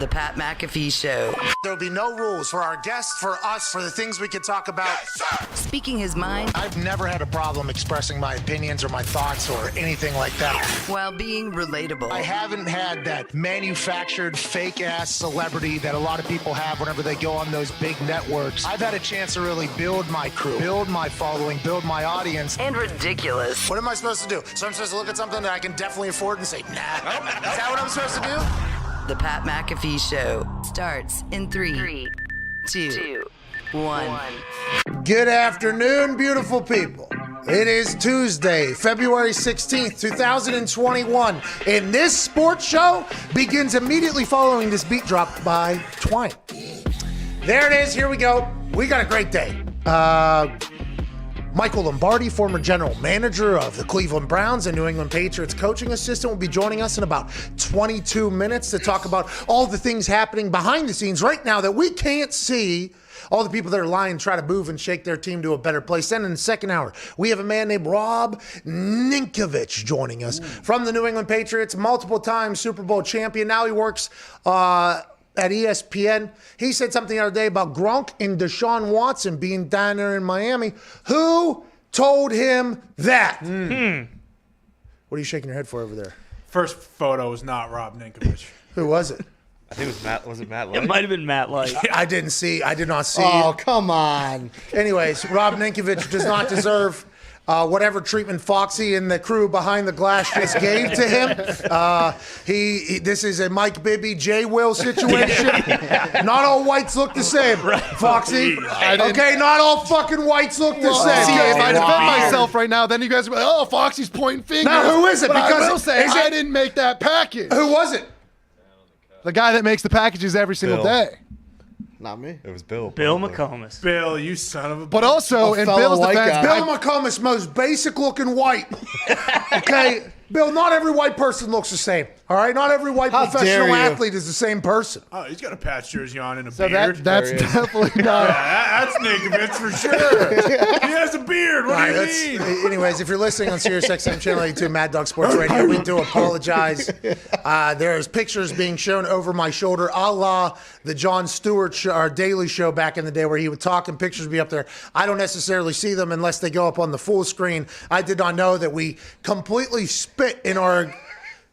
The Pat McAfee Show. There'll be no rules for our guests, for us, for the things we can talk about. Yes, speaking his mind. I've never had a problem expressing my opinions or my thoughts or anything like that. While being relatable. I haven't had that manufactured fake-ass celebrity that a lot of people have whenever they go on those big networks. I've had a chance to really build my crew, build my following, build my audience. And ridiculous. What am I supposed to do? So I'm supposed to look at something that I can definitely afford and say, nah. Is that what I'm supposed to do? The Pat McAfee Show starts in 3, 2, 1. Good afternoon, beautiful people. It is Tuesday, February 16th, 2021, and this sports show begins immediately following this beat drop by Twine. There it is. Here we go. We got a great day. Michael Lombardi, former general manager of the Cleveland Browns and New England Patriots coaching assistant, will be joining us in about 22 minutes to talk about all the things happening behind the scenes right now that we can't see. All the people that are lying try to move and shake their team to a better place. Then in the second hour, we have a man named Rob Ninkovich joining us from the New England Patriots, multiple-time Super Bowl champion. Now he works at ESPN. He said something the other day about Gronk and Deshaun Watson being down there in Miami. Who told him that? What are you shaking your head for over there? First photo was not Rob Ninkovich. Who was it? I think it was Matt. Was it Matt Light? It might have been Matt Light. I did not see. Oh, come on. Anyways, Rob Ninkovich does not deserve whatever treatment Foxy and the crew behind the glass just gave to him. This is a Mike Bibby, J. Will situation. Not all whites look the same, Foxy. Okay, not all fucking whites look the same. See, if I defend myself right now, then you guys will be like, oh, Foxy's pointing fingers. Now, who is it? But Because I will say, I didn't make that package. Who was it? The guy that makes the packages every single Bill. day. Not me. It was Bill. Bill probably. McComas. Bill, you son of a... But also, in fellow Bill's white defense, guy. Bill McComas, most basic looking white. Okay, Bill, not every white person looks the same. All right, not every white How professional dare you. athlete is the same person. Oh, he's got a patch jersey on and a so beard. that's definitely not. That's Ninkovich for sure. He has a beard. What do you mean? Anyways, if you're listening on SiriusXM Channel 82, Mad Dog Sports Radio, we do apologize. There's pictures being shown over my shoulder, a la the Jon Stewart show, our daily show back in the day where he would talk and pictures would be up there. I don't necessarily see them unless they go up on the full screen. I did not know that we completely spit in our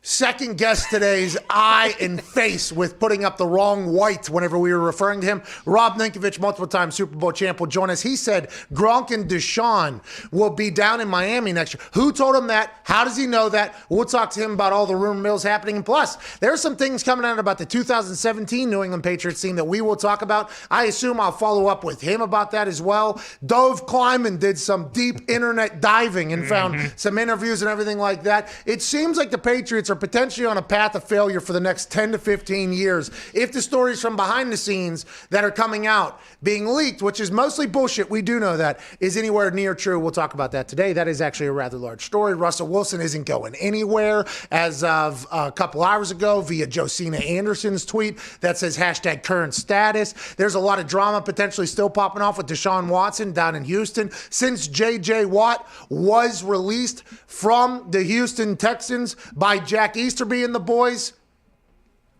second guest today's eye and face with putting up the wrong white whenever we were referring to him. Rob Ninkovich, multiple-time Super Bowl champ, will join us. He said Gronk and Deshaun will be down in Miami next year. Who told him that? How does he know that? We'll talk to him about all the rumor mills happening. And plus, there are some things coming out about the 2017 New England Patriots team that we will talk about. I assume I'll follow up with him about that as well. Dove Kleiman did some deep internet diving and found some interviews and everything like that. It seems like the Patriots are potentially on a path of failure for the next 10 to 15 years. If the stories from behind the scenes that are coming out being leaked, which is mostly bullshit, we do know that, is anywhere near true. We'll talk about that today. That is actually a rather large story. Russell Wilson isn't going anywhere as of a couple hours ago via Josina Anderson's tweet that says hashtag current status. There's a lot of drama potentially still popping off with Deshaun Watson down in Houston. Since J.J. Watt was released from the Houston Texans by Jack Easterby and the boys,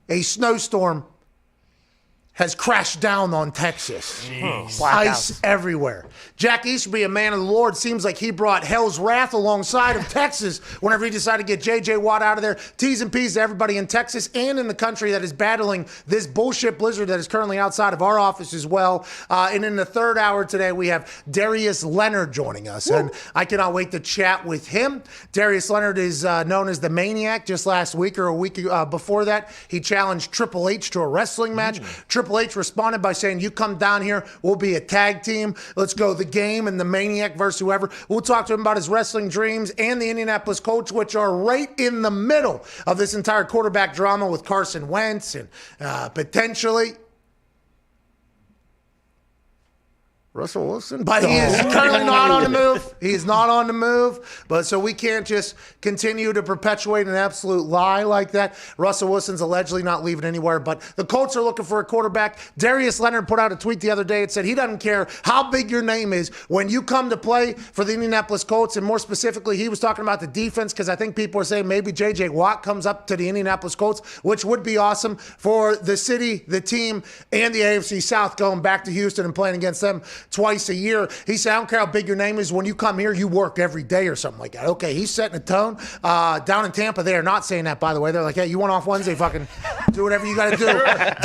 a snowstorm has crashed down on Texas. Ice everywhere. Jack Easterby, a man of the Lord, seems like he brought hell's wrath alongside of Texas whenever he decided to get J.J. Watt out of there. T's and P's to everybody in Texas and in the country that is battling this bullshit blizzard that is currently outside of our office as well. And in the third hour today, we have Darius Leonard joining us. And I cannot wait to chat with him. Darius Leonard is known as the Maniac. Just last week or a week before that, he challenged Triple H to a wrestling match. Triple H responded by saying, you come down here, we'll be a tag team. Let's go the Game and the Maniac versus whoever. We'll talk to him about his wrestling dreams and the Indianapolis Colts, which are right in the middle of this entire quarterback drama with Carson Wentz and potentially Russell Wilson, but he is currently not on the move. He is not on the move. But so we can't just continue to perpetuate an absolute lie like that. Russell Wilson's allegedly not leaving anywhere, but the Colts are looking for a quarterback. Darius Leonard put out a tweet the other day. It said he doesn't care how big your name is when you come to play for the Indianapolis Colts. And more specifically, he was talking about the defense because I think people are saying maybe J.J. Watt comes up to the Indianapolis Colts, which would be awesome for the city, the team, and the AFC South going back to Houston and playing against them twice a year. He said, I don't care how big your name is. When you come here, you work every day or something like that. Okay, he's setting a tone. Down in Tampa, they are not saying that, by the way. They're like, hey, you want off Wednesday, fucking do whatever you got to do.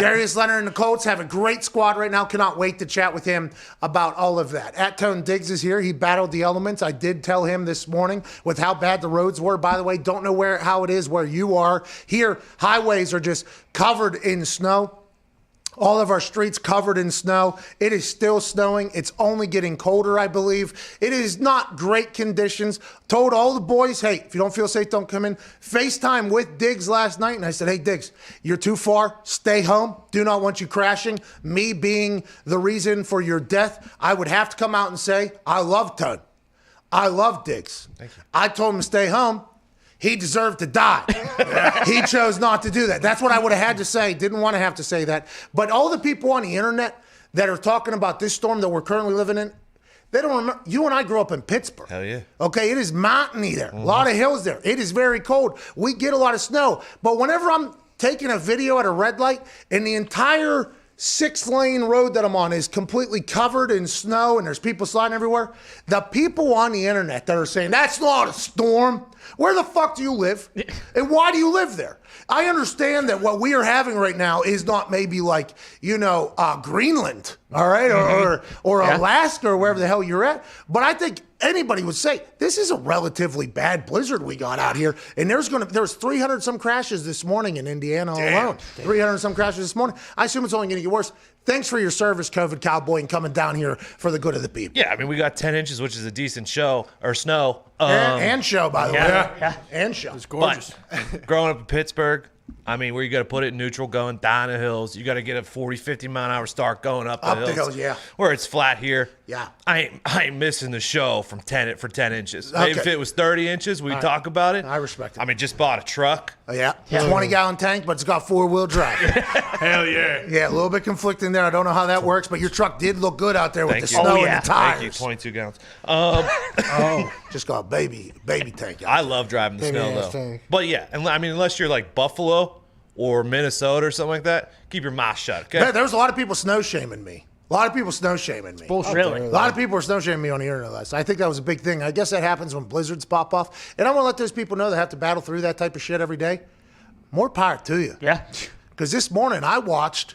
Darius Leonard and the Colts have a great squad right now. Cannot wait to chat with him about all of that. At Tone Diggs is here. He battled the elements. I did tell him this morning with how bad the roads were. By the way, don't know how it is where you are. Here, highways are just covered in snow. All of our streets covered in snow. It is still snowing. It's only getting colder, I believe. It is not great conditions. Told all the boys, hey, if you don't feel safe, don't come in. FaceTime with Diggs last night, and I said, hey, Diggs, you're too far. Stay home. Do not want you crashing. Me being the reason for your death, I would have to come out and say, I love Tone. I love Diggs. Thank you. I told him to stay home. He deserved to die. He chose not to do that. That's what I would have had to say. Didn't want to have to say that. But all the people on the internet that are talking about this storm that we're currently living in, they don't remember. You and I grew up in Pittsburgh. Hell yeah. Okay, it is mountainy there. A lot of hills there. It is very cold. We get a lot of snow. But whenever I'm taking a video at a red light and the entire 6-lane road that I'm on is completely covered in snow and there's people sliding everywhere, the people on the internet that are saying, that's not a storm. Where the fuck do you live? And why do you live there? I understand that what we are having right now is not maybe like, Greenland, all right, or Alaska or wherever the hell you're at. But I think anybody would say this is a relatively bad blizzard we got out here. And there was 300 some crashes this morning in Indiana alone. 300 some crashes this morning. I assume it's only going to get worse. Thanks for your service, COVID Cowboy, and coming down here for the good of the people. Yeah, I mean, we got 10 inches, which is a decent show, or snow. And show, by the way. Yeah. And show. It's gorgeous. But growing up in Pittsburgh, I mean, where you got to put it in neutral going down the hills. You got to get a 40, 50 mile an hour start going up the hills. Yeah. Where it's flat here. Yeah. I ain't missing the show for 10 inches. Maybe if it was 30 inches, we'd talk about it. I respect it. I mean, just bought a truck. Oh, yeah. 20-gallon tank, but it's got 4-wheel drive. Hell yeah. Yeah, a little bit conflicting there. I don't know how that works, but your truck did look good out there with Thank the you. snow Oh, and the tires. Thank you, 22 gallons. Just got a baby tank. I love driving the snow, ass though. tank. But, yeah, and I mean, unless you're like Buffalo or Minnesota or something like that, keep your mouth shut, okay? There was a lot of people snow shaming me. A lot of people snow shaming me. Bullshit. Really? A lot of people were snow shaming me on the internet last. I think that was a big thing. I guess that happens when blizzards pop off. And I want to let those people know that have to battle through that type of shit every day. More power to you. Yeah. Because this morning I watched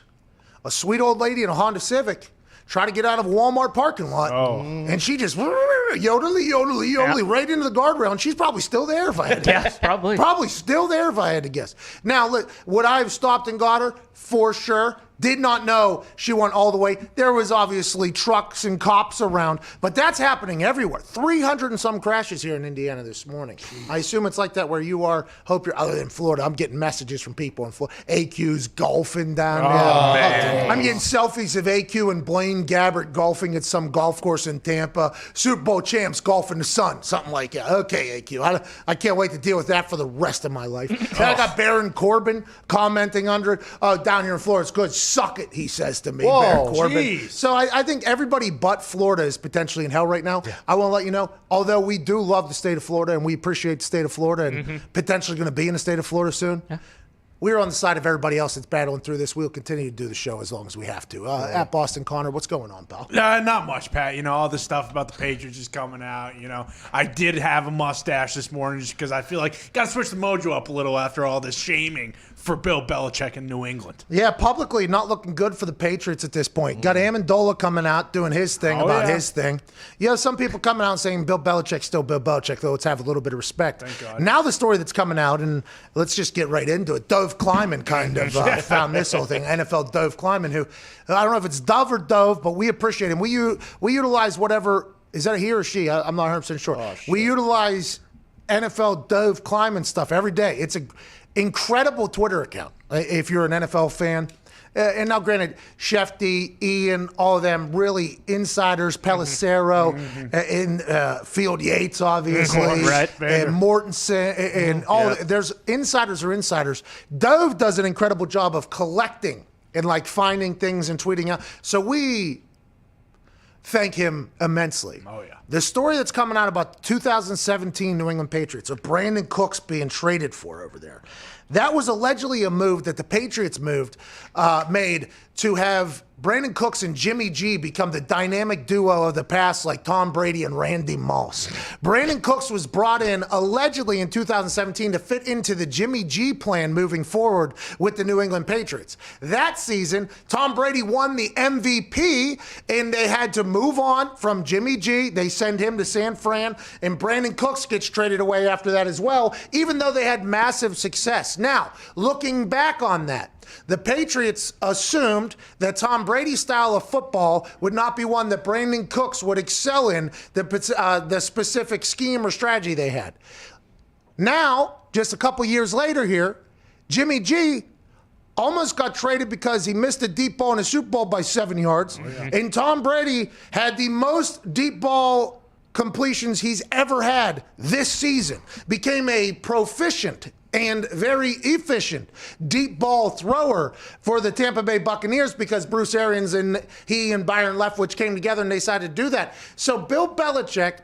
a sweet old lady in a Honda Civic try to get out of a Walmart parking lot. Oh. And she just yodely right into the guardrail. And she's probably still there if I had to Yeah, guess. probably. Probably still there if I had to guess. Now, look, would I have stopped and got her? For sure. Did not know she went all the way. There was obviously trucks and cops around, but that's happening everywhere. 300 and some crashes here in Indiana this morning. I assume it's like that where you are. Hope you're other than Florida. I'm getting messages from people in Florida. AQ's golfing down there. man. I'm getting selfies of AQ and Blaine Gabbert golfing at some golf course in Tampa. Super Bowl champs golf in the sun, something like that. Okay, AQ. I can't wait to deal with that for the rest of my life. Then I got Baron Corbin commenting under it. Oh, down here in Florida, it's good. Suck it, he says to me, Baron Corbin. Geez. So I think everybody but Florida is potentially in hell right now. Yeah. I want to let you know, although we do love the state of Florida and we appreciate the state of Florida and potentially going to be in the state of Florida soon. Yeah. We're on the side of everybody else that's battling through this. We'll continue to do the show as long as we have to. At Boston Connor, what's going on, pal? Not much, Pat. You know, all this stuff about the Patriots is coming out. You know, I did have a mustache this morning just because I feel like got to switch the mojo up a little after all this shaming for Bill Belichick in New England. Yeah, publicly not looking good for the Patriots at this point. Got Amendola coming out doing his thing his thing. You know, some people coming out saying Bill Belichick's still Bill Belichick, though. Let's have a little bit of respect. Thank God. Now the story that's coming out, and let's just get right into it. Dove Kleiman kind of found this whole thing. NFL Dove Kleiman, who, I don't know if it's Dove or Dove, but we appreciate him. We utilize whatever, is that a he or she? I'm not 100% sure. We utilize NFL Dove Kleiman stuff every day. It's a incredible Twitter account if you're an NFL fan. and now granted, Shefty, Ian, all of them really insiders, Pelissero, and Field Yates, obviously, Right, and Mortensen, and all. There's insiders are insiders. Dove does an incredible job of collecting and like finding things and tweeting out. So we thank him immensely. Oh, yeah. The story that's coming out about 2017 New England Patriots of Brandon Cooks being traded for over there, that was allegedly a move that the Patriots made to have Brandon Cooks and Jimmy G become the dynamic duo of the past, like Tom Brady and Randy Moss. Brandon Cooks was brought in allegedly in 2017 to fit into the Jimmy G plan moving forward with the New England Patriots. That season, Tom Brady won the MVP, and they had to move on from Jimmy G. They send him to San Fran, and Brandon Cooks gets traded away after that as well, even though they had massive success. Now, looking back on that, the Patriots assumed that Tom Brady's style of football would not be one that Brandon Cooks would excel in, the specific scheme or strategy they had. Now, just a couple years later here, Jimmy G almost got traded because he missed a deep ball in a Super Bowl by 7 yards. And Tom Brady had the most deep ball completions he's ever had this season, became a proficient and very efficient deep ball thrower for the Tampa Bay Buccaneers because Bruce Arians and he and Byron Leftwich came together and they decided to do that. So Bill Belichick,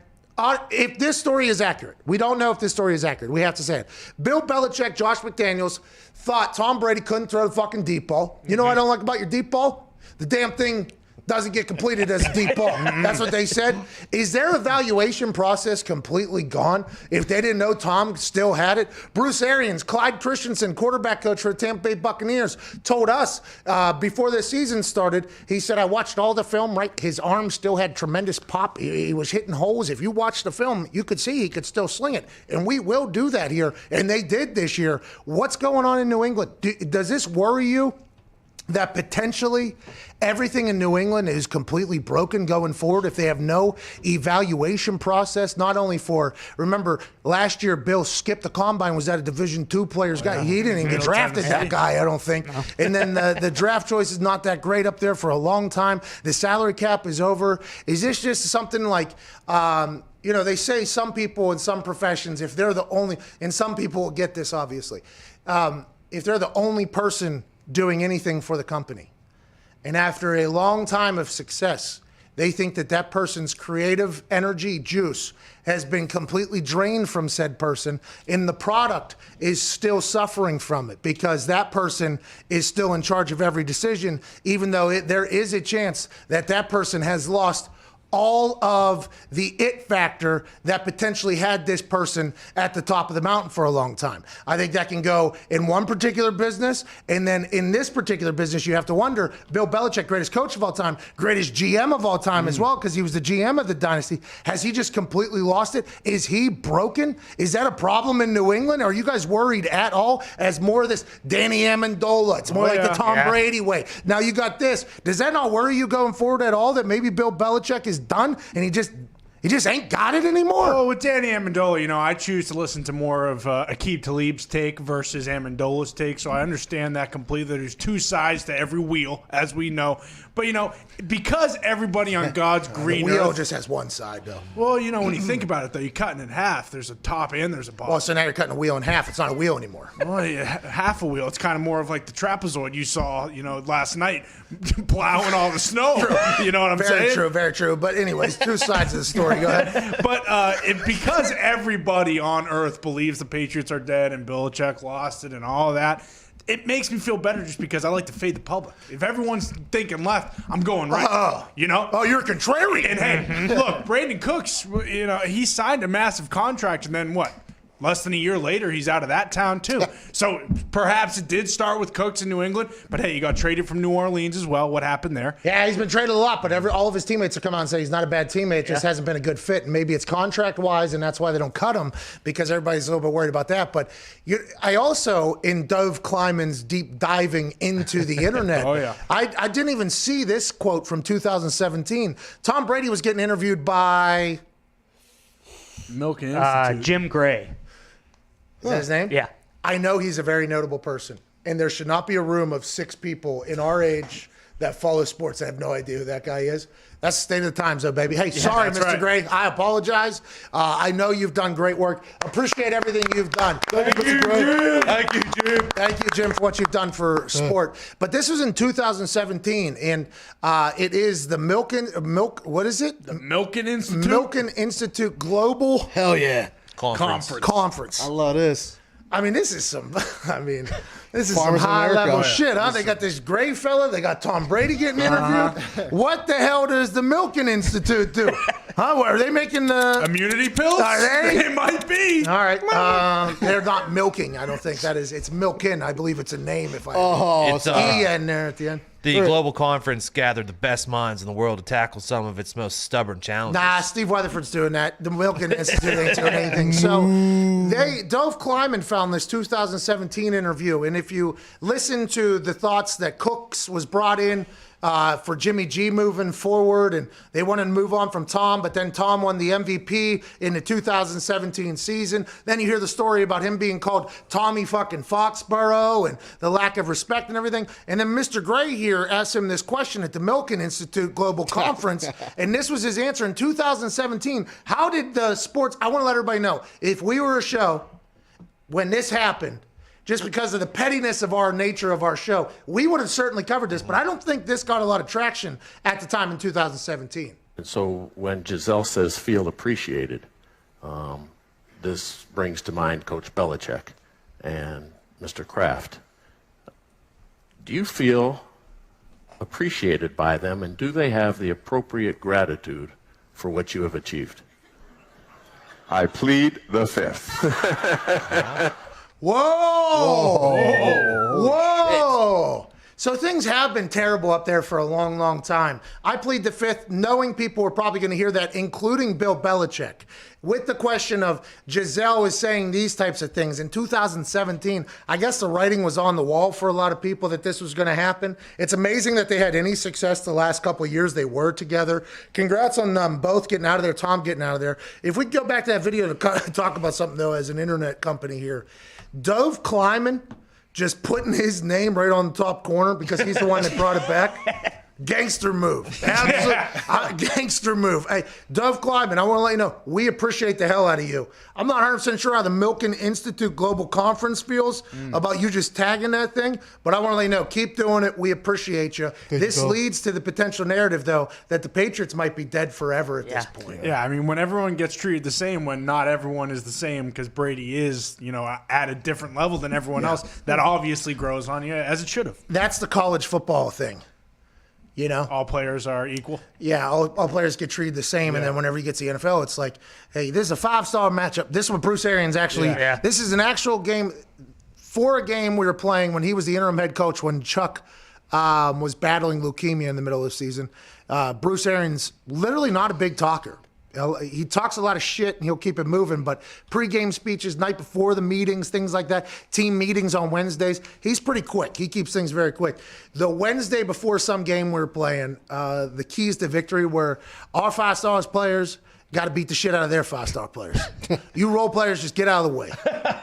if this story is accurate, we don't know if this story is accurate. We have to say it. Bill Belichick, Josh McDaniels thought Tom Brady couldn't throw the fucking deep ball. You know what I don't like about your deep ball? The damn thing doesn't get completed as a deep ball. That's what they said. Is their evaluation process completely gone if they didn't know Tom still had it? Bruce Arians, Clyde Christensen, quarterback coach for the Tampa Bay Buccaneers, told us before the season started, he said, I watched all the film, right? His arm still had tremendous pop. He was hitting holes. If you watch the film, you could see he could still sling it. And we will do that here. And they did this year. What's going on in New England? Does this worry you? That potentially everything in New England is completely broken going forward if they have no evaluation process, not only for, remember, last year Bill skipped the combine, was that a Division II player's guy? He didn't even get drafted, that guy, I don't think. No. And then the draft choice is not that great up there for a long time. The salary cap is over. Is this just something like, they say some people in some professions, if they're the only, and some people will get this obviously, if they're the only person doing anything for the company, and after a long time of success, they think that that person's creative energy juice has been completely drained from said person, and the product is still suffering from it because that person is still in charge of every decision, even though there is a chance that that person has lost all of the it factor that potentially had this person at the top of the mountain for a long time. I think that can go in one particular business, and then in this particular business, you have to wonder, Bill Belichick, greatest coach of all time, greatest GM of all time as well, because he was the GM of the dynasty. Has he just completely lost it? Is he broken? Is that a problem in New England? Are you guys worried at all as more of this Danny Amendola? It's more like the Tom Brady way. Now you got this. Does that not worry you going forward at all that maybe Bill Belichick is done and he just ain't got it anymore? Well, with Danny Amendola, I choose to listen to more of Aqib Talib's take versus Amendola's take, so I understand that completely. There's two sides to every wheel, as we know. But, because everybody on God's green the wheel earth, just has one side, though. Well, when you think about it, though, you're cutting it in half. There's a top and there's a bottom. Well, so now you're cutting a wheel in half. It's not a wheel anymore. Well, yeah, half a wheel. It's kind of more of like the trapezoid you saw, last night, plowing all the snow. You know what I'm saying? Very true, very true. But anyways, two sides of the story. Go ahead. But because everybody on earth believes the Patriots are dead and Belichick lost it and all of that, it makes me feel better just because I like to fade the public. If everyone's thinking left, I'm going right. Oh, you're a contrarian. And hey, look, Brandon Cooks, he signed a massive contract, and then what? Less than a year later, he's out of that town, too. So perhaps it did start with Cooks in New England, but hey, he got traded from New Orleans as well. What happened there? Yeah, he's been traded a lot, but all of his teammates have come out and say he's not a bad teammate, just hasn't been a good fit. And maybe it's contract-wise, and that's why they don't cut him, because everybody's a little bit worried about that. But I also, in Dove Kleiman's deep diving into the internet, I didn't even see this quote from 2017. Tom Brady was getting interviewed by Jim Gray. Is that his name? Yeah. I know he's a very notable person. and there should not be a room of 6 people in our age that follow sports that have no idea who that guy is. That's the state of the times, though, baby. Hey, sorry, Mr. right. Gray. I apologize. I know you've done great work. Appreciate everything you've done. Thank you, Jim. Thank you, Jim, for what you've done for sport. But this was in 2017, and it is the what is it? The Milken Institute. Milken Institute Global Hell yeah. Conference. I love this. I mean, this is some. This is Farmers some in America. high-level shit, huh? They got this Gray fella. They got Tom Brady getting interviewed. What the hell does the Milken Institute do? Huh? What, are they making the Immunity pills? Are they? It might be. All right. They're not milking. I don't think that is. It's Milken. I believe it's a name. If I It's E in there at the end. the global conference gathered the best minds in the world to tackle some of its most stubborn challenges. Nah, Steve Weatherford's doing that. The Milken Institute ain't doing anything. So Dove Kleiman found this 2017 interview, and if you listen to the thoughts that Cooks was brought in for Jimmy G moving forward, and they wanted to move on from Tom, but then Tom won the MVP in the 2017 season. Then you hear the story about him being called Tommy fucking Foxborough and the lack of respect and everything. And then Mr. Gray here asked him this question at the Milken Institute Global Conference, and this was his answer in 2017. How did the sports, I want to let everybody know, if we were a show when this happened, just because of the pettiness of our nature of our show, we would have certainly covered this, but I don't think this got a lot of traction at the time in 2017. And so when Giselle says feel appreciated, this brings to mind Coach Belichick and Mr. Kraft. Do you feel appreciated by them, and do they have the appropriate gratitude for what you have achieved? I plead the fifth. Whoa! Whoa! So things have been terrible up there for a long, long time. I plead the fifth, knowing people were probably going to hear that, including Bill Belichick. With the question of Giselle is saying these types of things in 2017, I guess the writing was on the wall for a lot of people that this was going to happen. It's amazing that they had any success the last couple of years they were together. Congrats on both getting out of there, Tom getting out of there. If we go back to that video to talk about something, though, as an internet company here, Dove Kleiman just putting his name right on the top corner because he's the one that brought it back. Gangster move. Absolute gangster move. Hey, Dove Kleiman, I want to let you know, we appreciate the hell out of you. I'm not 100% sure how the Milken Institute Global Conference feels about you just tagging that thing, but I want to let you know, keep doing it. We appreciate you. This leads to the potential narrative, though, that the Patriots might be dead forever at this point. Yeah, I mean, when everyone gets treated the same, when not everyone is the same because Brady is, at a different level than everyone else, that obviously grows on you, as it should have. That's the college football thing. All players are equal. Yeah, all players get treated the same, and then whenever you get to the NFL, it's like, hey, this is a 5-star matchup. This one, Bruce Arians actually, this is an actual game. For a game we were playing when he was the interim head coach, when Chuck was battling leukemia in the middle of the season, Bruce Arians, literally not a big talker. He talks a lot of shit and he'll keep it moving, but pregame speeches, night before the meetings, things like that, team meetings on Wednesdays, he's pretty quick. He keeps things very quick. The Wednesday before some game we were playing, the keys to victory were our 5-star players got to beat the shit out of their 5-star players. You role players, just get out of the way.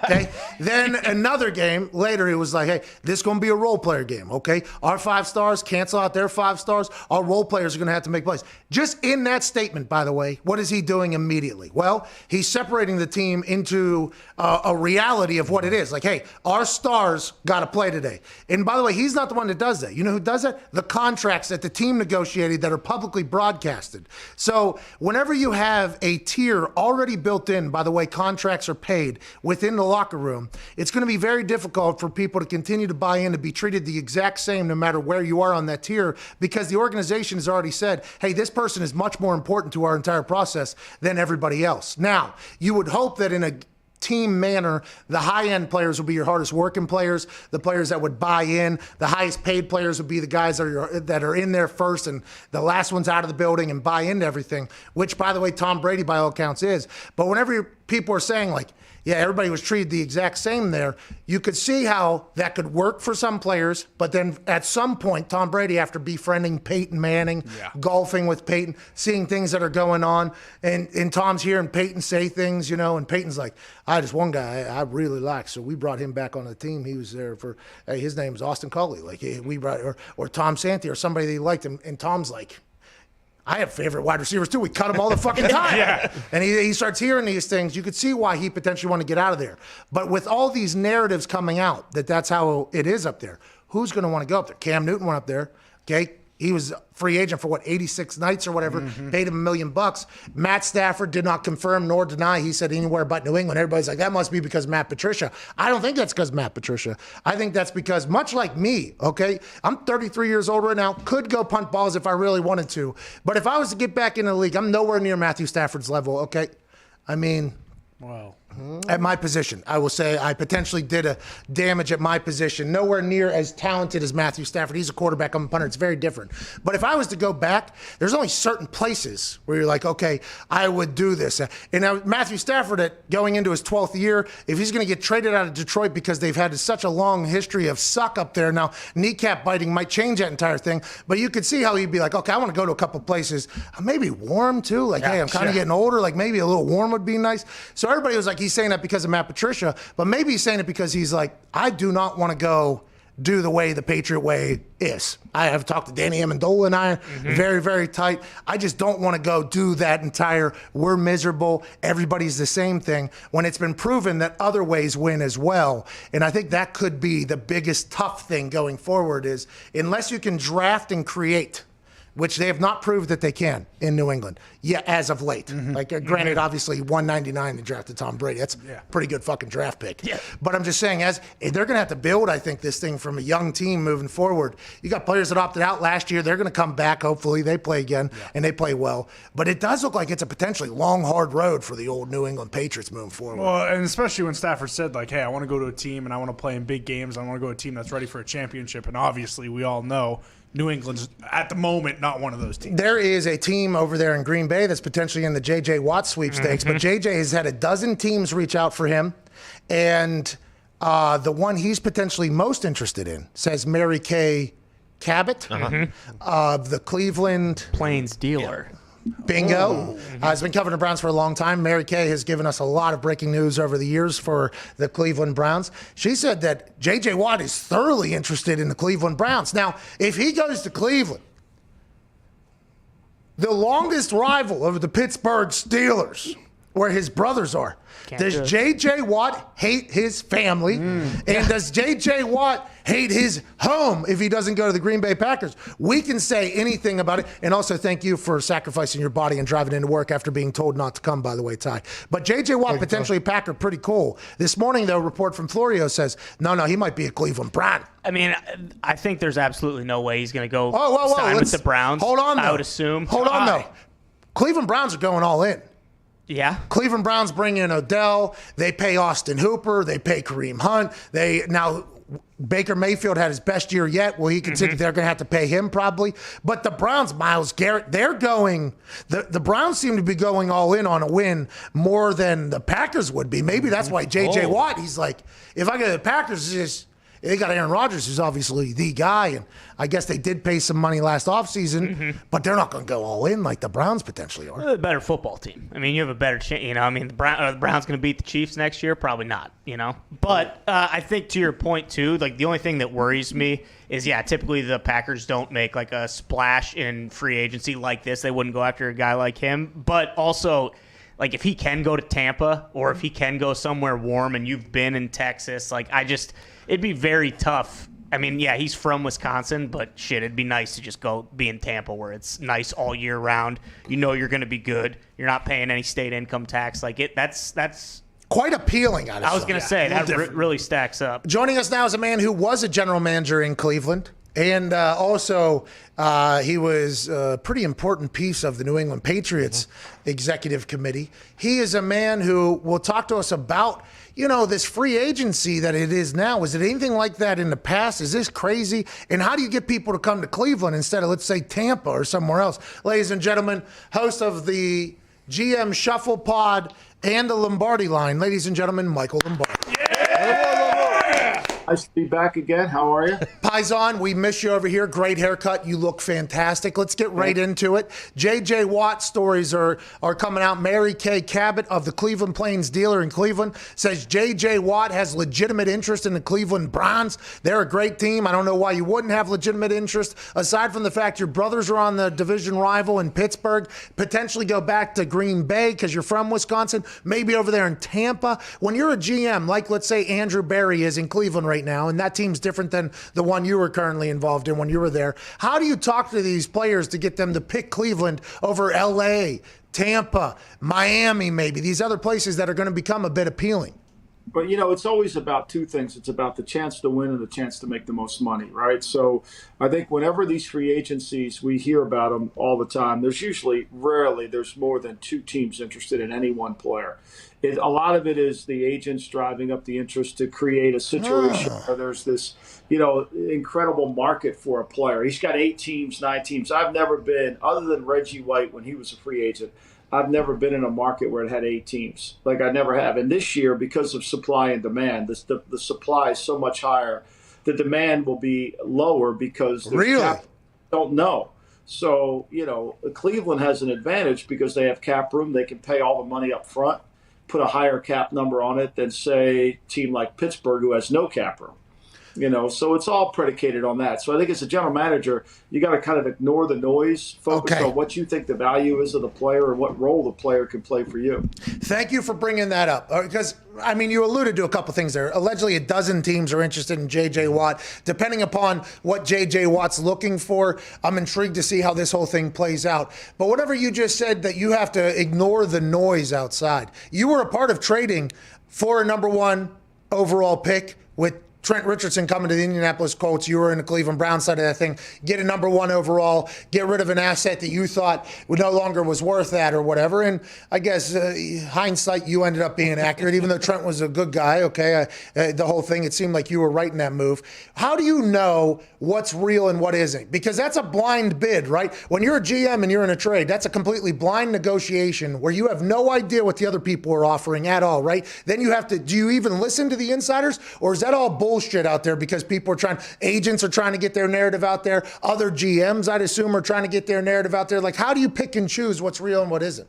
Okay? Then another game later, he was like, hey, this is going to be a role player game, okay? Our 5-stars cancel out their 5-stars. Our role players are going to have to make plays. Just in that statement, by the way, what is he doing immediately? Well, he's separating the team into a reality of what it is. Like, hey, our stars got to play today. And by the way, he's not the one that does that. You know who does that? The contracts that the team negotiated that are publicly broadcasted. So whenever you have a tier already built in, by the way contracts are paid within the locker room, it's going to be very difficult for people to continue to buy in to be treated the exact same no matter where you are on that tier, because the organization has already said, hey, this person is much more important to our entire process than everybody else. Now, you would hope that in a team manner, the high-end players will be your hardest working players, the players that would buy in. The highest paid players would be the guys that are in there first and the last ones out of the building and buy into everything, which, by the way, Tom Brady, by all accounts, is. But whenever people are saying, like, yeah, everybody was treated the exact same there. You could see how that could work for some players, but then at some point, Tom Brady, after befriending Peyton Manning, golfing with Peyton, seeing things that are going on, and Tom's hearing Peyton say things, and Peyton's like, I just one guy I really like, so we brought him back on the team. He was there for, his name's Austin Culley. Like, we brought, or Tom Santee or somebody they liked him, and Tom's like, I have favorite wide receivers too. We cut them all the fucking time. And he starts hearing these things. You could see why he potentially want to get out of there. But with all these narratives coming out that's how it is up there, who's going to want to go up there? Cam Newton went up there. Okay. He was free agent for 86 nights or whatever, paid him $1 million. Matt Stafford did not confirm nor deny. He said anywhere but New England. Everybody's like, that must be because Matt Patricia. I don't think that's because Matt Patricia. I think that's because, much like me, okay, I'm 33 years old right now, could go punt balls if I really wanted to. But if I was to get back in the league, I'm nowhere near Matthew Stafford's level, okay? I mean, wow. At my position, I will say I potentially did a damage at my position. Nowhere near as talented as Matthew Stafford. He's a quarterback, I'm a punter. It's very different. But if I was to go back, there's only certain places where you're like, okay, I would do this. And now Matthew Stafford, going into his 12th year, if he's going to get traded out of Detroit because they've had such a long history of suck up there, now kneecap biting might change that entire thing. But you could see how he'd be like, okay, I want to go to a couple places. Maybe warm too. Like, hey, I'm kind of getting older. Like maybe a little warm would be nice. So everybody was like, he's saying that because of Matt Patricia, but maybe he's saying it because he's like, I do not want to go do the way the Patriot way is. I have talked to Danny Amendola and I, very, very tight. I just don't want to go do that entire, we're miserable, everybody's the same thing, when it's been proven that other ways win as well. And I think that could be the biggest tough thing going forward is, unless you can draft and create, which they have not proved that they can in New England yet as of late. Like, granted, obviously, 199 they drafted Tom Brady. That's a pretty good fucking draft pick. But I'm just saying, as they're going to have to build, I think, this thing from a young team moving forward. You got players that opted out last year. They're going to come back. Hopefully, they play again, and they play well. But it does look like it's a potentially long, hard road for the old New England Patriots moving forward. Well, and especially when Stafford said, like, hey, I want to go to a team and I want to play in big games. I want to go to a team that's ready for a championship. And obviously, we all know New England's, at the moment, not one of those teams. There is a team over there in Green Bay that's potentially in the J.J. Watt sweepstakes, but J.J. has had a dozen teams reach out for him, and the one he's potentially most interested in says Mary Kay Cabot of the Cleveland Plains dealer. Bingo. Has been covering the Browns for a long time. Mary Kay has given us a lot of breaking news over the years for the Cleveland Browns. She said that J.J. Watt is thoroughly interested in the Cleveland Browns. Now, if he goes to Cleveland, the longest rival of the Pittsburgh Steelers, where his brothers are, does J.J. Watt hate his family? And does J.J. Watt hate his home if he doesn't go to the Green Bay Packers? We can say anything about it. And also, thank you for sacrificing your body and driving into work after being told not to come, by the way, Ty. But J.J. Watt, potentially a Packer, pretty cool. This morning, though, a report from Florio says, no, he might be a Cleveland Brown. I mean, I think there's absolutely no way he's going to go sign with the Browns. Hold on, though. I would assume. Hold on, though. Cleveland Browns are going all in. Yeah. Cleveland Browns bring in Odell. They pay Austin Hooper. They pay Kareem Hunt. Now Baker Mayfield had his best year yet. Well, he considered they're going to have to pay him probably. But the Browns, Myles Garrett, they're going. The Browns seem to be going all in on a win more than the Packers would be. Maybe that's why J.J. Watt, he's like, if I go to the Packers, they got Aaron Rodgers, who's obviously the guy, and I guess they did pay some money last offseason, but they're not going to go all in like the Browns potentially are. They're a better football team. I mean, you have a better chance. The Browns going to beat the Chiefs next year? Probably not. But I think to your point too, like the only thing that worries me is, typically the Packers don't make like a splash in free agency like this. They wouldn't go after a guy like him, but also, like, if he can go to Tampa or if he can go somewhere warm and you've been in Texas, it'd be very tough. I mean, he's from Wisconsin, but shit, it'd be nice to just go be in Tampa where it's nice all year round. You're going to be good. You're not paying any state income tax. That's quite appealing. I was going to say, that really stacks up. Joining us now is a man who was a general manager in Cleveland. And also, he was a pretty important piece of the New England Patriots executive committee. He is a man who will talk to us about, this free agency that it is now. Was it anything like that in the past? Is this crazy? And how do you get people to come to Cleveland instead of, let's say, Tampa or somewhere else? Ladies and gentlemen, host of the GM Shuffle Pod and the Lombardi line. Ladies and gentlemen, Michael Lombardi. Nice to be back again. How are you? Paisan, we miss you over here. Great haircut. You look fantastic. Let's get right into it. J.J. Watt stories are coming out. Mary Kay Cabot of the Cleveland Plains dealer in Cleveland says J.J. Watt has legitimate interest in the Cleveland Browns. They're a great team. I don't know why you wouldn't have legitimate interest, aside from the fact your brothers are on the division rival in Pittsburgh, potentially go back to Green Bay because you're from Wisconsin, maybe over there in Tampa. When you're a GM, like let's say Andrew Berry is in Cleveland right now, and that team's different than the one you were currently involved in when you were there. How do you talk to these players to get them to pick Cleveland over LA, Tampa, Miami, maybe these other places that are going to become a bit appealing? But, it's always about two things. It's about the chance to win and the chance to make the most money, right? So I think whenever these free agencies, we hear about them all the time, rarely there's more than two teams interested in any one player. A lot of it is the agents driving up the interest to create a situation where there's this, incredible market for a player. He's got 8 teams, 9 teams. I've never been, other than Reggie White when he was a free agent, I've never been in a market where it had 8 teams. Like I never have. And this year, because of supply and demand, the supply is so much higher. The demand will be lower because don't know. So, Cleveland has an advantage because they have cap room. They can pay all the money up front, put a higher cap number on it than, say, a team like Pittsburgh who has no cap room. So it's all predicated on that. So I think as a general manager, you got to kind of ignore the noise, focus on what you think the value is of the player and what role the player can play for you. Thank you for bringing that up. Because, you alluded to a couple things there. Allegedly, a dozen teams are interested in J.J. Watt. Depending upon what J.J. Watt's looking for, I'm intrigued to see how this whole thing plays out. But whatever you just said, that you have to ignore the noise outside. You were a part of trading for a number 1 overall pick with Trent Richardson coming to the Indianapolis Colts. You were in the Cleveland Browns side of that thing. Get a number 1 overall, get rid of an asset that you thought no longer was worth that or whatever. And I guess hindsight, you ended up being accurate, even though Trent was a good guy. Okay, the whole thing, it seemed like you were right in that move. How do you know what's real and what isn't? Because that's a blind bid, right? When you're a GM and you're in a trade, that's a completely blind negotiation where you have no idea what the other people are offering at all, right? Then you have to, do you even listen to the insiders, or is that all bullshit out there because agents are trying to get their narrative out there? Other GMs, I'd assume, are trying to get their narrative out there. Like, how do you pick and choose what's real and what isn't?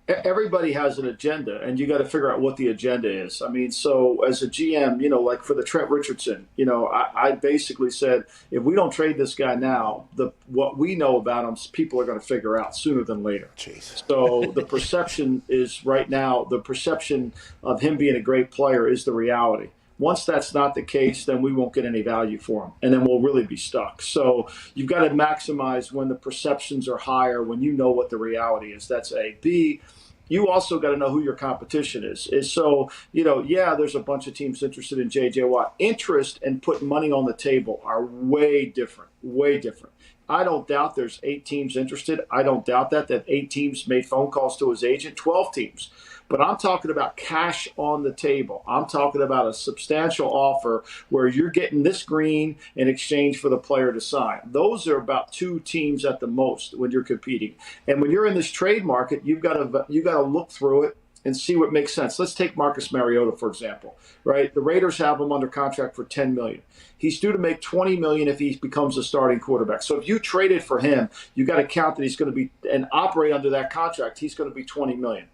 Everybody has an agenda, and you got to figure out what the agenda is. So as a GM, like for the Trent Richardson, I basically said, if we don't trade this guy now, what we know about him, people are going to figure out sooner than later. Jeez. So the perception is right now, the perception of him being a great player is the reality. Once that's not the case, then we won't get any value for him, and then we'll really be stuck. So you've got to maximize when the perceptions are higher, when you know what the reality is. That's A. B, you also got to know who your competition is. So, there's a bunch of teams interested in J.J. Watt. Interest and putting money on the table are way different, way different. I don't doubt there's 8 teams interested. I don't doubt that 8 teams made phone calls to his agent, 12 teams. But I'm talking about cash on the table. I'm talking about a substantial offer where you're getting this green in exchange for the player to sign. Those are about 2 teams at the most when you're competing. And when you're in this trade market, you've got to look through it and see what makes sense. Let's take Marcus Mariota, for example, right? The Raiders have him under contract for $10 million. He's due to make $20 million if he becomes a starting quarterback. So if you traded for him, you got to count that he's going to be and operate under that contract. He's going to be $20 million.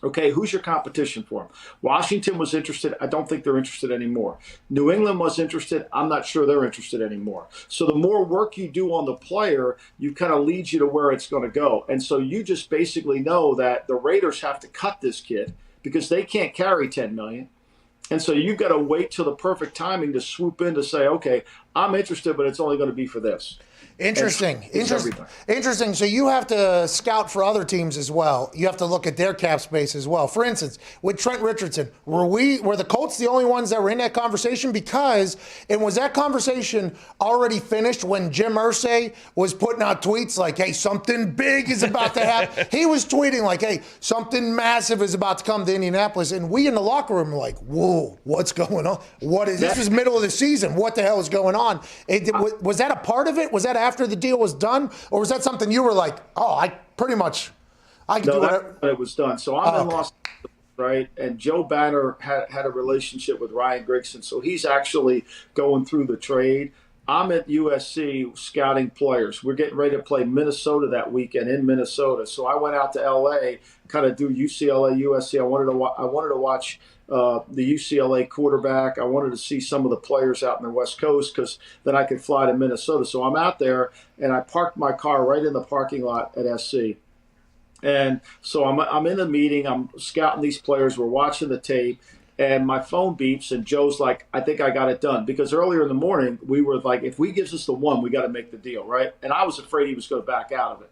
Okay, who's your competition for him? Washington was interested. I don't think they're interested anymore. New England was interested. I'm not sure they're interested anymore. So the more work you do on the player, you kind of leads you to where it's going to go. And so you just basically know that the Raiders have to cut this kid because they can't carry $10 million. And so you've got to wait till the perfect timing to swoop in to say, okay, I'm interested, but it's only going to be for this. Interesting. So you have to scout for other teams as well. You have to look at their cap space as well. For instance, with Trent Richardson, were the Colts the only ones that were in that conversation? Was that conversation already finished when Jim Irsay was putting out tweets like, hey, something big is about to happen? He was tweeting like, hey, something massive is about to come to Indianapolis. And we in the locker room were like, whoa, what's going on? This was middle of the season. What the hell is going on? Was that a part of it? Was that after the deal was done? Or was that something you were like, oh, I can do whatever? It was done. So I'm in Los Angeles. right? And Joe Banner had a relationship with Ryan Grigson, so he's actually going through the trade. I'm at USC scouting players. We're getting ready to play Minnesota that weekend in Minnesota. So I went out to LA, kind of do UCLA, USC. I wanted to watch the UCLA quarterback. I wanted to see some of the players out in the West Coast because then I could fly to Minnesota. So I'm out there, and I parked my car right in the parking lot at SC. And so I'm in the meeting. I'm scouting these players. We're watching the tape. And my phone beeps, and Joe's like, I think I got it done. Because earlier in the morning, we were like, if he gives us the one, we got to make the deal, right? And I was afraid he was going to back out of it.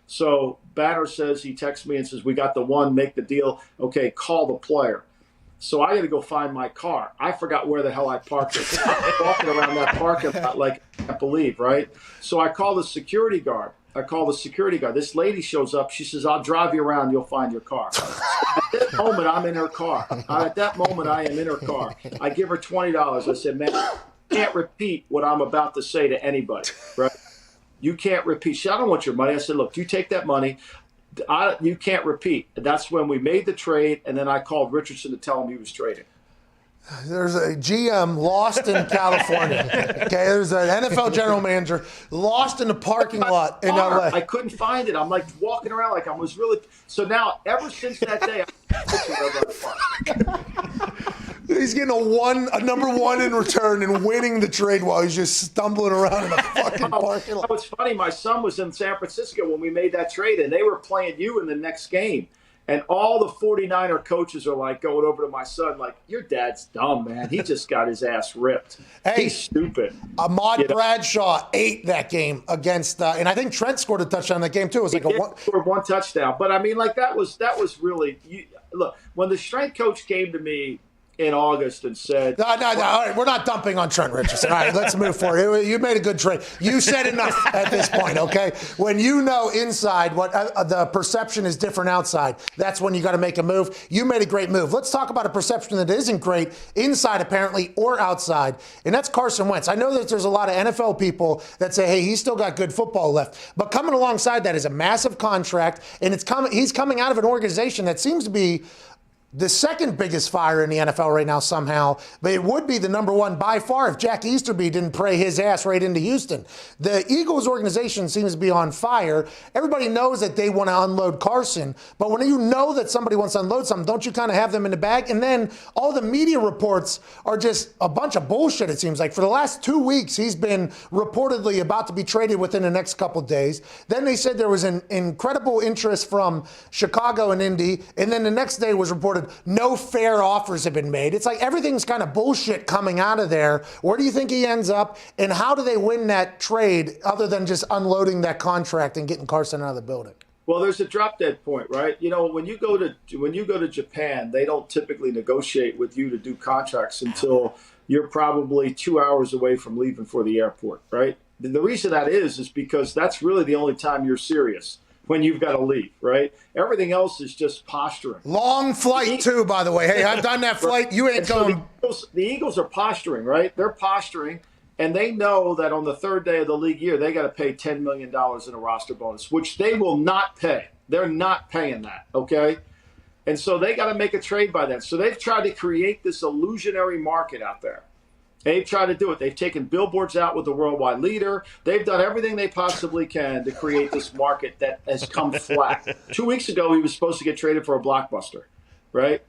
So Banner says, he texts me and says, we got the one, make the deal. Okay, call the player. So I got to go find my car. I forgot where the hell I parked it. I'm walking around that parking lot like I can't believe, right? So I call the security guard. This lady shows up. She says, I'll drive you around. You'll find your car. At that moment, I'm in her car. At that moment, I am in her car. I give her $20. I said, man, you can't repeat what I'm about to say to anybody, right? You can't repeat. She said, I don't want your money. I said, look, you take that money. You can't repeat. That's when we made the trade, and then I called Richardson to tell him he was trading. There's a GM lost in California. Okay, there's an NFL general manager lost in the parking lot in LA. I couldn't find it. I'm like walking around like I was really. So now, ever since that day, he's getting a number one in return and winning the trade while he's just stumbling around in a fucking parking lot. It's funny. My son was in San Francisco when we made that trade, and they were playing you in the next game. And all the 49er coaches are like going over to my son like, your dad's dumb, man. He just got his ass ripped. Hey, he's stupid. Ahmad Bradshaw ate that game against, and I think Trent scored a touchdown in that game too. It was like scored one touchdown. But I mean, like that was really look, when the strength coach came to me in August and said, No. All right, we're not dumping on Trent Richardson. All right, let's move forward. You made a good trade. You said enough at this point, okay? When you know inside what the perception is different outside, that's when you got to make a move. You made a great move. Let's talk about a perception that isn't great inside, apparently, or outside, and that's Carson Wentz. I know that there's a lot of NFL people that say, hey, he's still got good football left, but coming alongside that is a massive contract, and he's coming out of an organization that seems to be the second biggest fire in the NFL right now somehow, but it would be the number one by far if Jack Easterby didn't pray his ass right into Houston. The Eagles organization seems to be on fire. Everybody knows that they want to unload Carson, but when you know that somebody wants to unload something, don't you kind of have them in the bag? And then all the media reports are just a bunch of bullshit, it seems like. For the last 2 weeks, he's been reportedly about to be traded within the next couple days. Then they said there was an incredible interest from Chicago and Indy, and then the next day was reported no fair offers have been made. It's like everything's kind of bullshit coming out of there. Where do you think he ends up, and how do they win that trade other than just unloading that contract and getting Carson out of the building? Well, there's a drop dead point, right? You know, when you go to Japan, they don't typically negotiate with you to do contracts until you're probably 2 hours away from leaving for the airport, right? The reason that is because that's really the only time you're serious. When you've got to leave, right? Everything else is just posturing. Long flight, too, by the way. Hey, I've done that flight. You ain't going. So the Eagles are posturing, right? They're posturing, and they know that on the third day of the league year, they got to pay $10 million in a roster bonus, which they will not pay. They're not paying that, okay? And so they got to make a trade by then. So they've tried to create this illusionary market out there. They've tried to do it. They've taken billboards out with the worldwide leader. They've done everything they possibly can to create this market that has come flat. 2 weeks ago, he was supposed to get traded for a blockbuster, right?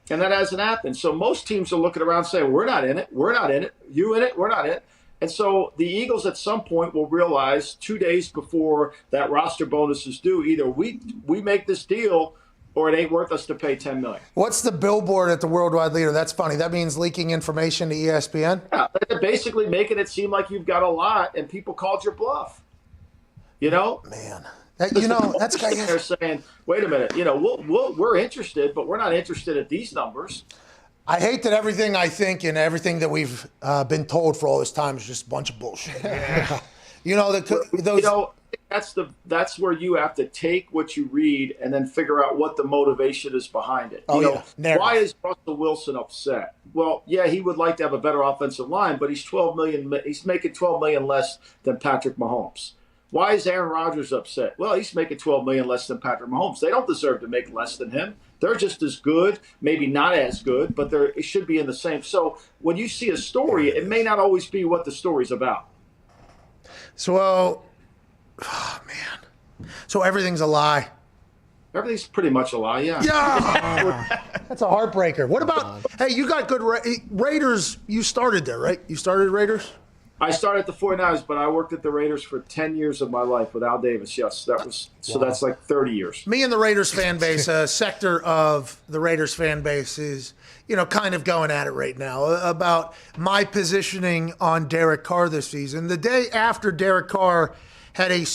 And that hasn't happened. So most teams are looking around saying, we're not in it. We're not in it. You in it? We're not in it. And so the Eagles at some point will realize 2 days before that roster bonus is due, either we make this deal or it ain't worth us to pay $10 million. What's the billboard at the worldwide leader? That's funny. That means leaking information to ESPN? Yeah, they're basically making it seem like you've got a lot and people called your bluff. You know? Man. That's kind of... They're saying, wait a minute, we're interested, but we're not interested at these numbers. I hate that everything I think and everything that we've been told for all this time is just a bunch of bullshit. That's where you have to take what you read and then figure out what the motivation is behind it. Why is Russell Wilson upset? Well, yeah, he would like to have a better offensive line, but he's making $12 million less than Patrick Mahomes. Why is Aaron Rodgers upset? Well, he's making $12 million less than Patrick Mahomes. They don't deserve to make less than him. They're just as good, maybe not as good, but it should be in the same. So when you see a story, it may not always be what the story's about. So, oh, man. So everything's a lie. Everything's pretty much a lie, yeah. Yeah. That's a heartbreaker. What about, hey, you got good Raiders. You started there, right? You started Raiders? I started at the 49ers, but I worked at the Raiders for 10 years of my life with Al Davis. Yes, that's like 30 years. Me and the Raiders fan base, a sector of the Raiders fan base is, kind of going at it right now about my positioning on Derek Carr this season. The day after Derek Carr had a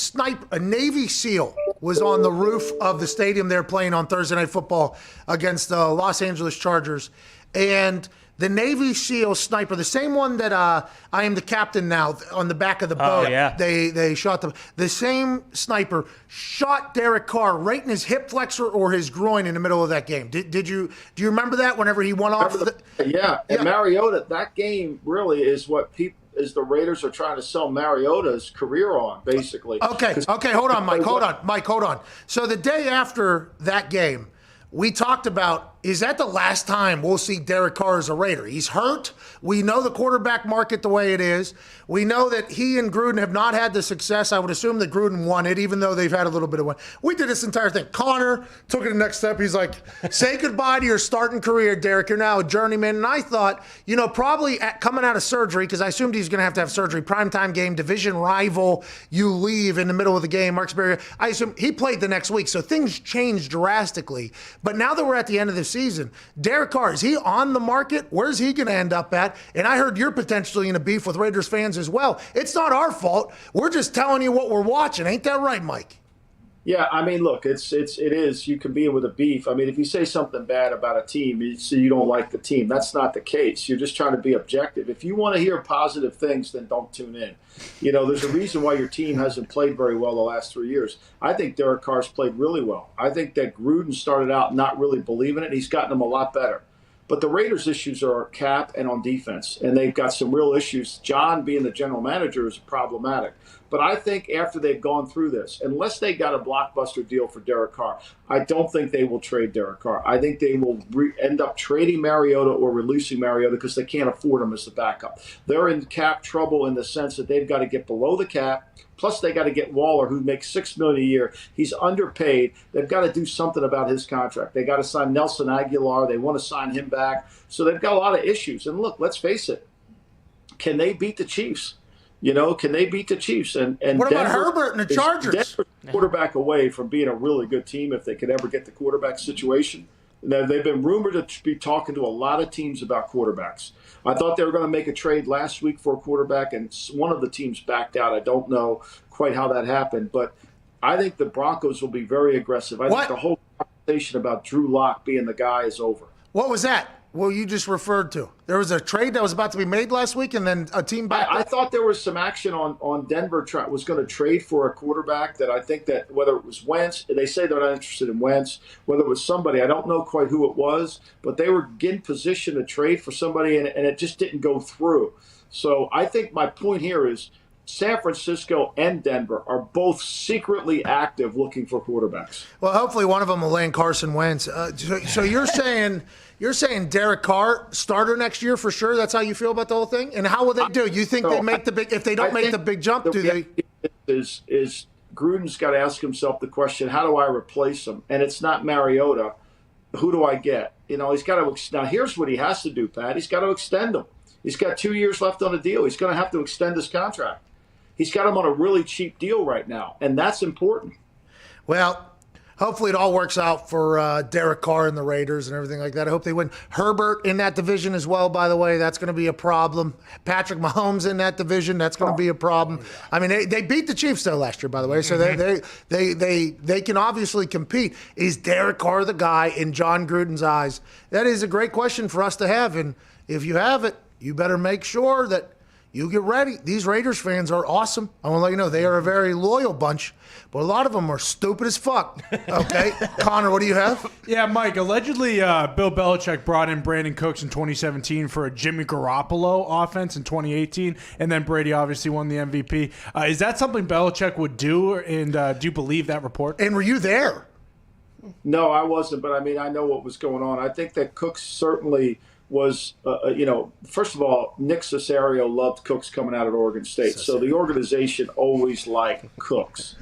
Navy SEAL was on the roof of the stadium they're playing on Thursday Night Football against the Los Angeles Chargers. And the Navy SEAL sniper, the same one that I am the captain now on the back of the boat. Yeah. They shot the same sniper shot Derek Carr right in his hip flexor or his groin in the middle of that game. Do you remember that whenever he went off? And Mariota, that game really is what the Raiders are trying to sell Mariota's career on, basically. Okay, hold on, Mike. Hold on. So the day after that game, we talked about, is that the last time we'll see Derek Carr as a Raider? He's hurt. We know the quarterback market the way it is. We know that he and Gruden have not had the success. I would assume that Gruden won it, even though they've had a little bit of one. We did this entire thing. Connor took it the next step. He's like, say goodbye to your starting career, Derek. You're now a journeyman. And I thought, probably coming out of surgery, because I assumed he's going to have surgery, primetime game, division rival, you leave in the middle of the game, Marksberry. I assume he played the next week, so things changed drastically. But now that we're at the end of the season, Derek Carr, is he on the market? Where's he going to end up at? And I heard you're potentially in a beef with Raiders fans as well. It's not our fault. We're just telling you what we're watching. Ain't that right, Mike? Yeah, I mean, look, it is. You can be with a beef. I mean, if you say something bad about a team, you don't like the team. That's not the case. You're just trying to be objective. If you want to hear positive things, then don't tune in. There's a reason why your team hasn't played very well the last 3 years. I think Derek Carr's played really well. I think that Gruden started out not really believing it, and he's gotten them a lot better. But the Raiders' issues are cap and on defense, and they've got some real issues. John, being the general manager, is problematic. But I think after they've gone through this, unless they got a blockbuster deal for Derek Carr, I don't think they will trade Derek Carr. I think they will end up trading Mariota or releasing Mariota because they can't afford him as the backup. They're in cap trouble in the sense that they've got to get below the cap. Plus, they got to get Waller, who makes $6 million a year. He's underpaid. They've got to do something about his contract. They got to sign Nelson Aguilar. They want to sign him back. So they've got a lot of issues. And look, let's face it. Can they beat the Chiefs? Can they beat the Chiefs? And what about Herbert and the Chargers? Denver's quarterback away from being a really good team if they could ever get the quarterback situation. Now, they've been rumored to be talking to a lot of teams about quarterbacks. I thought they were going to make a trade last week for a quarterback, and one of the teams backed out. I don't know quite how that happened, but I think the Broncos will be very aggressive. I think the whole conversation about Drew Lock being the guy is over. What was that? Well, you just referred to. There was a trade that was about to be made last week, and then a team back. I thought there was some action on Denver was going to trade for a quarterback that I think that whether it was Wentz, they say they're not interested in Wentz, whether it was somebody, I don't know quite who it was, but they were in position to trade for somebody, and it just didn't go through. So I think my point here is San Francisco and Denver are both secretly active looking for quarterbacks. Well, hopefully one of them will land Carson Wentz. So you're saying Derek Carr starter next year for sure? That's how you feel about the whole thing? And how will they do? You think they make the big? If they don't make the big jump, do they? Is Gruden's got to ask himself the question: how do I replace him? And it's not Mariota. Who do I get? He's got to. Now here's what he has to do, Pat. He's got to extend him. He's got 2 years left on the deal. He's going to have to extend his contract. He's got him on a really cheap deal right now, and that's important. Well, hopefully it all works out for Derek Carr and the Raiders and everything like that. I hope they win. Herbert in that division as well, by the way. That's going to be a problem. Patrick Mahomes in that division. That's going to be a problem. I mean, they beat the Chiefs, though, last year, by the way, so they can obviously compete. Is Derek Carr the guy in John Gruden's eyes? That is a great question for us to have, and if you have it, you better make sure that you get ready. These Raiders fans are awesome. I want to let you know they are a very loyal bunch, but a lot of them are stupid as fuck. Okay? Connor, what do you have? Yeah, Mike, allegedly Bill Belichick brought in Brandon Cooks in 2017 for a Jimmy Garoppolo offense in 2018, and then Brady obviously won the MVP. Is that something Belichick would do, and do you believe that report? And were you there? No, I wasn't, but I mean, I know what was going on. I think that Cooks certainly was, first of all, Nick Cesario loved Cooks coming out of Oregon State. So the organization always liked Cooks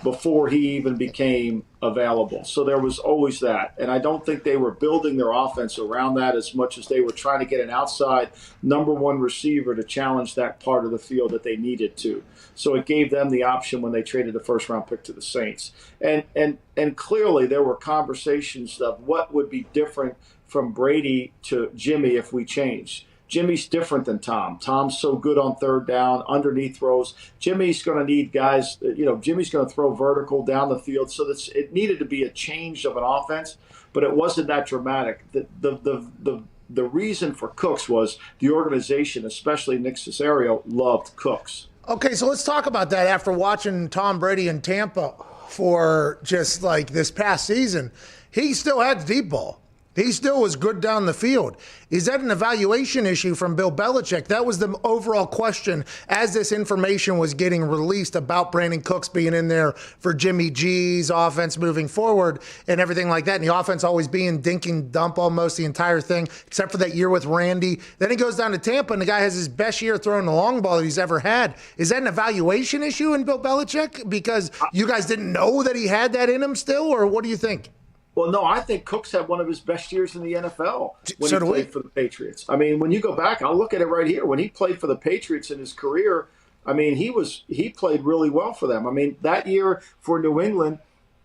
before he even became available. So there was always that. And I don't think they were building their offense around that as much as they were trying to get an outside number one receiver to challenge that part of the field that they needed to. So it gave them the option when they traded the first round pick to the Saints. And clearly there were conversations of what would be different from Brady to Jimmy if we changed. Jimmy's different than Tom. Tom's so good on third down, underneath throws. Jimmy's going to need guys, Jimmy's going to throw vertical down the field. So it needed to be a change of an offense, but it wasn't that dramatic. The reason for Cooks was the organization, especially Nick Cesario, loved Cooks. Okay, so let's talk about that after watching Tom Brady in Tampa for just like this past season. He still had the deep ball. He still was good down the field. Is that an evaluation issue from Bill Belichick? That was the overall question as this information was getting released about Brandon Cooks being in there for Jimmy G's offense moving forward and everything like that. And the offense always being dink and dump almost the entire thing, except for that year with Randy. Then he goes down to Tampa and the guy has his best year throwing the long ball that he's ever had. Is that an evaluation issue in Bill Belichick? Because you guys didn't know that he had that in him still, or what do you think? Well, no, I think Cooks had one of his best years in the NFL when he played for the Patriots. I mean, when you go back, I'll look at it right here. When he played for the Patriots in his career, I mean, he played really well for them. I mean, that year for New England,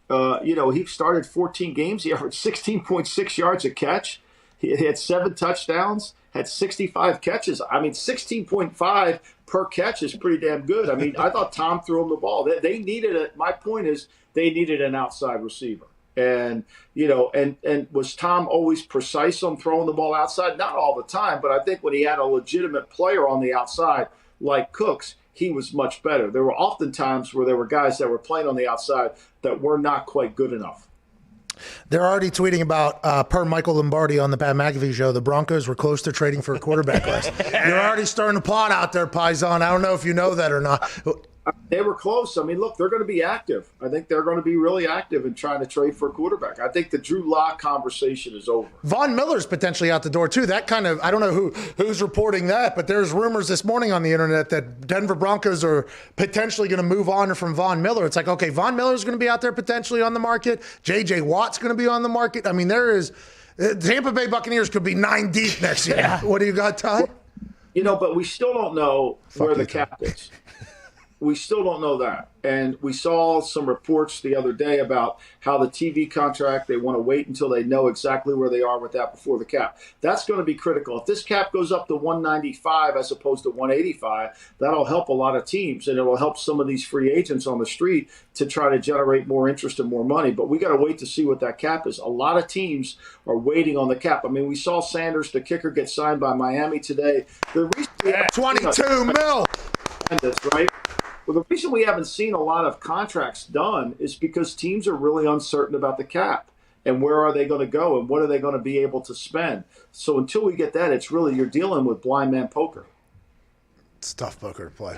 he started 14 games. He averaged 16.6 yards a catch. He had 7 touchdowns, had 65 catches. I mean, 16.5 per catch is pretty damn good. I mean, I thought Tom threw him the ball. They needed it. My point is they needed an outside receiver. And, and was Tom always precise on throwing the ball outside? Not all the time, but I think when he had a legitimate player on the outside like Cooks, he was much better. There were often times where there were guys that were playing on the outside that were not quite good enough. They're already tweeting about, per Michael Lombardi on the Pat McAfee show, the Broncos were close to trading for a quarterback list. You're already starting to plot out there, Paisan. I don't know if you know that or not. They were close. I mean, look, they're going to be active. I think they're going to be really active in trying to trade for a quarterback. I think the Drew Lock conversation is over. Von Miller's potentially out the door, too. That kind of, I don't know who's reporting that, but there's rumors this morning on the internet that Denver Broncos are potentially going to move on from Von Miller. It's like, okay, Von Miller's going to be out there potentially on the market. J.J. Watt's going to be on the market. I mean, there is Tampa Bay Buccaneers could be 9 deep next year. Yeah. What do you got, Ty? But we still don't know where the cap is. We still don't know that. And we saw some reports the other day about how the TV contract, they want to wait until they know exactly where they are with that before the cap. That's going to be critical. If this cap goes up to 195 as opposed to 185, that'll help a lot of teams, and it will help some of these free agents on the street to try to generate more interest and more money. But we got to wait to see what that cap is. A lot of teams are waiting on the cap. I mean, we saw Sanders, the kicker, get signed by Miami today. The reason 22 mil. Right? Well, the reason we haven't seen a lot of contracts done is because teams are really uncertain about the cap and where are they going to go and what are they going to be able to spend. So until we get that, it's really you're dealing with blind man poker. It's tough poker to play.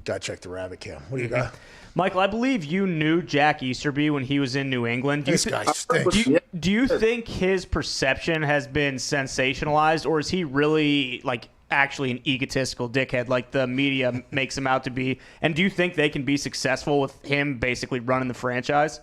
Got to check the rabbit cam. What do you got? Michael, I believe you knew Jack Easterby when he was in New England. This guy stinks. Do you think his perception has been sensationalized, or is he really actually an egotistical dickhead like the media makes him out to be? And do you think they can be successful with him basically running the franchise?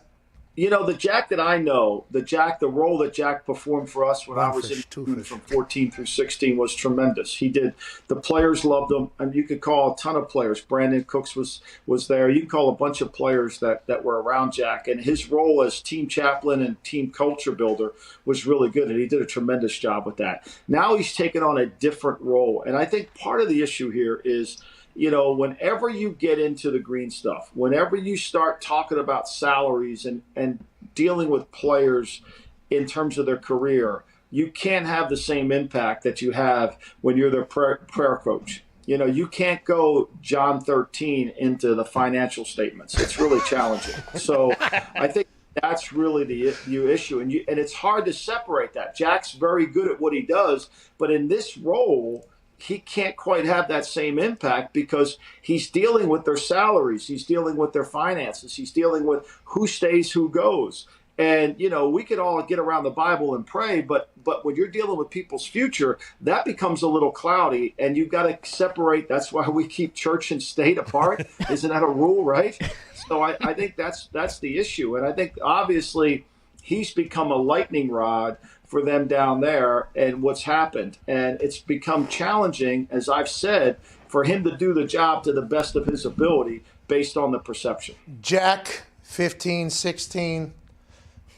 The Jack that I know, the role that Jack performed for us when I was in from 14 through 16 was tremendous. He did. The players loved him, and you could call a ton of players. Brandon Cooks was there. You can call a bunch of players that were around Jack, and his role as team chaplain and team culture builder was really good, and he did a tremendous job with that. Now he's taken on a different role, and I think part of the issue here is, whenever you get into the green stuff, whenever you start talking about salaries and dealing with players in terms of their career, you can't have the same impact that you have when you're their prayer coach. You can't go John 13 into the financial statements. It's really challenging. So I think that's really the issue. And it's hard to separate that. Jack's very good at what he does, but in this role, he can't quite have that same impact because he's dealing with their salaries. He's dealing with their finances. He's dealing with who stays, who goes. And, we could all get around the Bible and pray, but when you're dealing with people's future, that becomes a little cloudy, and you've got to separate. That's why we keep church and state apart. Isn't that a rule, right? So I think that's the issue. And I think, obviously, he's become a lightning rod for them down there and what's happened. And it's become challenging, as I've said, for him to do the job to the best of his ability based on the perception. Jack, 15, 16,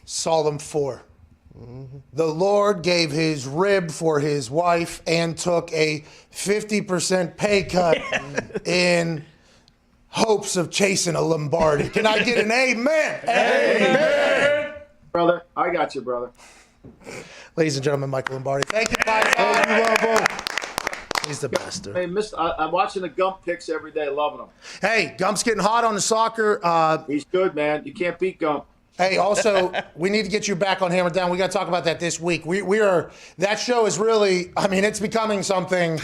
saw them 4. The Lord gave his rib for his wife and took a 50% pay cut in hopes of chasing a Lombardi. Can I get an amen? Amen. Brother, I got you, brother. Ladies and gentlemen, Michael Lombardi. Thank you, guys. He's the best. Hey, I'm watching the Gump picks every day, loving them. Hey, Gump's getting hot on the soccer. He's good, man. You can't beat Gump. Hey, also, we need to get you back on Hammer Down. We got to talk about that this week. We are, that show is really, it's becoming something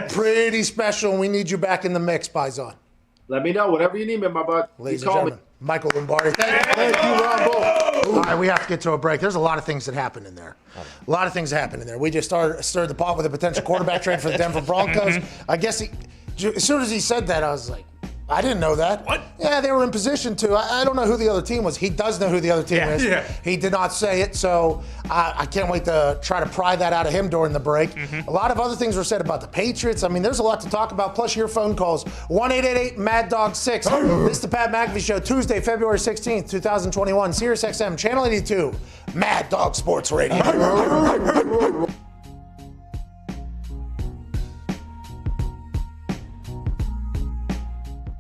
pretty special. We need you back in the mix, Paisan. Let me know. Whatever you need me, my bud. Ladies and gentlemen, Michael Lombardi. Thank you, Ron Bull. All right, we have to get to a break. There's a lot of things that happened in there. We just stirred the pot with a potential quarterback trade for the Denver Broncos. I guess as soon as he said that, I was like, I didn't know that. What? Yeah, they were in position to. I don't know who the other team was. He does know who the other team is. Yeah. He did not say it, so I can't wait to try to pry that out of him during the break. A lot of other things were said about the Patriots. There's a lot to talk about, plus your phone calls. 1-888-MAD-DOG-6. This is the Pat McAfee Show, Tuesday, February 16th, 2021. Sirius XM, Channel 82, Mad Dog Sports Radio.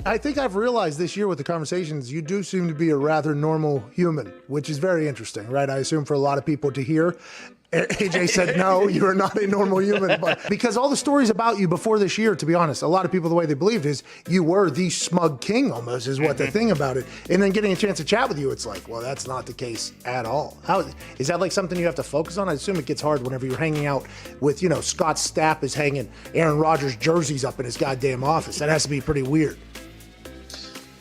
I think I've realized this year with the conversations, you do seem to be a rather normal human, which is very interesting, right? I assume for a lot of people to hear. AJ said, no, you're not a normal human. But because all the stories about you before this year, to be honest, a lot of people, the way they believed is you were the smug king almost is what the thing about it. And then getting a chance to chat with you, it's like, well, that's not the case at all. How is that like something you have to focus on? I assume it gets hard whenever you're hanging out with, Scott Stapp is hanging Aaron Rodgers jerseys up in his goddamn office. That has to be pretty weird.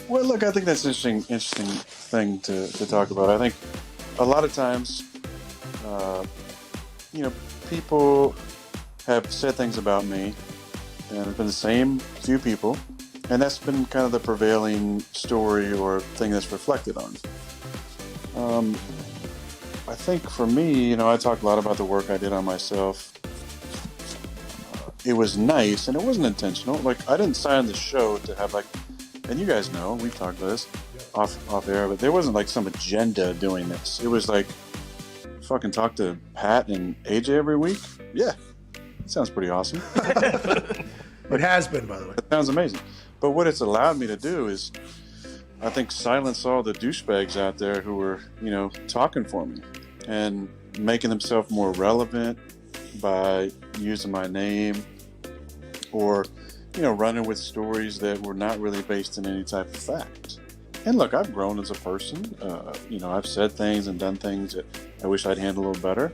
Well, look, I think that's an interesting thing to talk about. I think a lot of times, people have said things about me, and it's been the same few people, and that's been kind of the prevailing story or thing that's reflected on. I think for me, I talk a lot about the work I did on myself. It was nice, and it wasn't intentional. Like, I didn't sign the show to have, and you guys know, we've talked about this off air, but there wasn't like some agenda doing this. It was like, fucking talk to Pat and AJ every week. Yeah, that sounds pretty awesome. It has been, by the way. It sounds amazing. But what it's allowed me to do is, I think, silence all the douchebags out there who were, talking for me and making themselves more relevant by using my name or running with stories that were not really based in any type of fact. And look, I've grown as a person. I've said things and done things that I wish I'd handled a little better.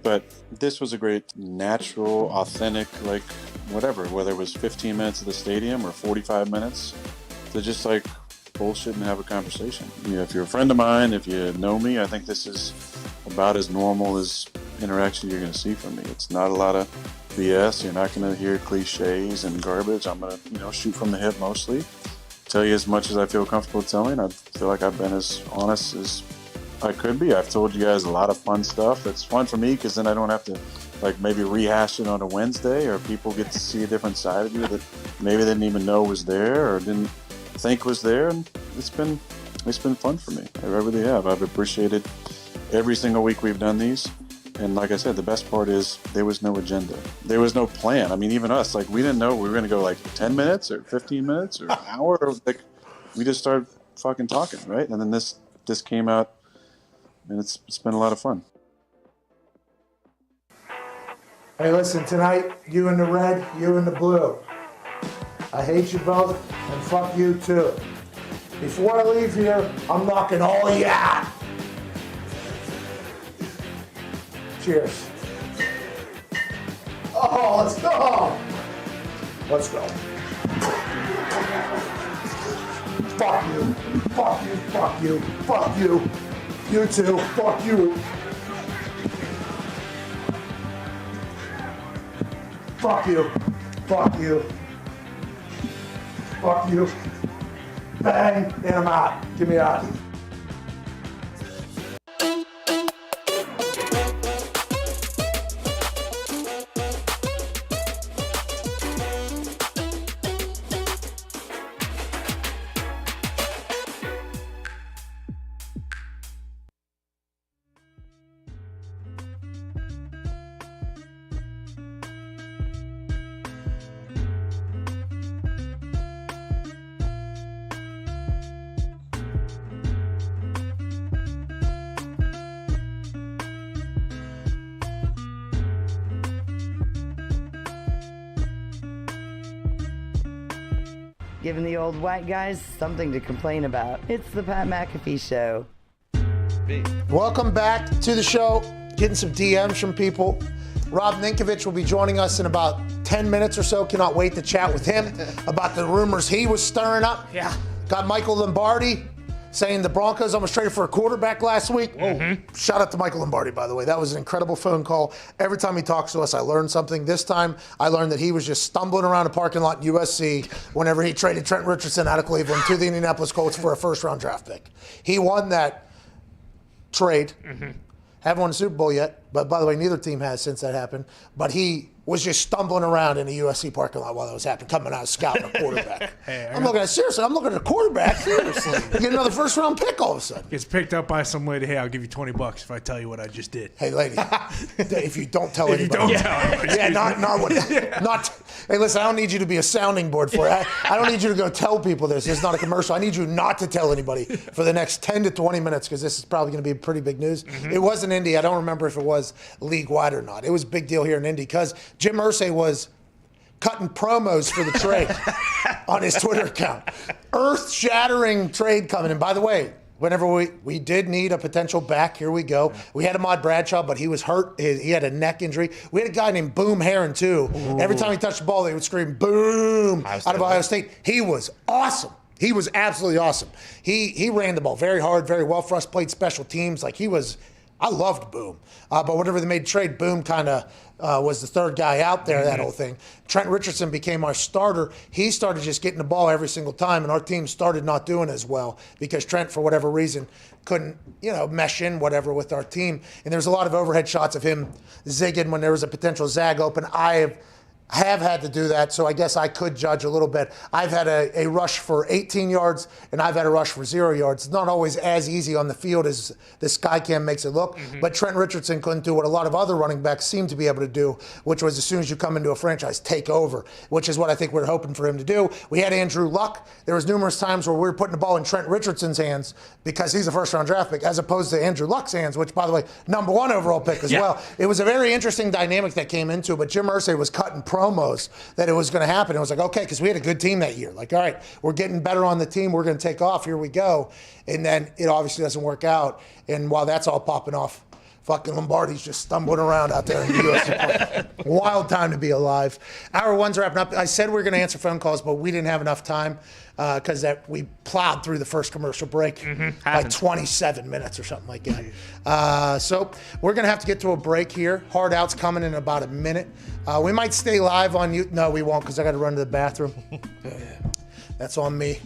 But this was a great, natural, authentic, whatever, whether it was 15 minutes at the stadium or 45 minutes, to just bullshit and have a conversation. If you're a friend of mine, if you know me, I think this is about as normal as interaction you're going to see from me. It's not a lot of BS. You're not going to hear cliches and garbage. I'm going to, shoot from the hip mostly. Tell you as much as I feel comfortable telling. I feel like I've been as honest as I could be. I've told you guys a lot of fun stuff. It's fun for me because then I don't have to maybe rehash it on a Wednesday, or people get to see a different side of you that maybe they didn't even know was there or didn't think was there. And it's been fun for me. I really have. I've appreciated every single week we've done these. And like I said, the best part is there was no agenda. There was no plan. Even us, we didn't know we were going to go 10 minutes or 15 minutes or an hour. We just started fucking talking, right? And then this came out, and it's been a lot of fun. Hey, listen, tonight, you in the red, you in the blue. I hate you both, and fuck you too. Before I leave here, I'm knocking all of you out. Cheers. Oh, let's go. Let's go. Fuck you. Fuck you. Fuck you. Fuck you. You too. Fuck you. Fuck you. Fuck you. Fuck you. Bang. And I'm out. Get me out. Giving the old white guys something to complain about. It's the Pat McAfee Show. Welcome back to the show. Getting some DMs from people. Rob Ninkovich will be joining us in about 10 minutes or so. Cannot wait to chat with him about the rumors he was stirring up. Yeah. Got Michael Lombardi saying the Broncos almost traded for a quarterback last week. Shout out to Michael Lombardi, by the way. That was an incredible phone call. Every time he talks to us, I learned something. This time, I learned that he was just stumbling around a parking lot in USC whenever he traded Trent Richardson out of Cleveland to the Indianapolis Colts for a first-round draft pick. He won that trade. Haven't won a Super Bowl yet, but by the way, neither team has since that happened. But he was just stumbling around in a USC parking lot while that was happening, coming out scouting a quarterback. I'm looking at a quarterback. Seriously. You get another first-round pick all of a sudden. Gets picked up by some lady. Hey, I'll give you $20 if I tell you what I just did. Hey, lady, if you don't tell anybody. You don't tell. Yeah, not. Hey, listen, I don't need you to be a sounding board for it. I don't need you to go tell people this. It's not a commercial. I need you not to tell anybody for the next 10 to 20 minutes because this is probably going to be pretty big news. It was in Indy. I don't remember if it was league-wide or not. It was a big deal here in Indy because Jim Irsay was cutting promos for the trade on his Twitter account. Earth-shattering trade coming in. By the way, whenever we did need a potential back, here we go. We had Ahmad Bradshaw, but he was hurt. He had a neck injury. We had a guy named Boom Herron, too. Ooh. Every time he touched the ball, they would scream, boom, out of Ohio State. He was awesome. He was absolutely awesome. He ran the ball very hard, very well for us, played special teams. I loved Boom. But whenever they made a trade, Boom kind of was the third guy out there, that whole thing. Trent Richardson became our starter. He started just getting the ball every single time, and our team started not doing as well because Trent, for whatever reason, couldn't, mesh in whatever with our team. And there was a lot of overhead shots of him zigging when there was a potential zag open. I have had to do that, so I guess I could judge a little bit. I've had a rush for 18 yards, and I've had a rush for 0 yards. It's not always as easy on the field as the Skycam makes it look, but Trent Richardson couldn't do what a lot of other running backs seem to be able to do, which was as soon as you come into a franchise, take over, which is what I think we're hoping for him to do. We had Andrew Luck. There was numerous times where we were putting the ball in Trent Richardson's hands because he's a first-round draft pick, as opposed to Andrew Luck's hands, which, by the way, number 1 overall pick as well. It was a very interesting dynamic that came into it, but Jim Irsay was cutting promos that it was going to happen. It was like, okay, because we had a good team that year. Like, all right, we're getting better on the team. We're going to take off. Here we go. And then it obviously doesn't work out. And while that's all popping off, fucking Lombardi's just stumbling around out there in the U.S. Wild time to be alive. Hour one's wrapping up. I said we were going to answer phone calls, but we didn't have enough time because we plowed through the first commercial break by 27 minutes or something like that. So we're going to have to get to a break here. Hard Out's coming in about a minute. We might stay live on you. No, we won't because I got to run to the bathroom. That's on me.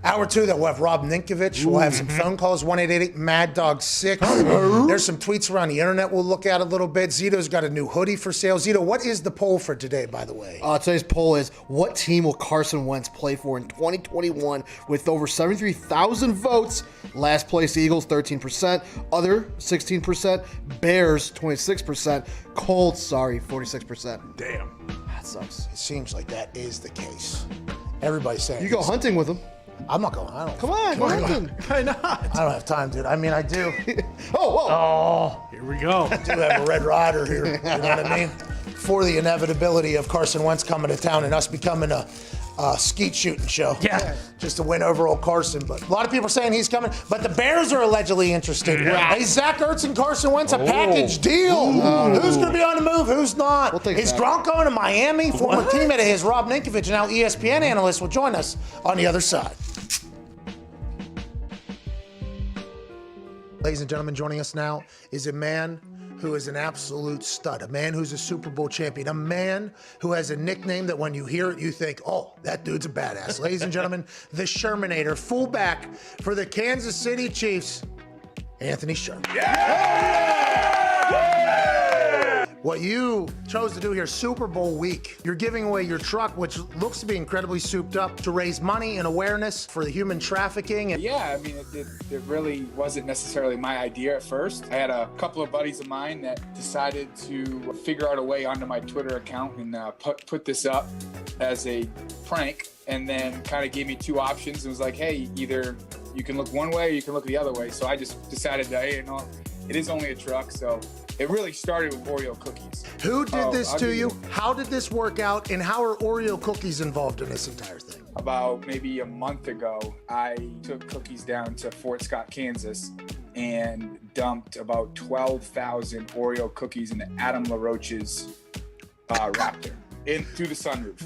Hour 2, that we'll have Rob Ninkovich. We'll have some phone calls, 1-888-MAD-DOG-6. There's some tweets around the internet we'll look at a little bit. Zito's got a new hoodie for sale. Zito, what is the poll for today, by the way? Today's poll is, what team will Carson Wentz play for in 2021 with over 73,000 votes? Last place, Eagles, 13%. Other, 16%. Bears, 26%. Colts, 46%. Damn. That sucks. It seems like that is the case. Everybody's saying you go hunting with them. I'm not going. I don't. Come on, go hunting. Why not? I don't have time, dude. I mean, I do. Oh, here we go. I do have a Red Rider here. You know what I mean? For the inevitability of Carson Wentz coming to town and us becoming a skeet shooting show. Yeah. Just to win over old Carson. But a lot of people are saying he's coming. But the Bears are allegedly interested. Yeah. Hey, Zach Ertz and Carson Wentz, a package deal. Who's going to be on the move? Who's not? We'll Is Gronk going to Miami? Former teammate of his, Rob Ninkovich, and now ESPN analyst, will join us on the other side. Ladies and gentlemen, joining us now is a man who is an absolute stud, a man who's a Super Bowl champion, a man who has a nickname that when you hear it, you think, oh, that dude's a badass. Ladies and gentlemen, the Shermanator, fullback for the Kansas City Chiefs, Anthony Sherman. What you chose to do here, Super Bowl week, you're giving away your truck, which looks to be incredibly souped up, to raise money and awareness for the human trafficking. Yeah, I mean, it really wasn't necessarily my idea at first. I had a couple of buddies of mine that decided to figure out a way onto my Twitter account and put this up as a prank, and then kind of gave me two options. It was like, hey, either you can look one way or you can look the other way. So I just decided that, hey, it is only a truck, so it really started with Oreo cookies. Who did this to you? How did this work out? And how are Oreo cookies involved in this entire thing? About maybe a month ago, I took cookies down to Fort Scott, Kansas, and dumped about 12,000 Oreo cookies into Adam LaRoche's Raptor through the sunroof.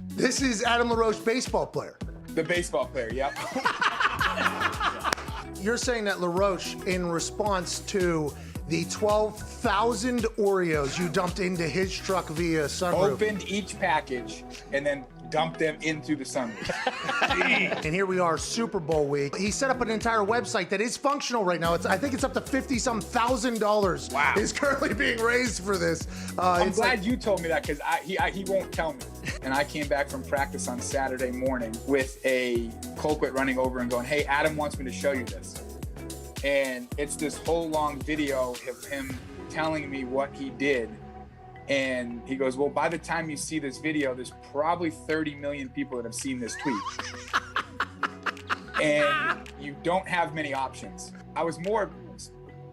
This is Adam LaRoche, baseball player. The baseball player, yep. You're saying that LaRoche, in response to the 12,000 Oreos you dumped into his truck via sunroof. Opened each package and then dumped them into the sunroof. And here we are, Super Bowl week. He set up an entire website that is functional right now. I think it's up to $50-some thousand. Wow. Is currently being raised for this. I'm glad you told me that, because he won't tell me. And I came back from practice on Saturday morning with a Colquitt running over and going, hey, Adam wants me to show you this. And it's this whole long video of him telling me what he did. And he goes, well, by the time you see this video, there's probably 30 million people that have seen this tweet. And you don't have many options. I was more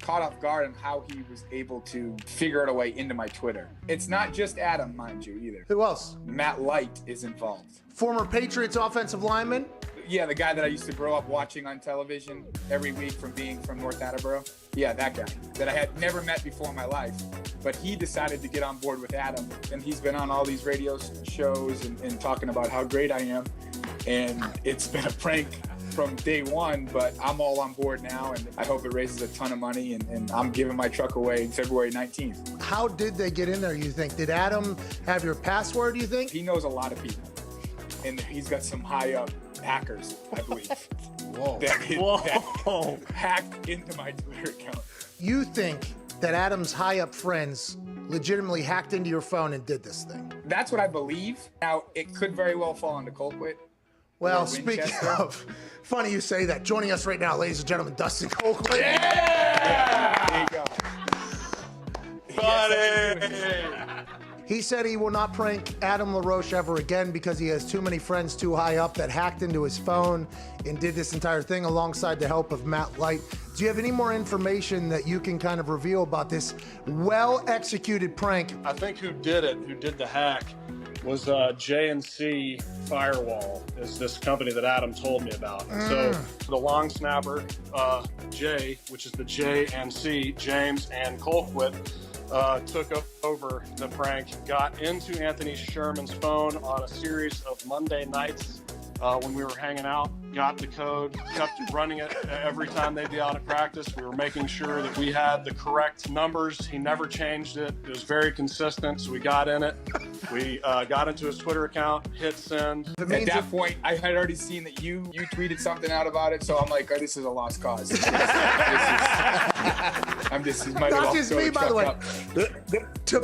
caught off guard on how he was able to figure out a way into my Twitter. It's not just Adam, mind you, either. Who else? Matt Light is involved. Former Patriots offensive lineman? Yeah, the guy that I used to grow up watching on television every week from being from North Attleboro. Yeah, that guy that I had never met before in my life. But he decided to get on board with Adam, and he's been on all these radio shows and talking about how great I am. And it's been a prank from day one, but I'm all on board now, and I hope it raises a ton of money, and I'm giving my truck away February 19th. How did they get in there, you think? Did Adam have your password, you think? He knows a lot of people, and he's got some high-up hackers, I believe. Whoa. That hacked into my Twitter account. You think that Adam's high-up friends legitimately hacked into your phone and did this thing? That's what I believe. Now, it could very well fall into Colquitt. Well, speaking of, funny you say that. Joining us right now, ladies and gentlemen, Dustin Colquitt. Yeah! There you go. Buddy! He said he will not prank Adam LaRoche ever again because he has too many friends too high up that hacked into his phone and did this entire thing alongside the help of Matt Light. Do you have any more information that you can kind of reveal about this well-executed prank? I think who did the hack, was JNC Firewall, is this company that Adam told me about. So the long snapper, Jay, which is the JNC, James and Colquitt, took over the prank, got into Anthony Sherman's phone on a series of Monday nights when we were hanging out, got the code, kept running it every time they'd be out at practice. We were making sure that we had the correct numbers. He never changed it. It was very consistent, so we got in it. We got into his Twitter account, hit send. At that point, I had already seen that you tweeted something out about it, so I'm like, oh, this is a lost cause. I'm just not just me, by the way. Tim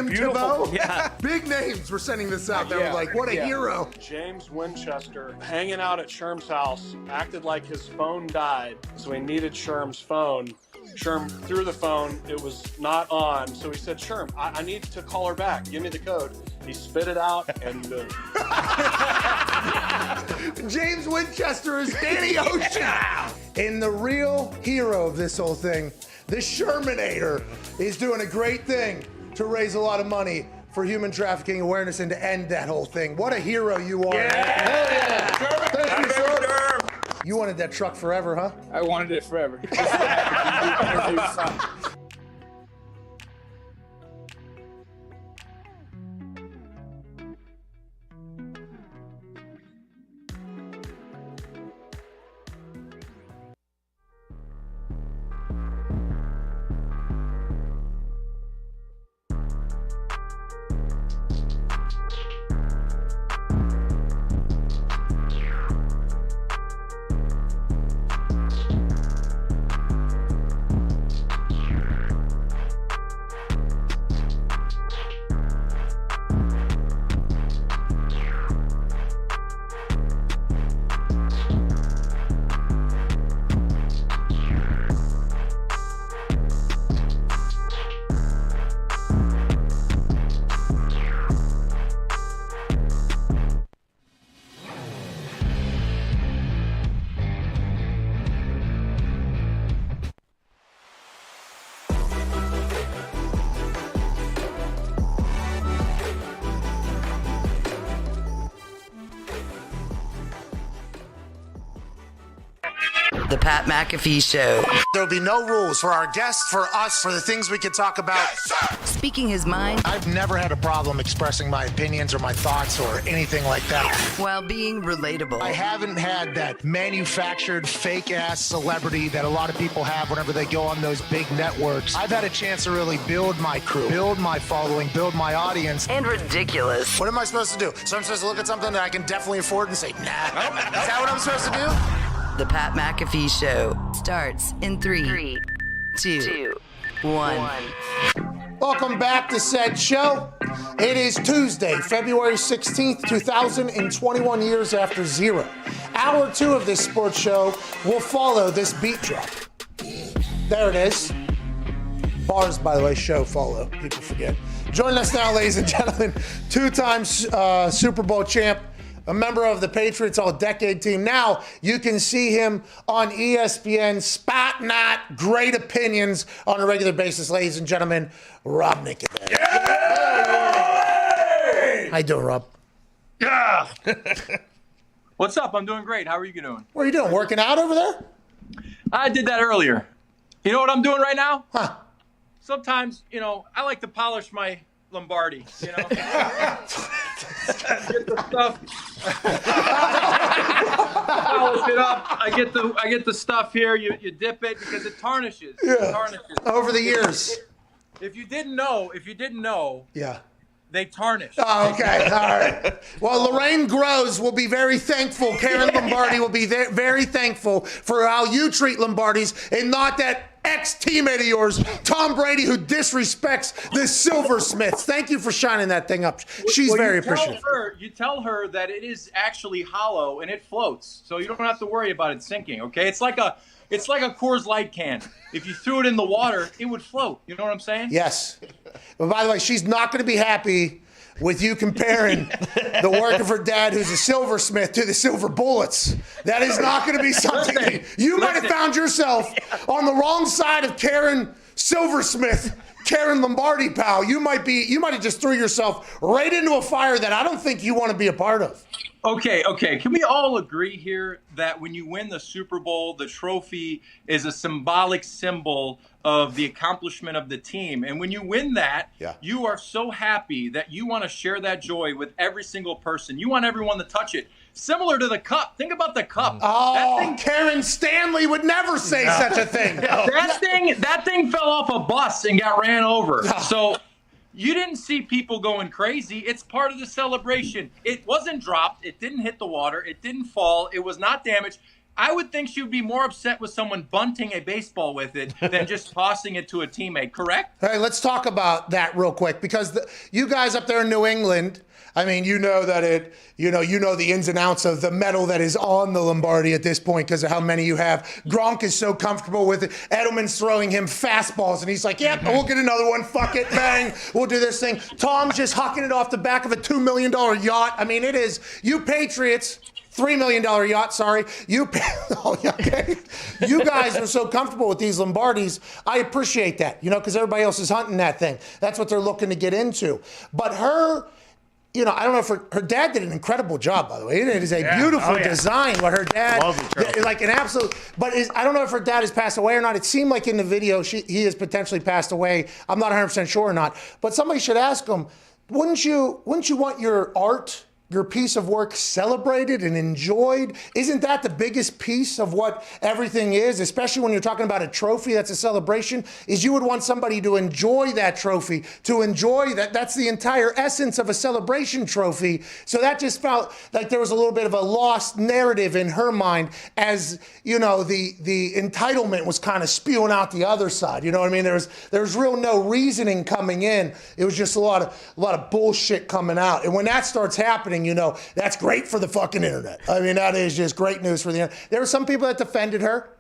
Tebow, yeah. Big names were sending this out. They were like, what a hero. James Winchester, hanging out at Sherm's house, acted like his phone died, so he needed Sherm's phone. Sherm threw the phone, it was not on, so he said, Sherm, I need to call her back, give me the code. He spit it out, and James Winchester is Danny Ocean. And the real hero of this whole thing, the Shermanator, is doing a great thing to raise a lot of money for human trafficking awareness and to end that whole thing. What a hero you are. Yeah. Thank you, sir. You wanted that truck forever, huh? I wanted it forever. The Pat McAfee Show. There'll be no rules for our guests, for us, for the things we can talk about. Speaking his mind. I've never had a problem expressing my opinions or my thoughts or anything like that. While being relatable. I haven't had that manufactured fake-ass celebrity that a lot of people have whenever they go on those big networks. I've had a chance to really build my crew, build my following, build my audience. And ridiculous. What am I supposed to do? So I'm supposed to look at something that I can definitely afford and say, nah. Is that what I'm supposed to do? The Pat McAfee Show starts in 3, 2, 1. Welcome back to said show. It is Tuesday, February 16th, 2021, years after zero. Hour 2 of this sports show will follow this beat drop. There it is. Bars, by the way, show follow. People forget. Joining us now, ladies and gentlemen, 2-time Super Bowl champ, a member of the Patriots All-Decade team. Now you can see him on ESPN, spot not great opinions on a regular basis, ladies and gentlemen, Rob Nickerman. Yeah! How you doing, Rob? Yeah. What's up? I'm doing great. How are you doing? What are you doing? Working out over there? I did that earlier. You know what I'm doing right now? Huh. Sometimes, I like to polish my Lombardi, Get the stuff. Polish it up. I get the stuff here. You dip it because it tarnishes. Yeah. It tarnishes. Over the years. If you didn't know, yeah, they tarnish. Oh, okay. All right. Well, Lorraine Groves will be very thankful. Karen Lombardi will be very thankful for how you treat Lombardis and not that ex-teammate of yours, Tom Brady, who disrespects the Silversmiths. Thank you for shining that thing up. She's very appreciative. You tell her that it is actually hollow and it floats, so you don't have to worry about it sinking. Okay, it's like a Coors Light can. If you threw it in the water, it would float. You know what I'm saying? Yes. But by the way, she's not going to be happy with you comparing the work of her dad, who's a silversmith, to the silver bullets. That is not going to be something you might have found yourself on the wrong side of Karen Silversmith, Karen Lombardi, pal. You might have just threw yourself right into a fire that I don't think you want to be a part of. Okay. Can we all agree here that when you win the Super Bowl, the trophy is a symbolic symbol of the accomplishment of the team? And when you win that, you are so happy that you want to share that joy with every single person. You want everyone to touch it. Similar to the cup. Think about the cup. Oh, Karen Stanley would never say such a thing. That thing fell off a bus and got ran over. So you didn't see people going crazy. It's part of the celebration. It wasn't dropped. It didn't hit the water. It didn't fall. It was not damaged. I would think she would be more upset with someone bunting a baseball with it than just tossing it to a teammate, correct? Hey, let's talk about that real quick, because you guys up there in New England, I mean, you know the ins and outs of the metal that is on the Lombardi at this point because of how many you have. Gronk is so comfortable with it. Edelman's throwing him fastballs, and he's like, yep, we'll get another one. Fuck it, bang. We'll do this thing. Tom's just hucking it off the back of a $2 million yacht. I mean, it is, you Patriots, $3 million yacht, sorry. You guys are so comfortable with these Lombardis. I appreciate that, because everybody else is hunting that thing. That's what they're looking to get into. But her, I don't know if her dad did an incredible job, by the way. It is a beautiful design. What her dad, like an absolute, but I don't know if her dad has passed away or not. It seemed like in the video he has potentially passed away. I'm not 100% sure or not. But somebody should ask him, wouldn't you want your art, your piece of work celebrated and enjoyed? Isn't that the biggest piece of what everything is, especially when you're talking about a trophy that's a celebration, is you would want somebody to enjoy that trophy, to enjoy that. That's the entire essence of a celebration trophy. So that just felt like there was a little bit of a lost narrative in her mind as, the entitlement was kind of spewing out the other side. You know what I mean? There was real no reasoning coming in. It was just a lot of bullshit coming out. And when that starts happening, that's great for the fucking internet. I mean, that is just great news for the internet. There were some people that defended her,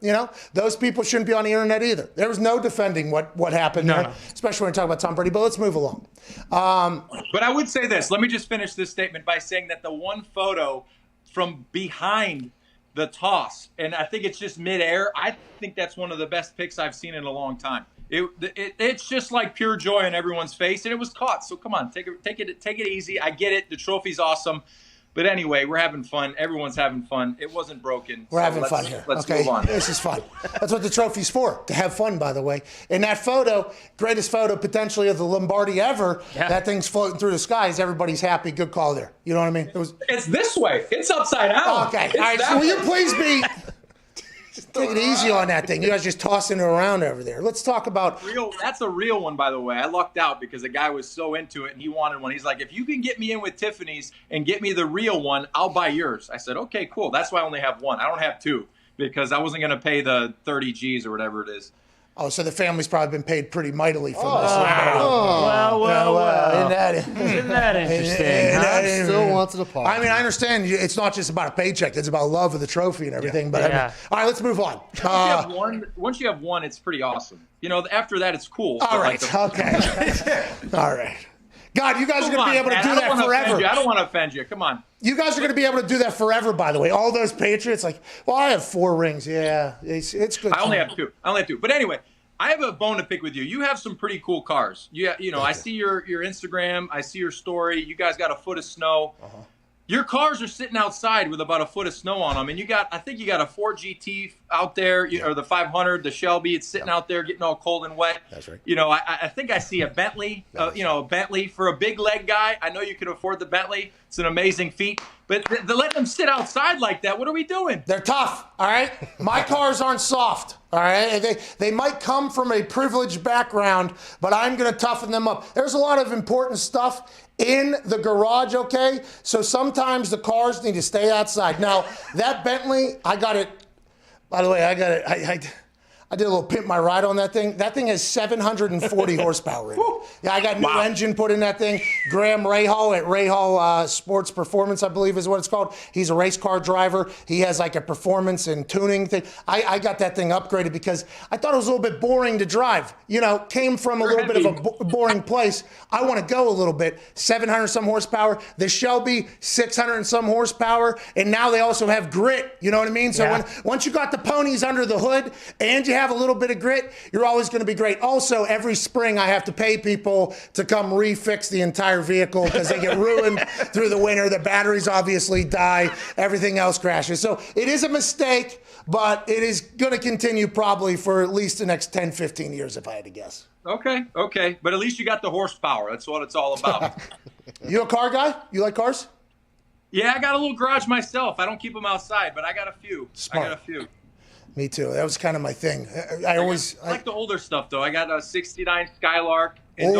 Those people shouldn't be on the internet either. There was no defending what happened there, especially when we talk about Tom Brady. But let's move along. But I would say this. Let me just finish this statement by saying that the one photo from behind the toss, and I think it's just midair, I think that's one of the best pics I've seen in a long time. It's just like pure joy on everyone's face, and it was caught. So come on, take it easy. I get it. The trophy's awesome. But anyway, we're having fun. Everyone's having fun. It wasn't broken. We're having fun here. Let's okay? move on. This is fun. That's what the trophy's for, to have fun, by the way. In that photo, greatest photo potentially of the Lombardi ever, that thing's floating through the skies. Everybody's happy. Good call there. You know what I mean? It's this way. It's upside down. Okay. It's all right. So will you please be... Take it easy on that thing. You guys just tossing it around over there. Let's talk about... That's a real one, by the way. I lucked out because the guy was so into it and he wanted one. He's like, if you can get me in with Tiffany's and get me the real one, I'll buy yours. I said, okay, cool. That's why I only have one. I don't have two because I wasn't going to pay the 30 G's or whatever it is. Oh, so the family's probably been paid pretty mightily for this. Well. Isn't that interesting? Still wants it apart. I mean, I understand it's not just about a paycheck. It's about love of the trophy and everything. But I mean, all right, let's move on. Once you have one, it's pretty awesome. You know, after that, it's cool. All right. Okay. All right. God, you guys are going to be able to do that forever. I don't want to offend you. Come on. You guys are going to be able to do that forever, by the way. All those Patriots, like, well, I have 4 rings. Yeah, it's good. I only have two. But anyway, I have a bone to pick with you. You have some pretty cool cars. You know, I see your Instagram. I see your story. You guys got a foot of snow. Your cars are sitting outside with about a foot of snow on them, and I think you got a Ford GT out there, or the 500, the Shelby. It's sitting out there getting all cold and wet. That's right. You know, I think I see a Bentley. A Bentley for a big leg guy. I know you can afford the Bentley. It's an amazing feat. But they're letting them sit outside like that. What are we doing? They're tough, all right? My cars aren't soft, all right? They might come from a privileged background, but I'm going to toughen them up. There's a lot of important stuff in the garage, okay? So sometimes the cars need to stay outside. Now, that Bentley, I got it. By the way, I did a little pimp my ride on that thing. That thing has 740 horsepower in it. Yeah, I got new engine put in that thing. Graham Rahal at Rahal Sports Performance, I believe is what it's called. He's a race car driver. He has like a performance and tuning thing. I got that thing upgraded because I thought it was a little bit boring to drive. You know, came from a little bit of a boring place. I want to go a little bit. 700 some horsepower. The Shelby, 600 and some horsepower. And now they also have grit. You know what I mean? So once you got the ponies under the hood and you have a little bit of grit, you're always going to be great. Also, every spring I have to pay people to come refix the entire vehicle because they get ruined through the winter. The batteries obviously die. Everything else crashes. So it is a mistake, but it is going to continue probably for at least the next 10, 15 years if I had to guess. Okay. But at least you got the horsepower. That's what it's all about. You a car guy? You like cars? Yeah, I got a little garage myself. I don't keep them outside, but I got a few. Smart. I got a few. Me too. That was kind of my thing. I like the older stuff though. I got a '69 Skylark, and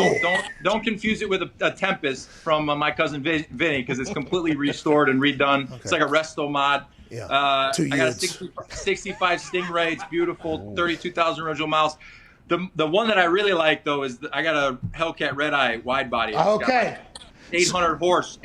don't confuse it with a Tempest from my cousin Vinny because it's completely restored and redone. Okay. It's like a resto mod. Yeah. I got a 65 Stingray. It's beautiful. 32,000 original miles. The one that I really like though is I got a Hellcat Red Eye wide body. Okay. 800 horse.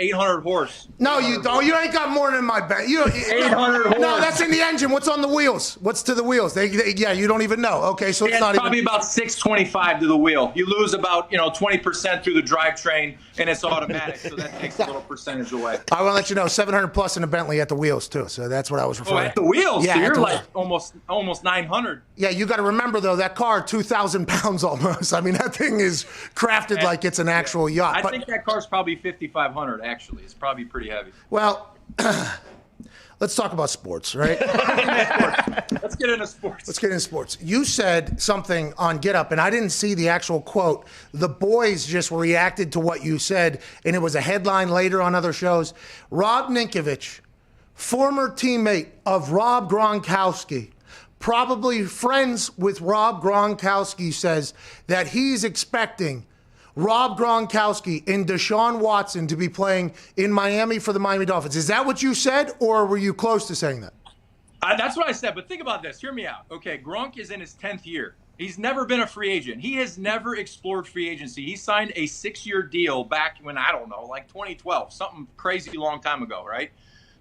No, you don't. You ain't got more than my bet. 800 horse. No, that's in the engine. What's on the wheels? What's to the wheels? Yeah, you don't even know. Okay, so it's not probably about 625 to the wheel. You lose about 20% through the drivetrain, and it's automatic, so that takes a little percentage away. I want to let you know, 700 plus in a Bentley at the wheels too. So that's what I was referring. Oh, at the wheels? Yeah, so you're like almost 900. Yeah, you got to remember though, that car 2,000 pounds almost. I mean, that thing is crafted like it's an actual yacht. I think that car's probably 5,500 actually. It's probably pretty heavy. Well, let's talk about sports, right? Let's get into sports. You said something on Get Up, and I didn't see the actual quote. The boys just reacted to what you said, and it was a headline later on other shows. Rob Ninkovich, former teammate of Rob Gronkowski, probably friends with Rob Gronkowski, says that he's expecting Rob Gronkowski and Deshaun Watson to be playing in Miami for the Miami Dolphins. Is that what you said, or were you close to saying that? That's what I said, but think about this. Hear me out. Okay, Gronk is in his 10th year. He's never been a free agent. He has never explored free agency. He signed a 6-year deal back when, I don't know, like 2012, something crazy long time ago, right?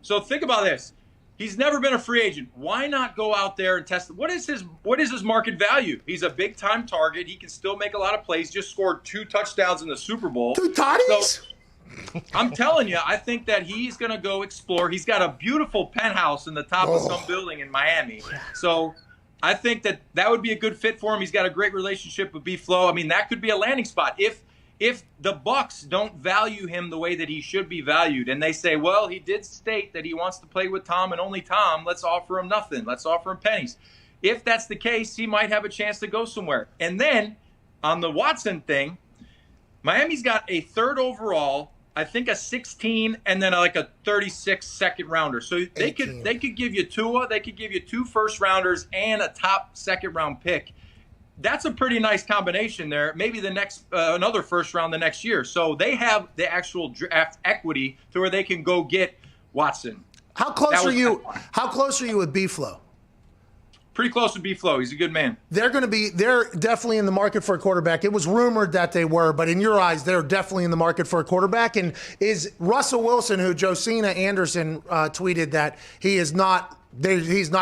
So think about this. He's never been a free agent. Why not go out there and test? What is his market value? He's a big-time target. He can still make a lot of plays. Just scored 2 touchdowns in the Super Bowl. 2 toddies? So, I'm telling you, I think that he's going to go explore. He's got a beautiful penthouse in the top of some building in Miami. So I think that would be a good fit for him. He's got a great relationship with B-Flow. I mean, that could be a landing spot. if the Bucks don't value him the way that he should be valued, and they say, well, he did state that he wants to play with Tom and only Tom, let's offer him nothing. Let's offer him pennies. If that's the case, he might have a chance to go somewhere. And then on the Watson thing, Miami's got a 3rd overall, I think a 16, and then like a 36 second rounder. So they could give you Tua, they could give you 2 first rounders and a top 2nd round pick. That's a pretty nice combination there. Maybe the next another first round the next year. So they have the actual draft equity to where they can go get Watson. How close are you? How close are you with B-Flow? Pretty close to B-Flow. He's a good man. They're definitely in the market for a quarterback. It was rumored that they were, but in your eyes, they're definitely in the market for a quarterback. And is Russell Wilson, who Josina Anderson tweeted that he's not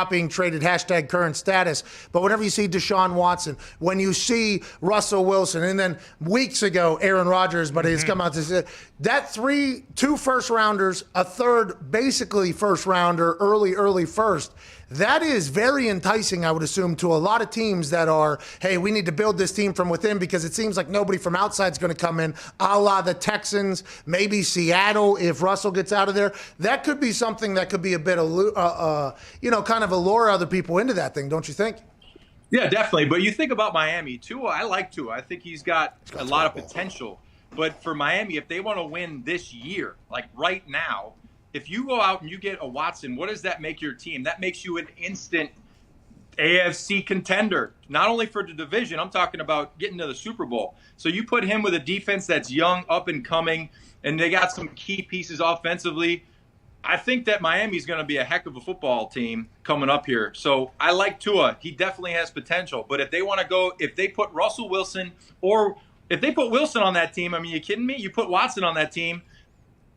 being traded, hashtag current status. But whenever you see Deshaun Watson, when you see Russell Wilson, and then weeks ago, Aaron Rodgers, but he's come out to say that 2 first rounders, a 3rd basically first rounder, early first, that is very enticing, I would assume, to a lot of teams that are, hey, we need to build this team from within because it seems like nobody from outside is going to come in, a la the Texans, maybe Seattle if Russell gets out of there. That could be something that could be a bit of, kind of allure other people into that thing, don't you think? Yeah, definitely. But you think about Miami, Tua, I like Tua. I think he's got a lot of potential. But for Miami, if they want to win this year, like right now, if you go out and you get a Watson, what does that make your team? That makes you an instant AFC contender, not only for the division. I'm talking about getting to the Super Bowl. So you put him with a defense that's young, up and coming, and they got some key pieces offensively. I think that Miami's going to be a heck of a football team coming up here. So I like Tua. He definitely has potential. But if they want to go, if they put Russell Wilson, or if they put Wilson on that team, I mean, you kidding me? You put Watson on that team,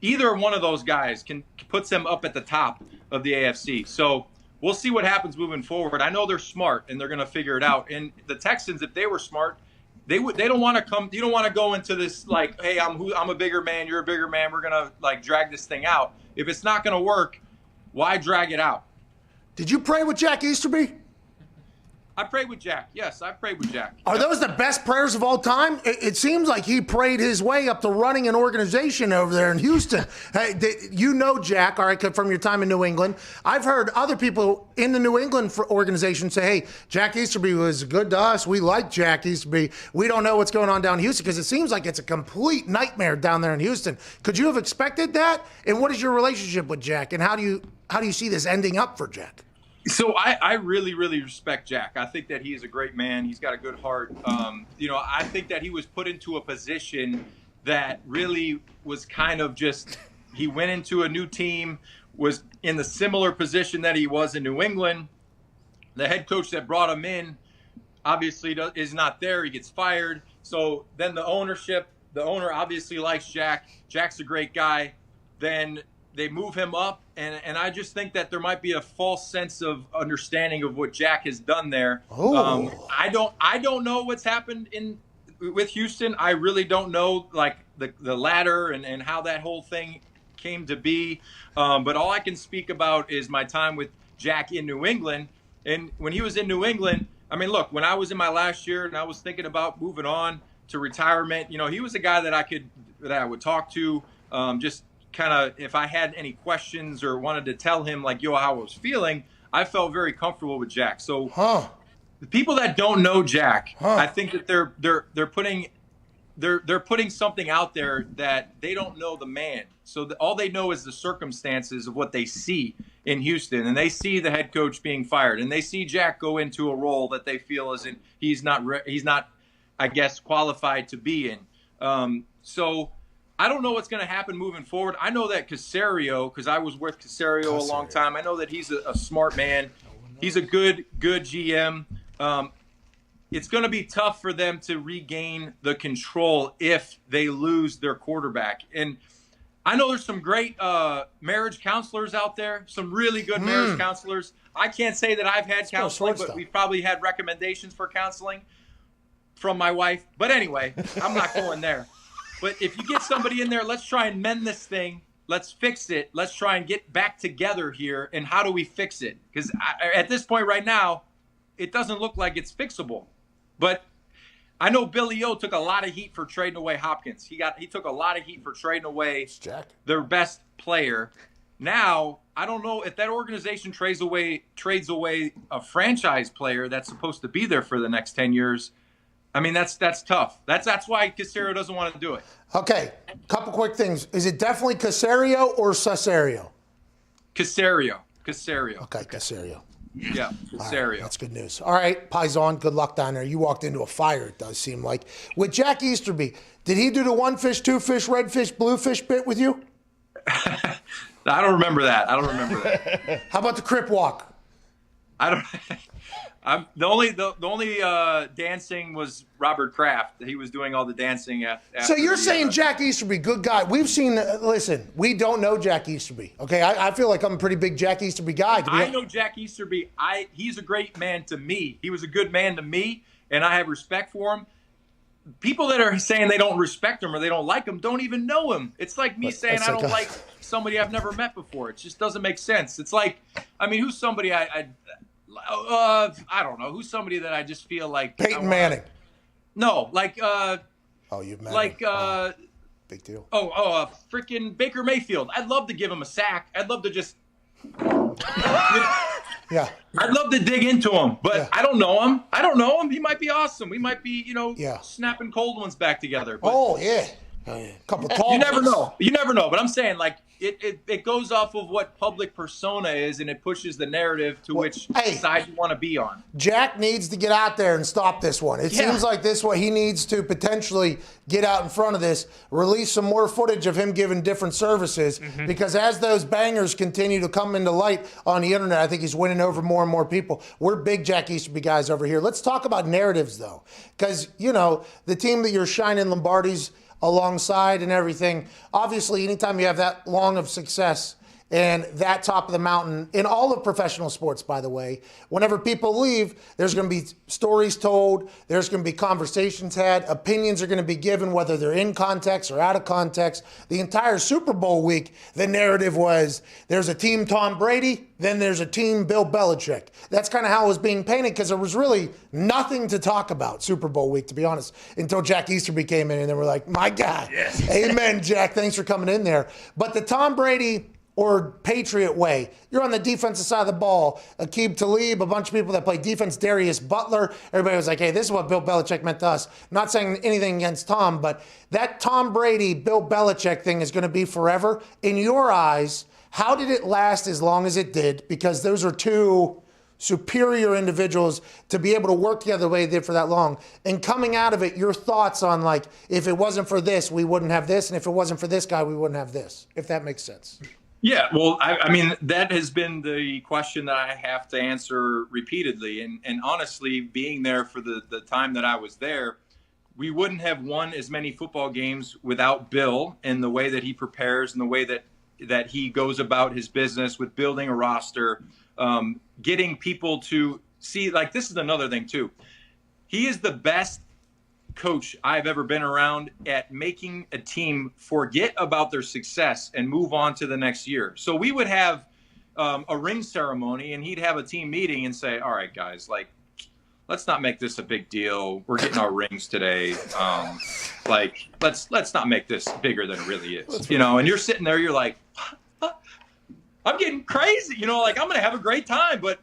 either one of those guys puts them up at the top of the AFC. So we'll see what happens moving forward. I know they're smart and they're going to figure it out. And the Texans, if they were smart, they don't want to come. You don't want to go into this like, hey, I'm a bigger man, you're a bigger man. We're gonna like drag this thing out. If it's not going to work, why drag it out? Did you pray with Jack Easterby? I prayed with Jack. Yes, I prayed with Jack. Are those the best prayers of all time? It seems like he prayed his way up to running an organization over there in Houston. Hey, you know Jack, all right, from your time in New England. I've heard other people in the New England organization say, hey, Jack Easterby was good to us. We like Jack Easterby. We don't know what's going on down in Houston because it seems like it's a complete nightmare down there in Houston. Could you have expected that? And what is your relationship with Jack? And how do you see this ending up for Jack? So I really, really respect Jack. I think that he is a great man. He's got a good heart. I think that he was put into a position that really was kind of just, he went into a new team, was in the similar position that he was in New England. The head coach that brought him in obviously is not there. He gets fired. So then the owner obviously likes Jack. Jack's a great guy. Then they move him up, and I just think that there might be a false sense of understanding of what Jack has done there. I don't know what's happened with Houston. I really don't know, like the ladder and how that whole thing came to be. But all I can speak about is my time with Jack in New England. And when he was in New England, I mean, look, when I was in my last year and I was thinking about moving on to retirement, he was a guy that I would talk to, just kind of if I had any questions or wanted to tell him like, how I was feeling. I felt very comfortable with Jack. So the people that don't know Jack, I think that they're putting something out there that they don't know the man. So all they know is the circumstances of what they see in Houston, and they see the head coach being fired, and they see Jack go into a role that they feel he's not, I guess, qualified to be in. So I don't know what's going to happen moving forward. I know that Caserio, because I was with Caserio a long time, I know that he's a smart man. He's a good GM. It's going to be tough for them to regain the control if they lose their quarterback. And I know there's some great marriage counselors out there, some really good marriage counselors. I can't say that I've had counseling, but we've probably had recommendations for counseling from my wife. But anyway, I'm not going there. But if you get somebody in there, let's try and mend this thing. Let's fix it. Let's try and get back together here. And how do we fix it? Because at this point right now, it doesn't look like it's fixable. But I know Billy O took a lot of heat for trading away Hopkins. He took a lot of heat for trading away their best player. Now, I don't know if that organization trades away a franchise player that's supposed to be there for the next 10 years. I mean, that's tough. That's why Caserio doesn't want to do it. Okay, couple quick things. Is it definitely Caserio or Cesario? Caserio. Okay, Caserio. Yeah, Caserio. Right, that's good news. All right, Paisan, good luck down there. You walked into a fire, it does seem like. With Jack Easterby, did he do the 1 fish, 2 fish, red fish, blue fish bit with you? I don't remember that. How about the Crip Walk? The only dancing was Robert Kraft. He was doing all the dancing. So you're saying Jack Easterby, good guy. We've seen, listen, we don't know Jack Easterby. Okay, I feel like I'm a pretty big Jack Easterby guy. I know Jack Easterby. He's a great man to me. He was a good man to me, and I have respect for him. People that are saying they don't respect him or they don't like him don't even know him. It's like me saying I don't like somebody I've never met before. It just doesn't make sense. It's like, I mean, who's somebody I don't know. Who's somebody that I just feel like Peyton Manning. No, like you've met like him. Big deal. Freaking Baker Mayfield. I'd love to give him a sack. I'd love to just Yeah. I'd love to dig into him, but I don't know him. He might be awesome. We might be, snapping cold ones back together. But Couple tall You never know. You never know. But I'm saying, like, it goes off of what public persona is, and it pushes the narrative to which side you want to be on. Jack needs to get out there and stop this one. It seems like this one, he needs to potentially get out in front of this, release some more footage of him giving different services, because as those bangers continue to come into light on the internet, I think he's winning over more and more people. We're big Jack Easterby guys over here. Let's talk about narratives, though, because, the team that you're shining Lombardi's alongside and everything. Obviously, anytime you have that long of success and that top of the mountain in all of professional sports, by the way, whenever people leave, there's going to be stories told, there's going to be conversations had, opinions are going to be given, whether they're in context or out of context. The entire Super Bowl week, the narrative was there's a team Tom Brady, then there's a team Bill Belichick. That's kind of how it was being painted, because there was really nothing to talk about Super Bowl week, to be honest, until Jack Easterby came in, and then we're like, my God. Yes. Amen, Jack. Thanks for coming in there. But the Tom Brady or Patriot way, you're on the defensive side of the ball. Aqib Talib, a bunch of people that play defense, Darius Butler. Everybody was like, hey, this is what Bill Belichick meant to us. Not saying anything against Tom, but that Tom Brady, Bill Belichick thing is going to be forever. In your eyes, how did it last as long as it did? Because those are two superior individuals to be able to work together the way they did for that long. And coming out of it, your thoughts on, like, if it wasn't for this, we wouldn't have this. And if it wasn't for this guy, we wouldn't have this, if that makes sense. Yeah, well, I mean, that has been the question that I have to answer repeatedly. And honestly, being there for the time that I was there, we wouldn't have won as many football games without Bill and the way that he prepares and the way that he goes about his business with building a roster, getting people to see, like, this is another thing too. He is the best coach I've ever been around at making a team forget about their success and move on to the next year. So we would have a ring ceremony, and he'd have a team meeting and say, all right, guys, like, let's not make this a big deal. We're getting our rings today. Like, let's not make this bigger than it really is, and you're sitting there, you're like, I'm getting crazy, like, I'm going to have a great time. But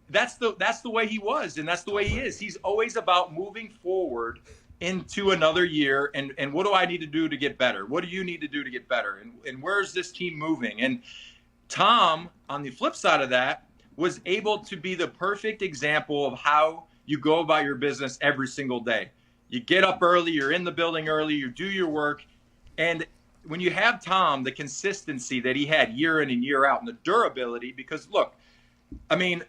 that's the way he was, and that's the way he is. He's always about moving forward into another year, and what do I need to do to get better? What do you need to do to get better? And where's this team moving? And Tom, on the flip side of that, was able to be the perfect example of how you go about your business every single day. You get up early, you're in the building early, you do your work. And when you have Tom, the consistency that he had year in and year out, and the durability, because look, I mean,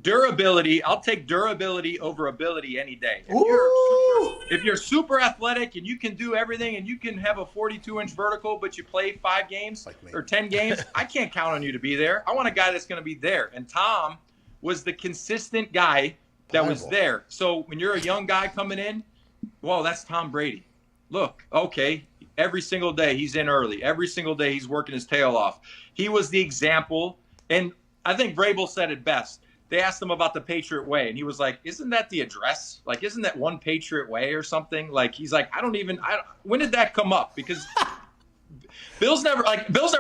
durability, I'll take durability over ability any day. If you're super athletic and you can do everything and you can have a 42-inch vertical, but you play 5 games or 10 games, I can't count on you to be there. I want a guy that's going to be there. And Tom was the consistent guy that was there. So when you're a young guy coming in, well, that's Tom Brady. Look, okay, every single day he's in early. Every single day he's working his tail off. He was the example. And I think Vrabel said it best, they asked him about the Patriot Way, and he was like, "Isn't that the address? Like, isn't that One Patriot Way or something?" Like, he's like, when did that come up? Because Bill's never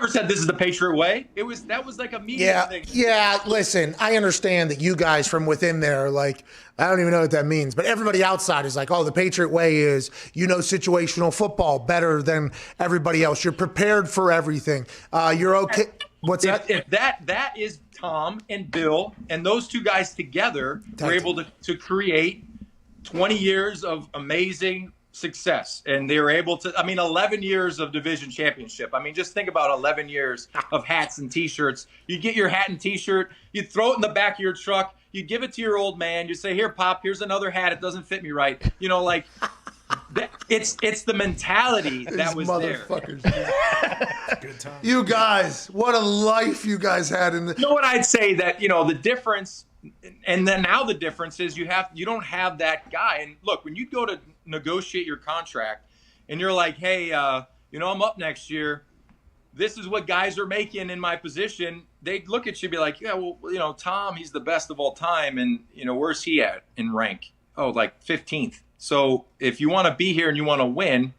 said this is the Patriot Way. That was like a media thing. Yeah, listen, I understand that you guys from within there are like, I don't even know what that means, but everybody outside is like, oh, the Patriot Way is, situational football better than everybody else. You're prepared for everything. You're okay. What's that? If that is Tom and Bill and those two guys together were able to create 20 years of amazing success, and they were able to 11 years of division championship. Just think about 11 years of hats and t-shirts. You get your hat and t-shirt, you throw it in the back of your truck, you give it to your old man, you say, "Here, Pop, here's another hat, it doesn't fit me right." It's the mentality that was there. Good time. You guys, what a life you guys had in the. You know what I'd say that the difference, and then now the difference is you don't have that guy. And look, when you go to negotiate your contract, and you're like, "Hey, I'm up next year. This is what guys are making in my position." They'd look at you and be like, "Yeah, well, Tom, he's the best of all time, and where's he at in rank? Oh, like 15th." So if you want to be here and you want to win,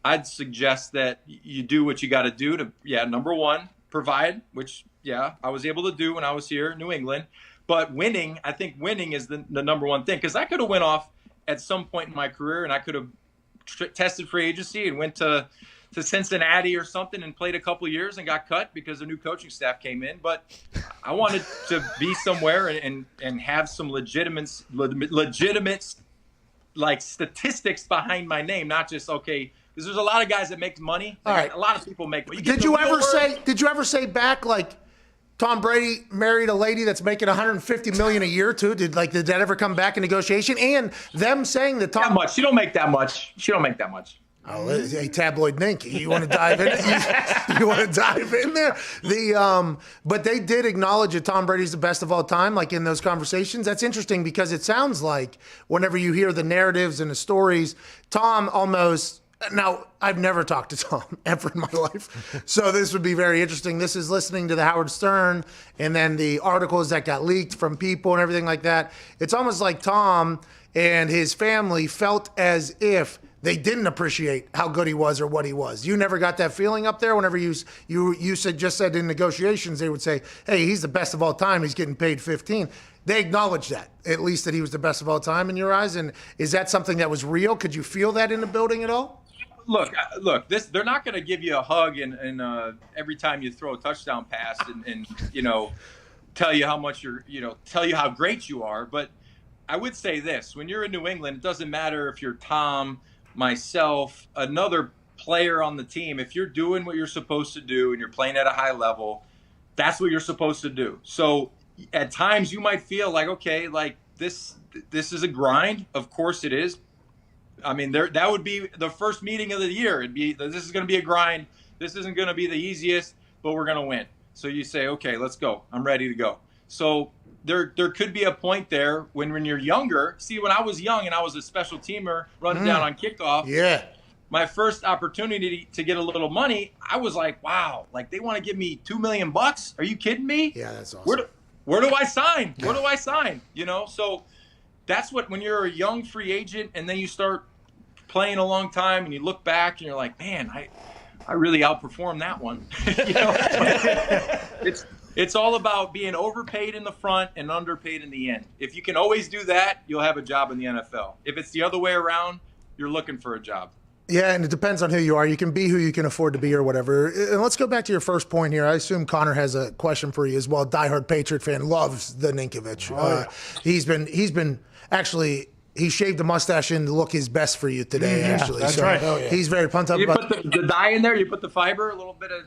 I'd suggest that you do what you got to do to, number one, provide, which, I was able to do when I was here in New England. But winning, I think winning is the number one thing. Because I could have went off at some point in my career, and I could have tested free agency and went to Cincinnati or something and played a couple of years and got cut because a new coaching staff came in. But I wanted to be somewhere and have some legitimate like statistics behind my name, not just because there's a lot of guys that make money. All right. A lot of people make money. Did you ever say back like Tom Brady married a lady that's making $150 million a year too? Did that ever come back in negotiation? And them saying that Tom. Not much. She don't make that much. Oh, hey, tabloid Nink, you want to dive in? You want to dive in there? But they did acknowledge that Tom Brady's the best of all time, like in those conversations. That's interesting because it sounds like whenever you hear the narratives and the stories, Tom almost. Now, I've never talked to Tom ever in my life, so this would be very interesting. This is listening to the Howard Stern and then the articles that got leaked from people and everything like that. It's almost like Tom and his family felt as if they didn't appreciate how good he was or what he was. You never got that feeling up there whenever you said in negotiations, they would say, "Hey, he's the best of all time. He's getting paid 15." They acknowledged that, at least that he was the best of all time in your eyes. And is that something that was real? Could you feel that in the building at all? Look, they're not going to give you a hug and every time you throw a touchdown pass and tell you how much tell you how great you are. But I would say this, when you're in New England, it doesn't matter if you're Tom, myself, another player on the team. If you're doing what you're supposed to do and you're playing at a high level, that's what you're supposed to do. So at times you might feel like, okay, like this is a grind. Of course it is. That would be the first meeting of the year. It'd be, this is going to be a grind. This isn't going to be the easiest, but we're going to win. So you say, okay, let's go. I'm ready to go. So there could be a point there when you're younger. See, when I was young and I was a special teamer running down on kickoff, my first opportunity to get a little money, I was like, wow, like they want to give me $2 million? Are you kidding me? Yeah, that's awesome. Where do I sign? Where do I sign? So that's when you're a young free agent and then you start playing a long time and you look back and you're like, man, I really outperformed that one. It's all about being overpaid in the front and underpaid in the end. If you can always do that, you'll have a job in the NFL. If it's the other way around, you're looking for a job. Yeah, and it depends on who you are. You can be who you can afford to be or whatever. And let's go back to your first point here. I assume Connor has a question for you as well. Diehard Patriot fan, loves the Ninkovich. He's been actually. He shaved the mustache in to look his best for you today, actually. That's right. He's very pumped up. You put the dye in there? You put the fiber? A little bit of,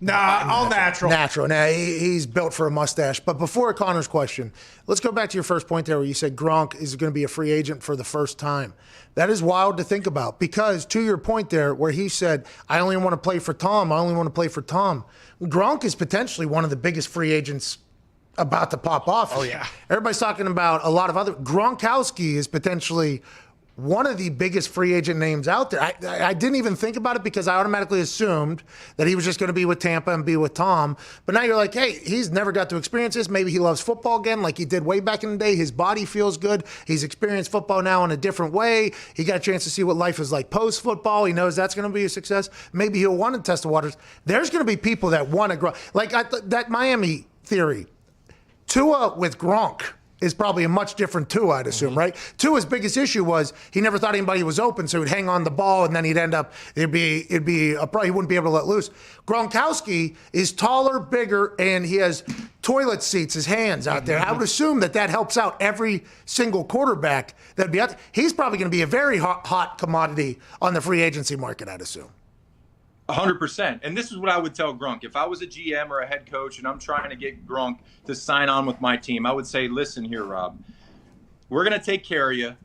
Nah, all natural. Natural. Now, he's built for a mustache. But before Connor's question, let's go back to your first point there where you said Gronk is going to be a free agent for the first time. That is wild to think about because to your point there where he said, I only want to play for Tom. Gronk is potentially one of the biggest free agents about to pop off. Oh, yeah. Everybody's talking about a lot of other. Gronkowski is potentially one of the biggest free agent names out there. I didn't even think about it because I automatically assumed that he was just going to be with Tampa and be with Tom. But now you're like, hey, he's never got to experience this. Maybe he loves football again like he did way back in the day. His body feels good. He's experienced football now in a different way. He got a chance to see what life is like post-football. He knows that's going to be a success. Maybe he'll want to test the waters. There's going to be people that want to grow. Like that Miami theory. Tua with Gronk is probably a much different Tua, I'd assume, right? Tua's biggest issue was he never thought anybody was open, so he'd hang on the ball, and then he'd end up, he wouldn't be able to let loose. Gronkowski is taller, bigger, and he has toilet seats, his hands out there. I would assume that helps out every single quarterback that'd be out there. He's probably going to be a very hot commodity on the free agency market, I'd assume. 100%. And this is what I would tell Gronk. If I was a GM or a head coach and I'm trying to get Gronk to sign on with my team, I would say, listen here, Rob, we're going to take care of you.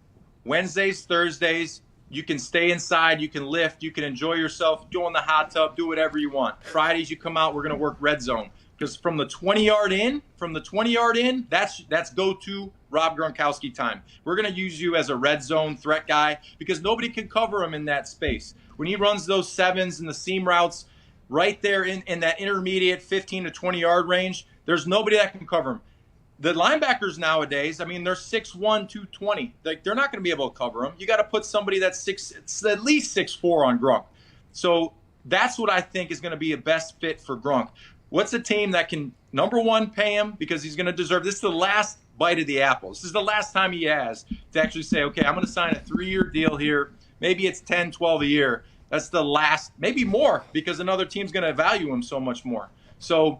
Wednesdays, Thursdays, you can stay inside, you can lift, you can enjoy yourself, go in the hot tub, do whatever you want. Fridays, you come out, we're going to work red zone. Because from the 20-yard in, that's go-to Rob Gronkowski time. We're going to use you as a red zone threat guy because nobody can cover him in that space. When he runs those sevens and the seam routes right there in that intermediate 15 to 20-yard range, there's nobody that can cover him. The linebackers nowadays, I mean, they're 6'1", 220. They're not going to be able to cover him. You got to put somebody that's at least 6'4" on Gronk. So that's what I think is going to be a best fit for Gronk. What's a team that can, number one, pay him because he's going to deserve – this is the last bite of the apple. This is the last time he has to actually say, okay, I'm going to sign a 3-year deal here. Maybe it's 10, 12 a year. That's the last, maybe more, because another team's going to value him so much more. So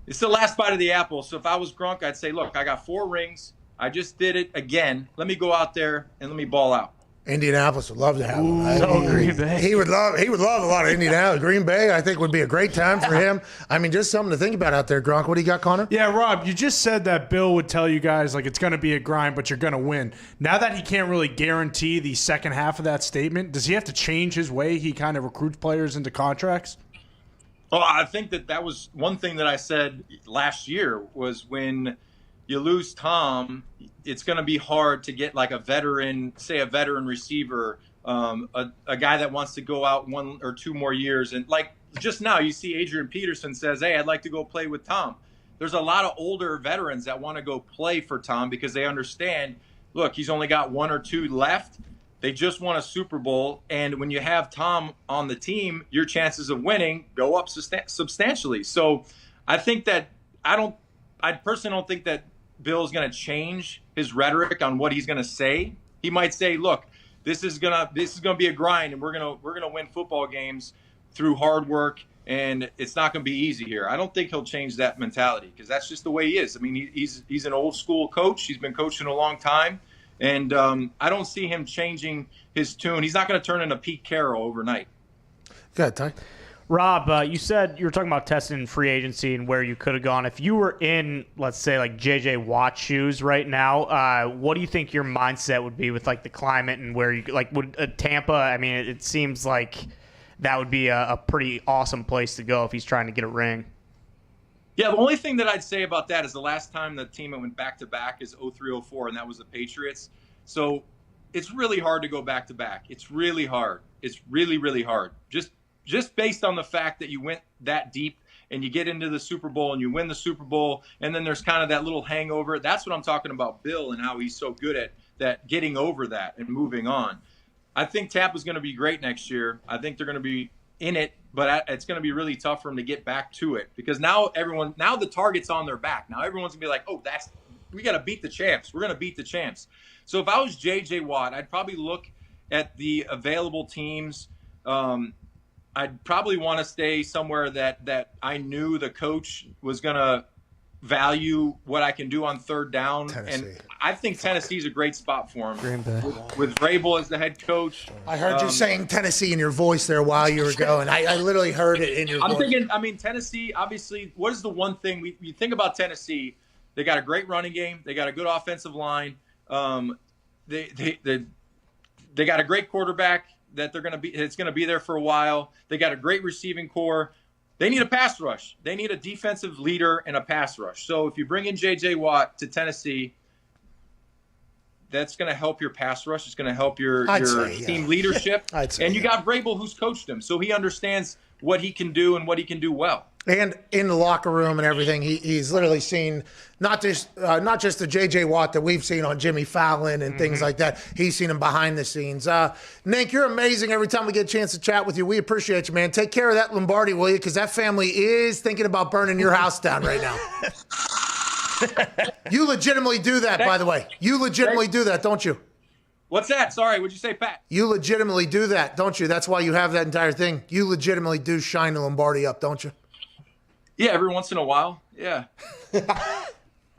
it's the last bite of the apple. So if I was Gronk, I'd say, look, I got 4 rings. I just did it again. Let me go out there and let me ball out. Indianapolis would love to have him. Green Bay. He would love a lot of Indianapolis. Green Bay, I think, would be a great time for him. I mean, just something to think about out there, Gronk. What do you got, Connor? Yeah, Rob, you just said that Bill would tell you guys, like, it's going to be a grind, but you're going to win. Now that he can't really guarantee the second half of that statement, does he have to change his way he kind of recruits players into contracts? Well, I think that was one thing that I said last year was when you lose Tom, it's going to be hard to get like a veteran, say a veteran receiver, a guy that wants to go out 1 or 2 more years. And like just now, you see Adrian Peterson says, hey, I'd like to go play with Tom. There's a lot of older veterans that want to go play for Tom because they understand, look, he's only got 1 or 2 left. They just won a Super Bowl. And when you have Tom on the team, your chances of winning go up substantially. So I think that I personally don't think that Bill's going to change his rhetoric on what he's going to say. He might say, look, this is going to be a grind and we're going to win football games through hard work and it's not going to be easy here. I don't think he'll change that mentality because that's just the way he is. I mean, he's an old school coach. He's been coaching a long time and I don't see him changing his tune. He's not going to turn into Pete Carroll overnight. Go ahead, Ty. Rob, you said you were talking about testing free agency and where you could have gone. If you were in, let's say, like J.J. Watt's shoes right now, what do you think your mindset would be with like the climate and where you like would Tampa? I mean, it seems like that would be a pretty awesome place to go if he's trying to get a ring. Yeah, the only thing that I'd say about that is the last time the team went back-to-back is 03-04, and that was the Patriots. So it's really hard to go back-to-back. It's really hard. It's really, really hard. Just based on the fact that you went that deep and you get into the Super Bowl and you win the Super Bowl, and then there's kind of that little hangover. That's what I'm talking about Bill and how he's so good at that, getting over that and moving on. I think Tampa's going to be great next year. I think they're going to be in it, but it's going to be really tough for them to get back to it because now the target's on their back. Now everyone's going to be like, oh, we got to beat the champs. We're going to beat the champs. So if I was J.J. Watt, I'd probably look at the available teams. I'd probably want to stay somewhere that I knew the coach was going to value what I can do on third down. Tennessee. And I think Tennessee's a great spot for him. Green Bay. With Vrabel as the head coach. I heard you saying Tennessee in your voice there while you were going. I literally heard it in your voice. I'm thinking, I mean, Tennessee, obviously, what is the one thing you think about Tennessee? They got a great running game. They got a good offensive line. They got a great quarterback that it's going to be there for a while. They got a great receiving core. They need a pass rush. They need a defensive leader and a pass rush. So if you bring in J.J. Watt to Tennessee, That's going to help your pass rush. It's going to help your team leadership. And you got Vrabel, who's coached him, so he understands what he can do and what he can do well. And in the locker room and everything, he's literally seen not just the J.J. Watt that we've seen on Jimmy Fallon and things like that. He's seen him behind the scenes. Nink, you're amazing every time we get a chance to chat with you. We appreciate you, man. Take care of that Lombardi, will you? Because that family is thinking about burning your house down right now. You legitimately do that, by the way. You legitimately do that, don't you? What's that? Sorry, what'd you say, Pat? You legitimately do that, don't you? That's why you have that entire thing. You legitimately do shine the Lombardi up, don't you? Yeah, every once in a while. Yeah.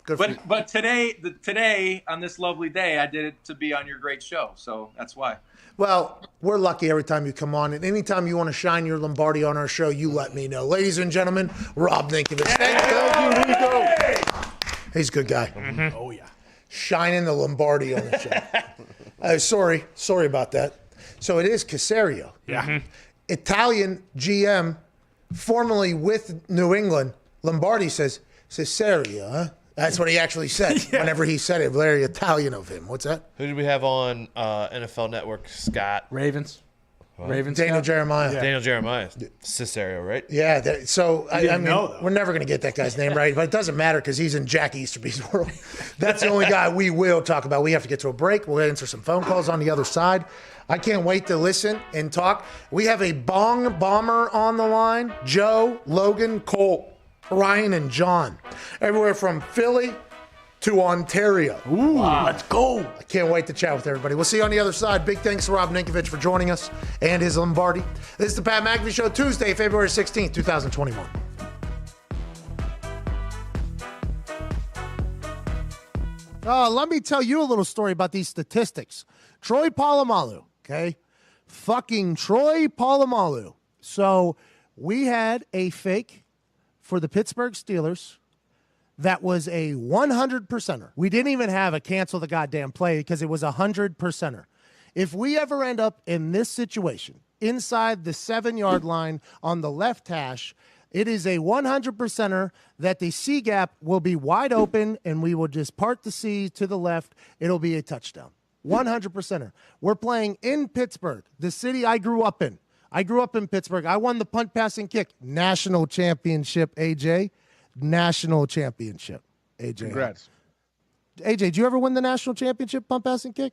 Good but today on this lovely day, I did it to be on your great show, so that's why. Well, we're lucky every time you come on, and anytime you want to shine your Lombardi on our show, you let me know. Ladies and gentlemen, Rob Ninkovich. Thank you, Rico. He's a good guy. Mm-hmm. Oh, yeah. Shining the Lombardi on the show. Sorry about that. So it is Caserio. Yeah. Mm-hmm. Italian GM, formerly with New England. Lombardi says, Caserio, huh? That's what he actually said whenever he said it. Very Italian of him. What's that? Who did we have on NFL Network? Scott. Ravens. Ravens. Daniel Jeremiah. Yeah. Daniel Jeremiah. Cesario, right? Yeah. I mean, we're never going to get that guy's name right, but it doesn't matter because he's in Jack Easterby's world. That's the only guy we will talk about. We have to get to a break. We'll answer some phone calls on the other side. I can't wait to listen and talk. We have a bong bomber on the line. Joe, Logan, Colt, Ryan, and John. Everywhere from Philly to Ontario. Ooh, wow. Let's go. I can't wait to chat with everybody. We'll see you on the other side. Big thanks to Rob Ninkovich for joining us and his Lombardi. This is the Pat McAfee Show, Tuesday, February 16th, 2021. Let me tell you a little story about these statistics. Troy Polamalu, okay? Fucking Troy Polamalu. So we had a fake for the Pittsburgh Steelers that was a 100%er. We didn't even have a cancel the goddamn play because it was a 100%er. If we ever end up in this situation, inside the 7-yard line on the left hash, it is a 100%er that the C gap will be wide open and we will just part the C to the left. It'll be a touchdown. 100%er. We're playing in Pittsburgh, the city I grew up in. I grew up in Pittsburgh. I won the punt, pass, and kick national championship, AJ. National championship, AJ. Congrats. AJ, did you ever win the national championship, punt, pass, and kick?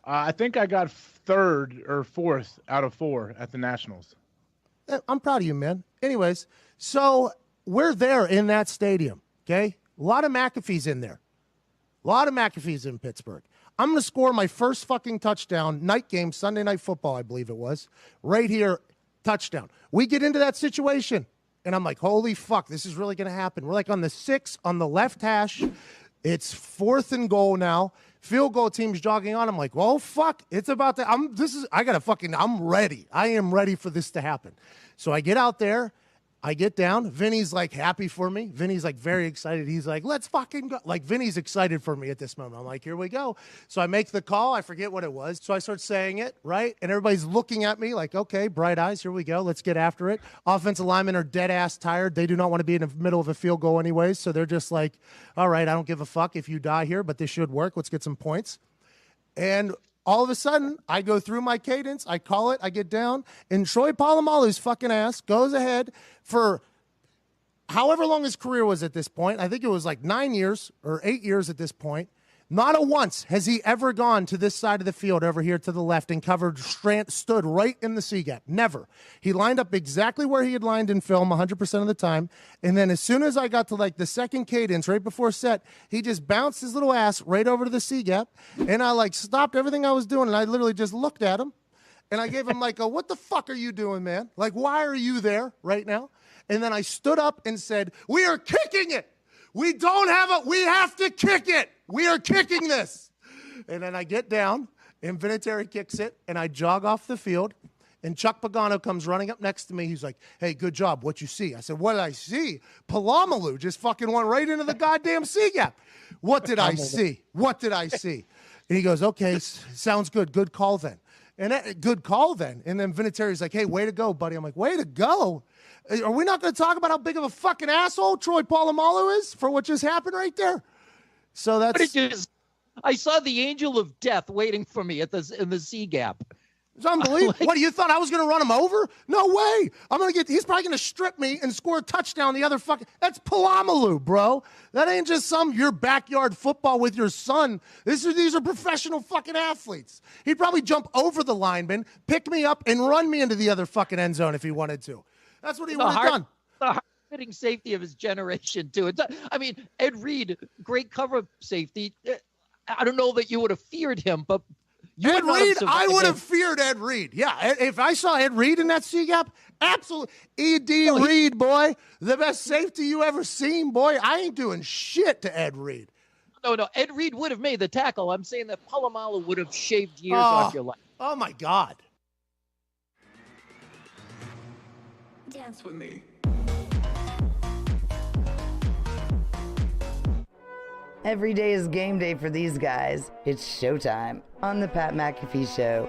I think I got 3rd or 4th out of 4 at the Nationals. I'm proud of you, man. Anyways, so we're there in that stadium, okay? A lot of McAfee's in there. A lot of McAfee's in Pittsburgh. I'm going to score my first fucking touchdown, night game, Sunday Night Football, I believe it was, right here, touchdown. We get into that situation, and I'm like, holy fuck, this is really going to happen. We're like on the 6 on the left hash. It's 4th and goal now. Field goal team's jogging on. I'm like, well, fuck, it's about to, I'm ready. I am ready for this to happen. So I get out there. I get down. Vinny's like happy for me. Vinny's like very excited. He's like, let's fucking go. Like Vinny's excited for me at this moment. I'm like, here we go. So I make the call. I forget what it was. So I start saying it, right? And everybody's looking at me like, okay, bright eyes. Here we go. Let's get after it. Offensive linemen are dead ass tired. They do not want to be in the middle of a field goal anyways. So they're just like, all right, I don't give a fuck if you die here, but this should work. Let's get some points. And all of a sudden, I go through my cadence, I call it, I get down, and Troy Polamalu's fucking ass goes ahead for however long his career was at this point. I think it was like 9 years or 8 years at this point. Not a once has he ever gone to this side of the field over here to the left and stood right in the C gap. Never. He lined up exactly where he had lined in film 100% of the time. And then as soon as I got to like the second cadence right before set, he just bounced his little ass right over to the C gap. And I like stopped everything I was doing and I literally just looked at him. And I gave him like what the fuck are you doing, man? Like, why are you there right now? And then I stood up and said, we are kicking it. We have to kick it. We are kicking this. And then I get down, and Vinatieri kicks it, and I jog off the field, and Chuck Pagano comes running up next to me. He's like, hey, good job. What you see? I said, what did I see? Polamalu just fucking went right into the goddamn C gap. What did I see? What did I see? And he goes, okay, sounds good. Good call then. Good call then. And then Vinatieri's like, hey, way to go, buddy. I'm like, way to go? Are we not going to talk about how big of a fucking asshole Troy Polamalu is for what just happened right there? So that's I saw the angel of death waiting for me in the C gap. It's unbelievable. What, you thought I was going to run him over? No way. He's probably going to strip me and score a touchdown the other fucking. That's Palamalu, bro. That ain't just your backyard football with your son. These are professional fucking athletes. He'd probably jump over the lineman, pick me up, and run me into the other fucking end zone if he wanted to. That's what he would have done. The hard-hitting safety of his generation, too. Ed Reed, great cover safety. I don't know that you would have feared him, but Ed Reed, I would have feared Ed Reed. Yeah, if I saw Ed Reed in that C gap, absolutely. E.D. Reed, boy, the best safety you ever seen, boy. I ain't doing shit to Ed Reed. No, Ed Reed would have made the tackle. I'm saying that Polamalu would have shaved years off your life. Oh, my God. Dance with me. Every day is game day for these guys. It's showtime on the Pat McAfee Show.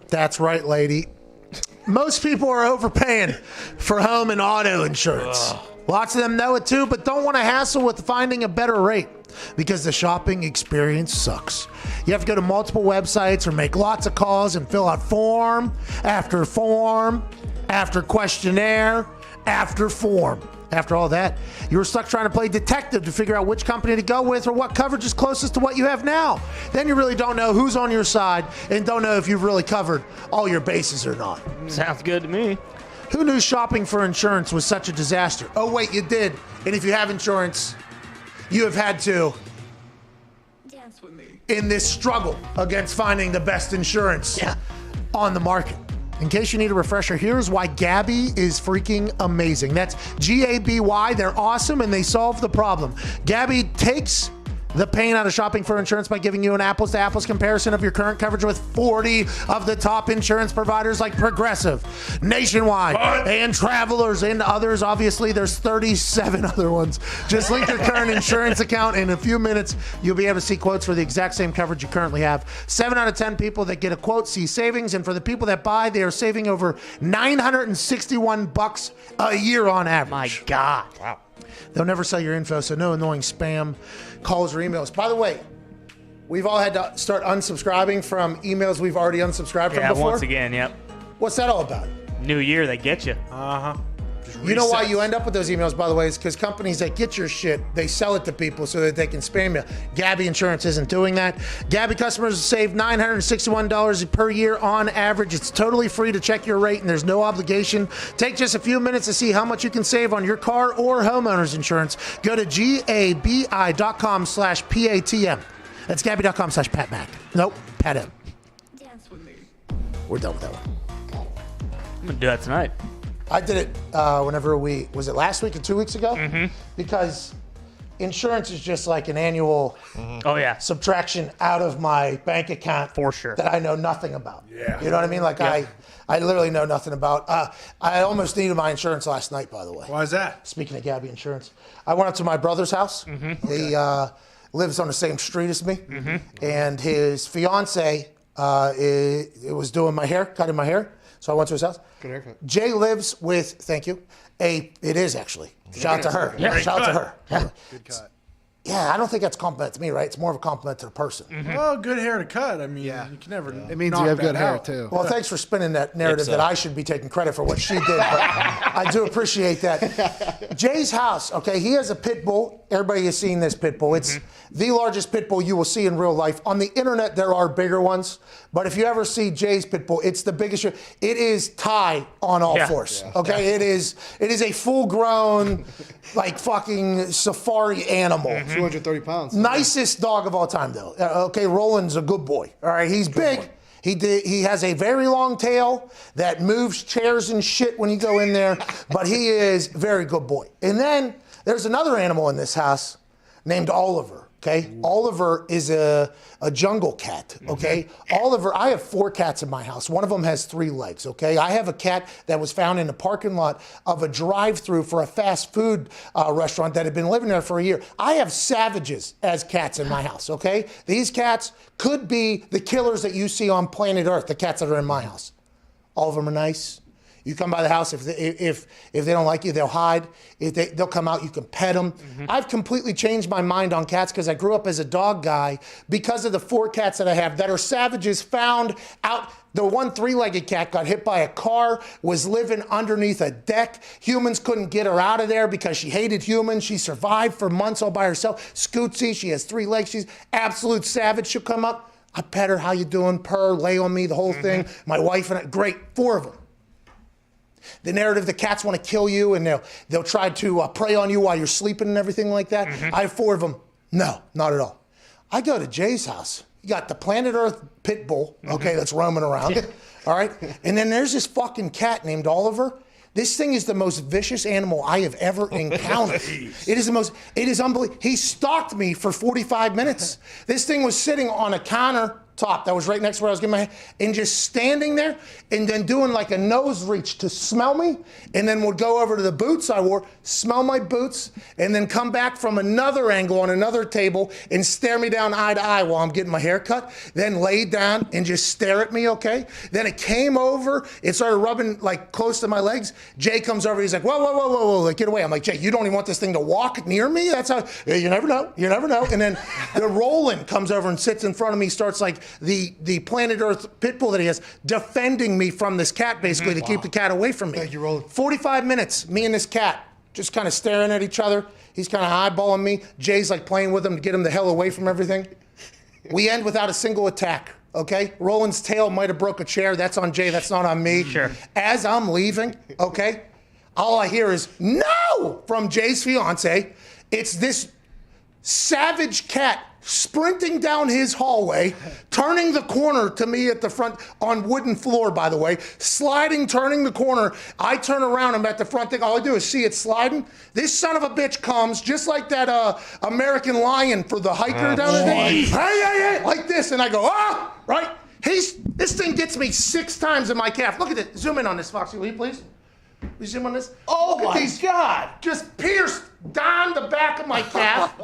That's right, lady. Most people are overpaying for home and auto insurance. Lots of them know it too, but don't want to hassle with finding a better rate because the shopping experience sucks. You have to go to multiple websites or make lots of calls and fill out form after questionnaire after form. After all that, you were stuck trying to play detective to figure out which company to go with or what coverage is closest to what you have now. Then you really don't know who's on your side and don't know if you've really covered all your bases or not. Sounds good to me. Who knew shopping for insurance was such a disaster? Oh, wait, you did. And if you have insurance, you have had to dance with me in this struggle against finding the best insurance on the market. In case you need a refresher, here's why Gabi is freaking amazing. That's Gaby. They're awesome and they solve the problem. Gabi takes the pain out of shopping for insurance by giving you an apples-to-apples comparison of your current coverage with 40 of the top insurance providers like Progressive, Nationwide, and Travelers, and others. Obviously, there's 37 other ones. Just link your current insurance account. In a few minutes, you'll be able to see quotes for the exact same coverage you currently have. 7 out of 10 people that get a quote see savings, and for the people that buy, they are saving over $961 a year on average. My God. Wow. They'll never sell your info, so no annoying spam calls or emails. By the way, we've all had to start unsubscribing from emails we've already unsubscribed from before. Once again, yep. What's that all about? New year, they get you. Uh-huh. You know why you end up with those emails, by the way, is because companies that get your shit, they sell it to people so that they can spam you. Gabi Insurance isn't doing that. Gabi customers save $961 per year on average. It's totally free to check your rate, and there's no obligation. Take just a few minutes to see how much you can save on your car or homeowner's insurance. Go to gabi.com/PATM. That's gabi.com/PatMac. Nope, Pat M. Dance with me. We're done with that one. I'm going to do that tonight. I did it whenever was it last week or 2 weeks ago? Mm-hmm. Because insurance is just like an annual subtraction out of my bank account for sure that I know nothing about. Yeah. You know what I mean? Like I literally know nothing about. I almost needed my insurance last night, by the way. Why is that? Speaking of Gabi Insurance, I went up to my brother's house. Mm-hmm. He lives on the same street as me, and his fiance was doing my hair, cutting my hair. So I went to his house. Good haircut. Jay lives with, thank you, it is actually. Shout out to her. Yeah, shout out to her. Yeah. Good cut. Yeah, I don't think that's a compliment to me, right? It's more of a compliment to the person. Well, good hair to cut. I mean, you can never. It means you have good hair, too. Well, thanks for spinning that narrative that I should be taking credit for what she did, but I do appreciate that. Jay's house, okay, he has a pit bull. Everybody has seen this pit bull. It's the largest pit bull you will see in real life. On the internet, there are bigger ones, but if you ever see Jay's pit bull, it's the biggest. It is Thai on all fours, okay? It is a full-grown, like, fucking safari animal. 230 pounds. Nicest dog of all time, though. Okay, Roland's a good boy. All right, he's big. He has a very long tail that moves chairs and shit when you go in there, but he is a very good boy. And then there's another animal in this house named Oliver. Okay, Oliver is a jungle cat. Okay, Oliver. I have 4 cats in my house. One of them has 3 legs. Okay, I have a cat that was found in the parking lot of a drive-through for a fast food restaurant that had been living there for a year. I have savages as cats in my house. Okay, these cats could be the killers that you see on planet Earth. The cats that are in my house. All of them are nice. You come by the house. If they don't like you, they'll hide. They'll come out. You can pet them. I've completely changed my mind on cats because I grew up as a dog guy because of the 4 cats that I have that are savages found out. The one 3-legged cat got hit by a car, was living underneath a deck. Humans couldn't get her out of there because she hated humans. She survived for months all by herself. Scootsy, she has 3 legs. She's absolute savage. She'll come up. I pet her. How you doing? Purr, lay on me, the whole thing. My wife and I, great, 4 of them. The narrative, the cats want to kill you and they'll try to prey on you while you're sleeping and everything like that. I have 4 of them. No, not at all. I go to Jay's house. You got the planet Earth pit bull, okay, that's roaming around, all right? And then there's this fucking cat named Oliver. This thing is the most vicious animal I have ever encountered. It is unbelievable. He stalked me for 45 minutes. This thing was sitting on a countertop that was right next to where I was getting my hair, and just standing there and then doing like a nose reach to smell me, and then would go over to the boots I wore, smell my boots, and then come back from another angle on another table and stare me down eye to eye while I'm getting my hair cut, then lay down and just stare at me, okay? Then it came over, it started rubbing like close to my legs. Jay comes over, he's like, whoa, whoa, whoa, whoa, whoa, like, get away. I'm like, Jay, you don't even want this thing to walk near me? That's how, you never know, you never know. And then the Roland comes over and sits in front of me, starts like the planet Earth pit bull that he has, defending me from this cat, basically, to keep the cat away from me. Thank you, Roland. 45 minutes, me and this cat, just kind of staring at each other. He's kind of eyeballing me. Jay's like playing with him to get him the hell away from everything. We end without a single attack, okay? Roland's tail might have broke a chair. That's on Jay, that's not on me. Sure. As I'm leaving, okay, all I hear is, no, from Jay's fiance. It's this savage cat sprinting down his hallway, turning the corner to me at the front, on wooden floor, by the way, sliding, turning the corner. I turn around, I'm at the front thing. All I do is see it sliding. This son of a bitch comes, just like that American lion for the hiker down there. Hey, like this. And I go, right? This thing gets me 6 times in my calf. Look at this. Zoom in on this, Foxy, will you please? Will you zoom on this? Oh, Look at these, God. Just pierced down the back of my calf.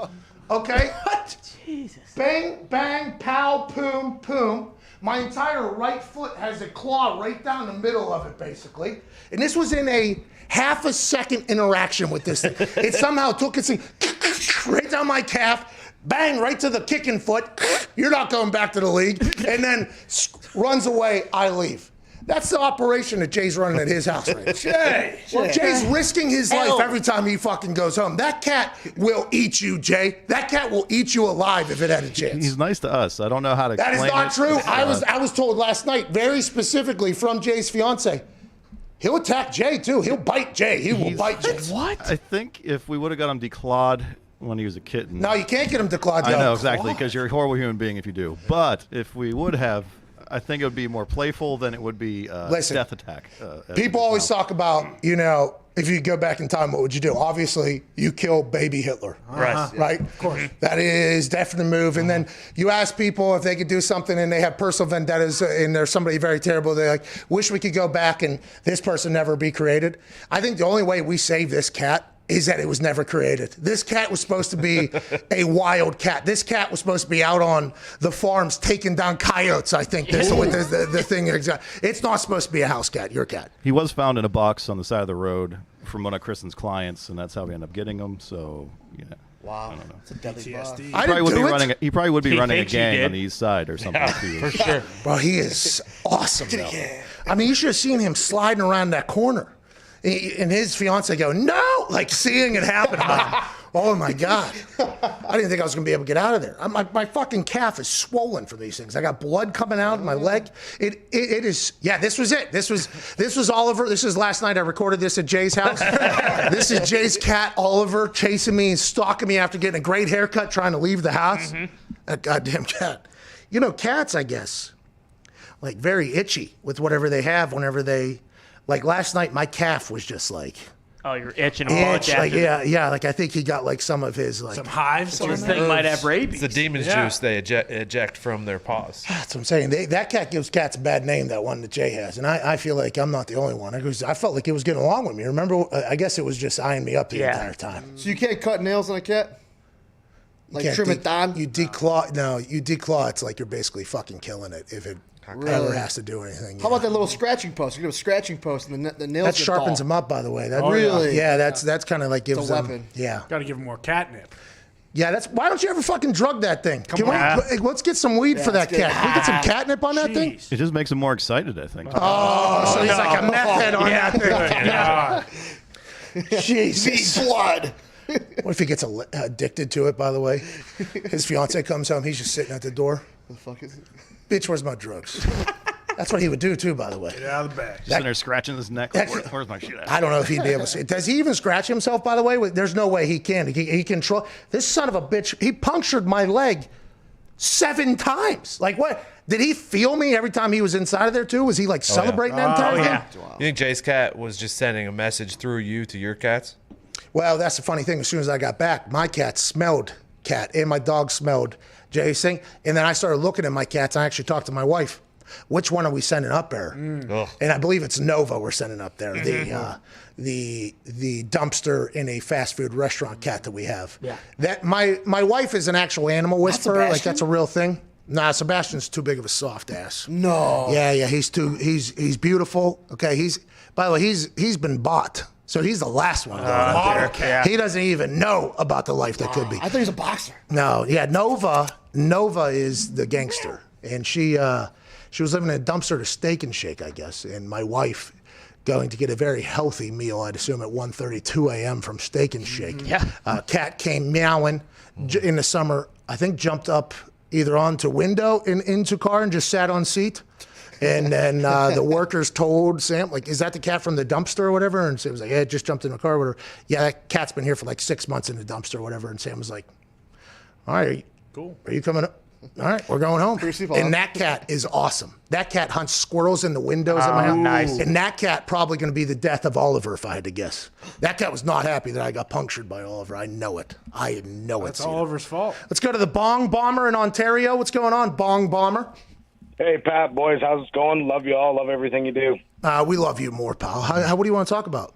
Okay? What? Jesus. Bang, bang, pow, poom, poom. My entire right foot has a claw right down the middle of it, basically. And this was in a half a second interaction with this thing. It somehow took its thing right down my calf, bang, right to the kicking foot. You're not going back to the league. And then runs away, I leave. That's the operation that Jay's running at his house right now. Jay's risking his life every time he fucking goes home. That cat will eat you, Jay. That cat will eat you alive if it had a chance. He's nice to us. I don't know how to That is explain not true. I was told last night, very specifically from Jay's fiance, he'll attack Jay too. He'll bite Jay. He will bite Jay. What? I think if we would have got him declawed when he was a kitten. No, you can't get him declawed. I know, exactly, because you're a horrible human being if you do. But if we would have, I think it would be more playful than it would be death attack. People always talk about, if you go back in time, what would you do? Obviously, you kill baby Hitler. Right? Of course. That is definitely a move. And then you ask people if they could do something and they have personal vendettas and there's somebody very terrible. They're like, wish we could go back and this person never be created. I think the only way we save this cat is that it was never created. This cat was supposed to be a wild cat. This cat was supposed to be out on the farms taking down coyotes, I think. That's what the thing is. It's not supposed to be a house cat, your cat. He was found in a box on the side of the road from one of Kristen's clients, and that's how we ended up getting him. So, yeah. Wow. I don't know. It's a deadly boss. He probably would be running a gang on the east side or something. For sure. Bro, he is awesome, though. I mean, you should have seen him sliding around that corner. And his fiance go, no, like seeing it happen. I'm like, oh my God. I didn't think I was gonna be able to get out of there. My fucking calf is swollen from these things. I got blood coming out of my leg. It is, yeah, this was it. This was Oliver. This is last night. I recorded this at Jay's house. This is Jay's cat, Oliver, chasing me and stalking me after getting a great haircut, trying to leave the house. That goddamn cat. Cats, I guess, like very itchy with whatever they have whenever they, like last night, my calf was just like, oh, you're itching a bunch after. Like, yeah. Like I think he got like some of his like some hives. This thing might have rabies. It's the demon's juice they eject from their paws. That's what I'm saying. That cat gives cats a bad name. That one that Jay has, and I feel like I'm not the only one. I felt like it was getting along with me. Remember? I guess it was just eyeing me up the entire time. So you can't cut nails on a cat? Like trim it down? You declaw. No, you declaw. It's like you're basically fucking killing it if it. ever has to do anything. How about that little scratching post? You get a scratching post and the nails That get sharpens dull. them up, by the way. That Really? Yeah, that's kind of like gives a them. weapon. Yeah. Got to give him more catnip. Yeah, that's why don't you ever fucking drug that thing? Let's get some weed Yeah, for that let's get cat. Can we get some catnip on that thing? It just makes him more excited, I think. Oh, so he's like a meth head on that thing. Yeah. Jesus. Blood. What if he gets addicted to it, by the way? His fiance comes home, he's just sitting at the door. The fuck is it? Bitch, where's my drugs? That's what he would do, too, by the way. Get out of the bag. Just sitting there scratching his neck. Where's my shit at? I don't know if he'd be able to see it. Does he even scratch himself, by the way? There's no way he can. He control. This son of a bitch, he punctured my leg 7 times. Like, what? Did he feel me every time he was inside of there, too? Was he, like, celebrating that entire thing? You think Jay's cat was just sending a message through you to your cats? Well, that's the funny thing. As soon as I got back, my cat smelled cat, and my dog smelled Jay's thing. And then I started looking at my cats. I actually talked to my wife. Which one are we sending up there? And I believe it's Nova we're sending up there. The dumpster in a fast food restaurant cat that we have. Yeah. That my wife is an actual animal whisperer. Like that's a real thing. Nah, Sebastian's too big of a soft ass. No. Yeah, he's beautiful. Okay, by the way, he's been bought. So he's the last one going up there. Okay. Yeah. He doesn't even know about the life that could be. I thought he was a boxer. No, yeah, Nova is the gangster, and she was living in a dumpster at a Steak and Shake, I guess, and my wife going to get a very healthy meal, I'd assume at 1:32 a.m. from Steak and Shake. Yeah. Cat came meowing in the summer. I think jumped up either onto window and into car and just sat on seat. And then the workers told Sam, like, is that the cat from the dumpster or whatever? And Sam was like, yeah, it just jumped in the car or whatever. Yeah, that cat's been here for like 6 months in the dumpster or whatever. And Sam was like, all right, cool. Are you coming up? All right, we're going home. And that cat is awesome. That cat hunts squirrels in the windows at my house. Nice. And that cat probably going to be the death of Oliver if I had to guess. That cat was not happy that I got punctured by Oliver. I know it. I know it. That's Oliver's fault. Let's go to the Bong Bomber in Ontario. What's going on, Bong Bomber? Hey, Pat, boys, how's it going? Love you all. Love everything you do. We love you more, pal. What do you want to talk about?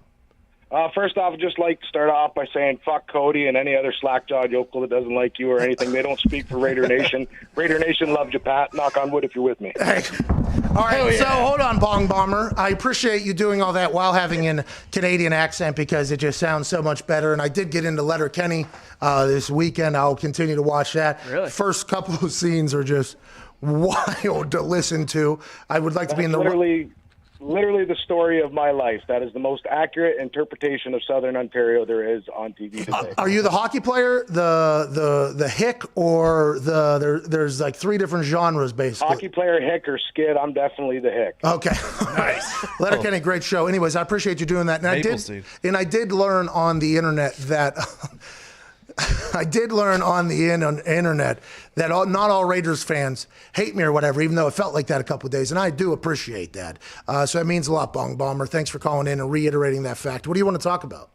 First off, I'd just like to start off by saying fuck Cody and any other slack-jawed yokel that doesn't like you or anything. They don't speak for Raider Nation. Raider Nation loves you, Pat. Knock on wood if you're with me. Hey. All right, so hold on, Bong Bomber. I appreciate you doing all that while having a Canadian accent because it just sounds so much better. And I did get into Letterkenny this weekend. I'll continue to watch that. Really? First couple of scenes are just wild to listen to. I would like to be in the... Literally the story of my life. That is the most accurate interpretation of Southern Ontario there is on TV today. Are you the hockey player, the hick, or there's like 3 different genres basically? Hockey player, hick, or skid. I'm definitely the hick. Okay. Nice. Letterkenny, great show. Anyways, I appreciate you doing that. And I did learn on the internet that not all Raiders fans hate me or whatever, even though it felt like that a couple of days, and I do appreciate that. So it means a lot, Bong Bomber. Thanks for calling in and reiterating that fact. What do you want to talk about?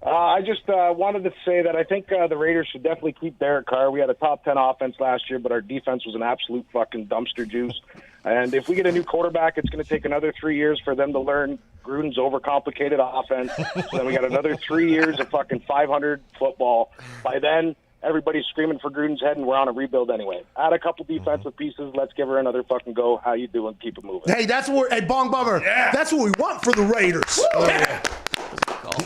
I just wanted to say that I think the Raiders should definitely keep Derek Carr. We had a top 10 offense last year, but our defense was an absolute fucking dumpster juice. And if we get a new quarterback, it's going to take another 3 years for them to learn Gruden's overcomplicated offense. So then we got another 3 years of fucking 500 football. By then, everybody's screaming for Gruden's head, and we're on a rebuild anyway. Add a couple defensive pieces. Let's give her another fucking go. How you doing? Keep it moving. Hey, that's what Bong Bomber. Yeah. That's what we want for the Raiders.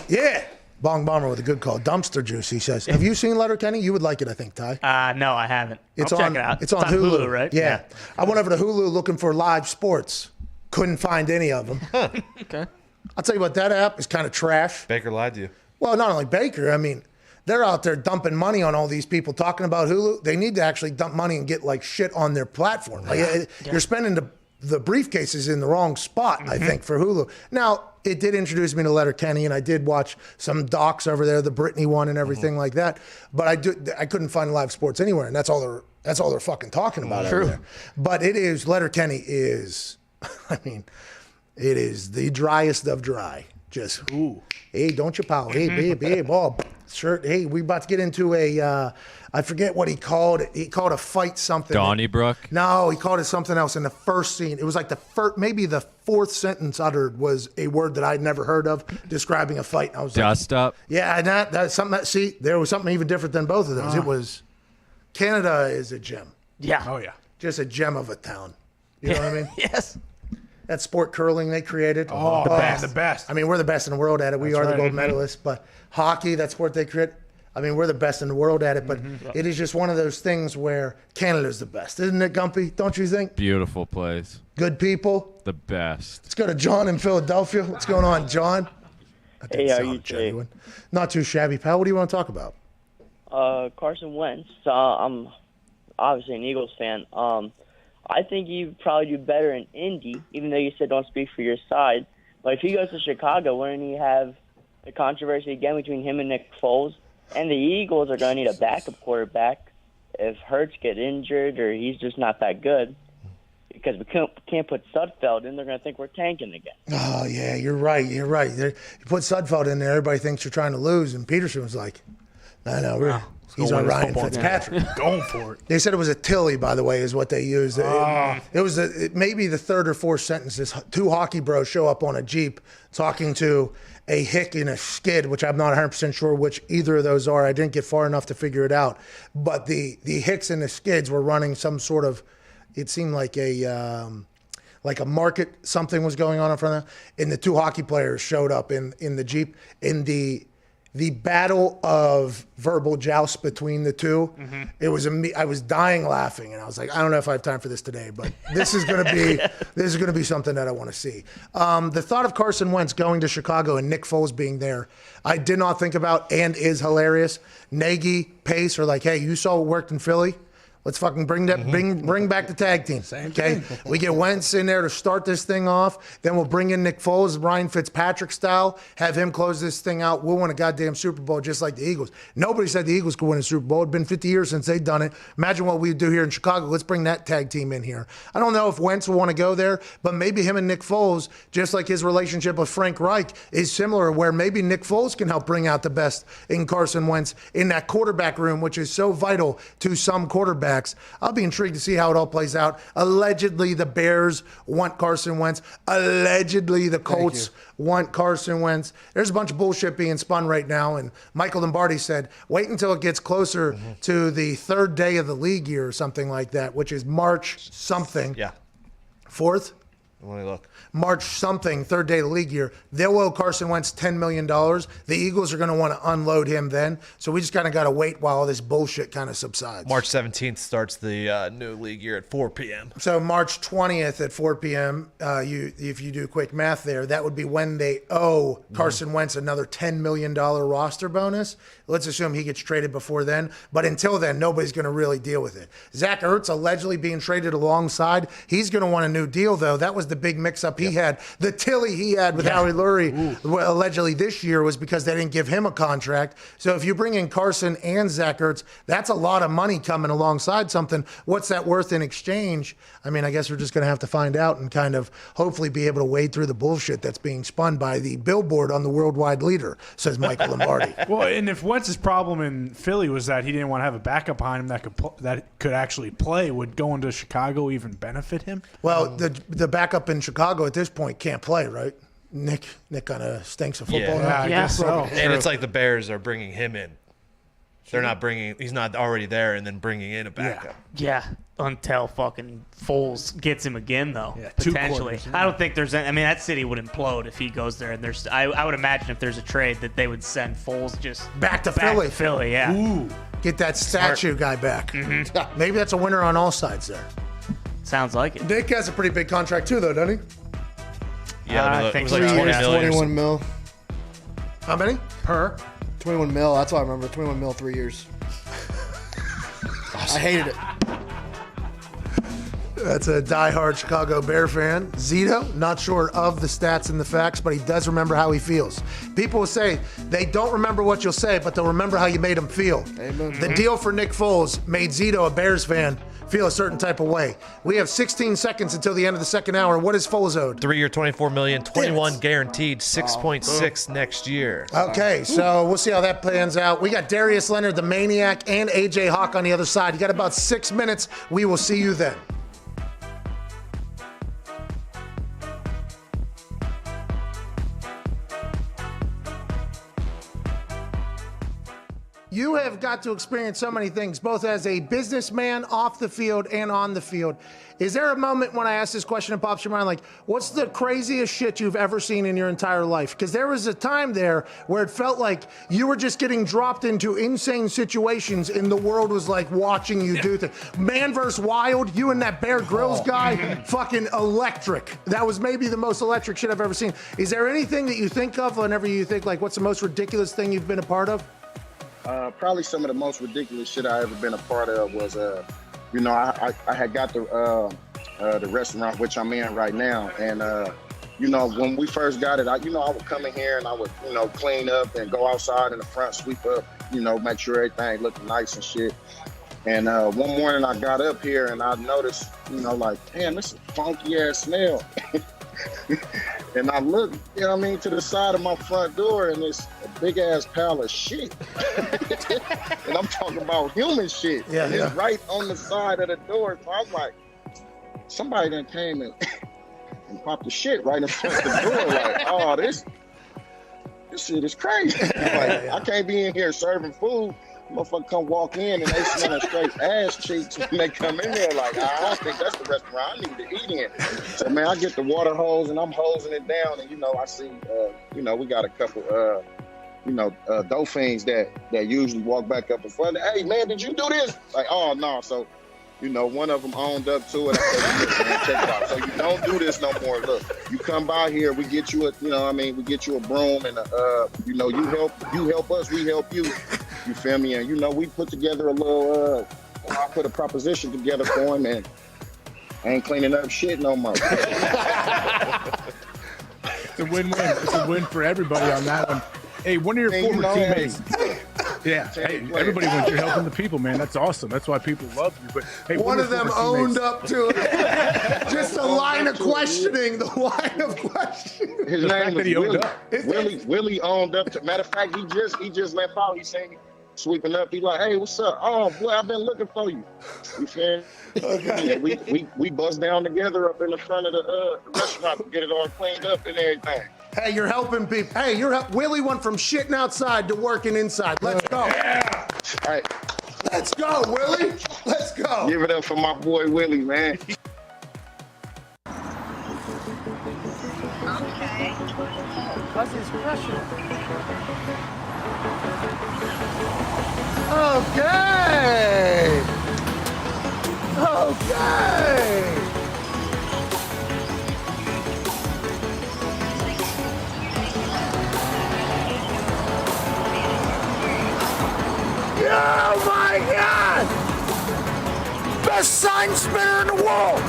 Yeah. Bong Bomber with a good call. Dumpster juice, he says. Have you seen Letterkenny? You would like it, I think, Ty. No, I haven't. It's I'll on, check it out. It's on Hulu. Right? Yeah. I went over to Hulu looking for live sports. Couldn't find any of them. Okay. I'll tell you what, that app is kind of trash. Baker lied to you. Well, not only Baker. I mean, they're out there dumping money on all these people talking about Hulu. They need to actually dump money and get like shit on their platform. Like, you're spending the briefcases in the wrong spot, I think, for Hulu. Now, it did introduce me to Letterkenny, and I did watch some docs over there, the Britney one and everything like that. But I couldn't find live sports anywhere, and that's all they're fucking talking about over there. But Letterkenny is, I mean, it is the driest of dry. Just, hey, don't you, pal? Hey, babe, oh, shirt. Hey, we about to get into I forget what he called it. He called a fight something. Donnybrook? No, he called it something else in the first scene. It was like maybe the 4th sentence uttered was a word that I'd never heard of describing a fight. I was Dust up? Yeah, and that's something see, there was something even different than both of those. It was, Canada is a gem. Yeah. Oh, yeah. Just a gem of a town. You know what I mean? Yes. That sport curling they created. Oh, the best. I mean, we're the best in the world at it. We That's are the right. gold medalists. But hockey, that sport they create, I mean, we're the best in the world at it. But it is just one of those things where Canada's the best. Isn't it, Gumpy? Don't you think? Beautiful place. Good people. The best. Let's go to John in Philadelphia. What's going on, John? That didn't Hey, how sound you doing? genuine. Not too shabby, pal. What do you want to talk about? Carson Wentz. I'm obviously an Eagles fan. I think he'd probably do better in Indy, even though you said don't speak for your side. But if he goes to Chicago, wouldn't he have the controversy again between him and Nick Foles? And the Eagles are going to need a backup quarterback if Hurts get injured or he's just not that good. Because we can't put Sudfeld in, they're going to think we're tanking again. Oh, yeah, you're right. You're right. You put Sudfeld in there, everybody thinks you're trying to lose. And Peterson was like, no, he's on Ryan Fitzpatrick. Going for it. They said it was a Tilly, by the way, is what they used. It was maybe the third or fourth sentence. This two hockey bros show up on a Jeep talking to a hick and a skid, which I'm not 100% sure which either of those are. I didn't get far enough to figure it out. But the hicks and the skids were running some sort of, it seemed like a market, something was going on in front of them. And the two hockey players showed up in the Jeep in the battle of verbal joust between the two. It was I was dying laughing, and I was like, I don't know if I have time for this today, but this is going to be something that I want to see. The thought of Carson Wentz going to Chicago and Nick Foles being there, I did not think about, and is hilarious. Nagy, Pace are like, hey, you saw what worked in Philly. Let's fucking bring back the tag team. Okay, we get Wentz in there to start this thing off. Then we'll bring in Nick Foles, Ryan Fitzpatrick style, have him close this thing out. We'll win a goddamn Super Bowl just like the Eagles. Nobody said the Eagles could win a Super Bowl. It'd been 50 years since they'd done it. Imagine what we'd do here in Chicago. Let's bring that tag team in here. I don't know if Wentz will want to go there, but maybe him and Nick Foles, just like his relationship with Frank Reich, is similar, where maybe Nick Foles can help bring out the best in Carson Wentz in that quarterback room, which is so vital to some quarterbacks. I'll be intrigued to see how it all plays out. Allegedly, the Bears want Carson Wentz. Allegedly, the Colts want Carson Wentz. There's a bunch of bullshit being spun right now, and Michael Lombardi said, wait until it gets closer to the third day of the league year or something like that, which is March something. Yeah. 4th? Let me look. March something, third day of the league year. They'll owe Carson Wentz $10 million. The Eagles are going to want to unload him then. So we just kind of got to wait while all this bullshit kind of subsides. March 17th starts the new league year at 4 p.m. So March 20th at 4 p.m., if you do quick math there, that would be when they owe Carson Wentz another $10 million roster bonus. Let's assume he gets traded before then. But until then, nobody's going to really deal with it. Zach Ertz allegedly being traded alongside. He's going to want a new deal, though. That was the big mix-up he had. The Tilly he had with Howie Lurie allegedly this year was because they didn't give him a contract. So if you bring in Carson and Zach Ertz, that's a lot of money coming alongside something. What's that worth in exchange? I mean, I guess we're just going to have to find out and kind of hopefully be able to wade through the bullshit that's being spun by the billboard on the worldwide leader, says Michael Lombardi. Well, and if Wentz's problem in Philly was that he didn't want to have a backup behind him that could actually play, would going to Chicago even benefit him? Well, the backup in Chicago at this point can't play, right? Nick kind of stinks of football. Yeah, I guess so. And it's like the Bears are bringing him in. They're not bringing. He's not already there, and then bringing in a backup. Yeah, until fucking Foles gets him again, though. Yeah, potentially. 2 quarters. I don't think there's. I mean, that city would implode if he goes there. And there's. I would imagine if there's a trade that they would send Foles just back to Philly. Philly, yeah. Ooh, get that statue guy back. Maybe that's a winner on all sides there. Sounds like it. Nick has a pretty big contract too, though, doesn't he? Yeah, I think it was like 20 million. 21 mil. How many? Per? 21 mil. That's what I remember. 21 mil, 3 years. I hated it. That's a diehard Chicago Bear fan. Zito, not sure of the stats and the facts, but he does remember how he feels. People will say they don't remember what you'll say, but they'll remember how you made them feel. Amen. The deal for Nick Foles made Zito, a Bears fan, feel a certain type of way. We have 16 seconds until the end of the second hour. What is Foles owed? 3 year, $24 million, 21 guaranteed, 6.6 next year. Okay, so we'll see how that plans out. We got Darius Leonard, the Maniac, and AJ Hawk on the other side. You got about 6 minutes. We will see you then. you have got to experience so many things, both as a businessman off the field and on the field. Is there a moment when I ask this question that pops your mind, like, what's the craziest shit you've ever seen in your entire life? Because there was a time there where it felt like you were just getting dropped into insane situations and the world was like watching you do things. Man vs. Wild, you and that Bear Grylls guy, fucking electric. That was maybe the most electric shit I've ever seen. Is there anything that you think of whenever you think, like, what's the most ridiculous thing you've been a part of? Probably some of the most ridiculous shit I ever been a part of was, you know, I had got the restaurant which I'm in right now, and you know, when we first got it, I would come in here and I would, you know, clean up and go outside in the front, sweep up, you know, make sure everything looked nice and shit. And one morning I got up here and I noticed, you know, like, damn, this is a funky ass smell. And I looked, you know what I mean, to the side of my front door, and it's a big ass pile of shit. And I'm talking about human shit. Yeah, and it's right on the side of the door. So I was like, somebody done came and popped the shit right in front of the door. Like, oh, this shit is crazy. Like, I can't be in here serving food. Motherfucker come walk in and they smelling straight ass cheeks when they come in there. Like, I don't think that's the restaurant I need to eat in. So, man, I get the water hose and I'm hosing it down. And, you know, I see, you know, we got a couple, you know, dolphins that usually walk back up in front. Hey, man, did you do this? Like, oh, no. So, you know, one of them owned up to it. I said, look, man, check it out. So you don't do this no more. Look, you come by here, we get you a, you know what I mean, we get you a broom and, you know, you help us, we help you. You feel me? And, you know, we put together a little, I put a proposition together for him, and I ain't cleaning up shit no more. It's a win-win. It's a win for everybody on that one. Hey, one of your former teammates. Yeah, hey, everybody wins. You're helping the people, man. That's awesome. That's why people love you. But hey, one of them owned up to it. Just a line of questioning. The line of questioning. His name was Willie. Willie owned up to. Matter of fact, he just left out. He said, sweeping up. He like, hey, what's up? Oh boy, I've been looking for you. You feel? Okay. Yeah, we bust down together up in the front of the restaurant to get it all cleaned up and everything. Hey, you're helping people. Hey, Willie went from shitting outside to working inside. Let's go. Yeah. All right. Let's go, Willie. Let's go. Give it up for my boy Willie, man. Okay. What's his pressure? Okay. Okay. Oh my God! Best sign spinner in the world!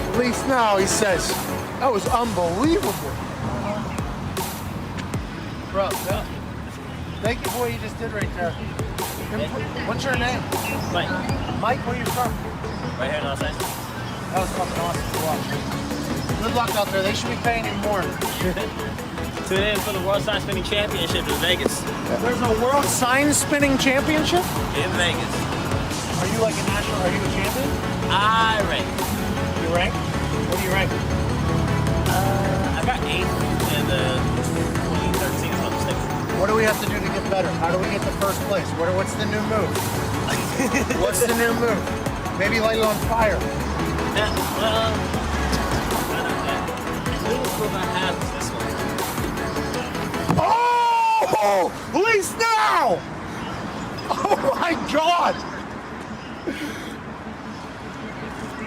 At least now he says, that was unbelievable. Bro, thank you for what you just did right there. What's your name? Mike. Mike, where you from? Right here in Los Angeles. That was fucking awesome to watch. Good luck out there. They should be paying you more. Tune in for the World Sign Spinning Championship in Vegas. There's a World Sign Spinning Championship? In Vegas. Are you like a national, are you a champion? I rank. You rank? What do you rank? I got 8th in the 2013 Olympics. What do we have to do to get better? How do we get to first place? What's the new move? What's the new move? Maybe light it on fire. Yeah, what I have is this one. Oh! At least now! Oh my God!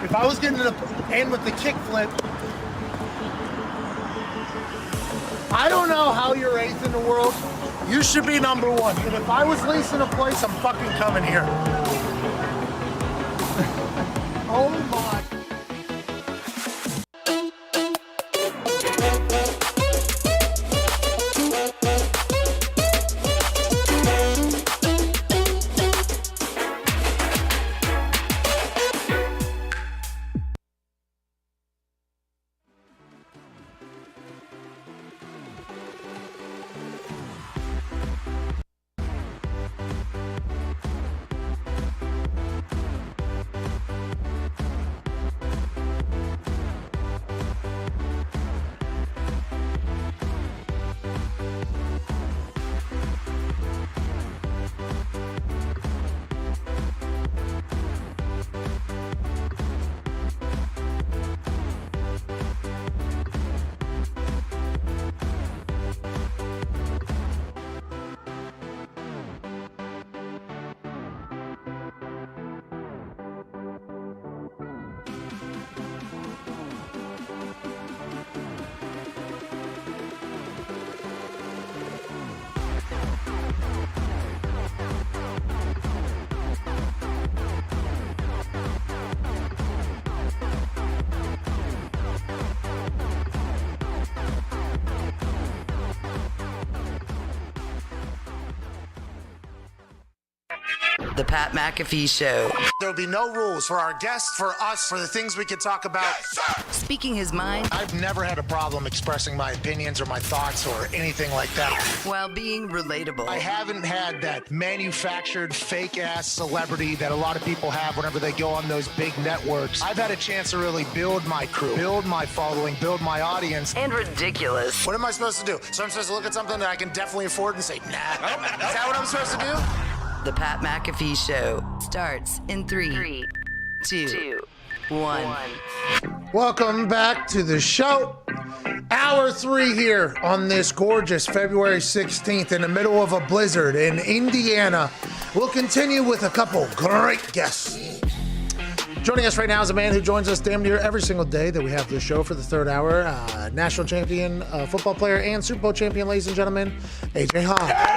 If I was getting to the end with the kickflip, I don't know how you're 8th in the world. You should be number 1. And if I was leasing a place, I'm fucking coming here. Oh my. The Pat McAfee Show. There'll be no rules for our guests, for us, for the things we can talk about. Speaking his mind. I've never had a problem expressing my opinions or my thoughts or anything like that. While being relatable. I haven't had that manufactured fake-ass celebrity that a lot of people have whenever they go on those big networks. I've had a chance to really build my crew, build my following, build my audience. And ridiculous. What am I supposed to do? So I'm supposed to look at something that I can definitely afford and say, nah. Is that what I'm supposed to do? The Pat McAfee Show starts in 3, 2, 1. Welcome back to the show. Hour 3 here on this gorgeous February 16th in the middle of a blizzard in Indiana. We'll continue with a couple great guests. Joining us right now is a man who joins us damn near every single day that we have this show for the third hour. National champion football player and Super Bowl champion, ladies and gentlemen, AJ Hawk.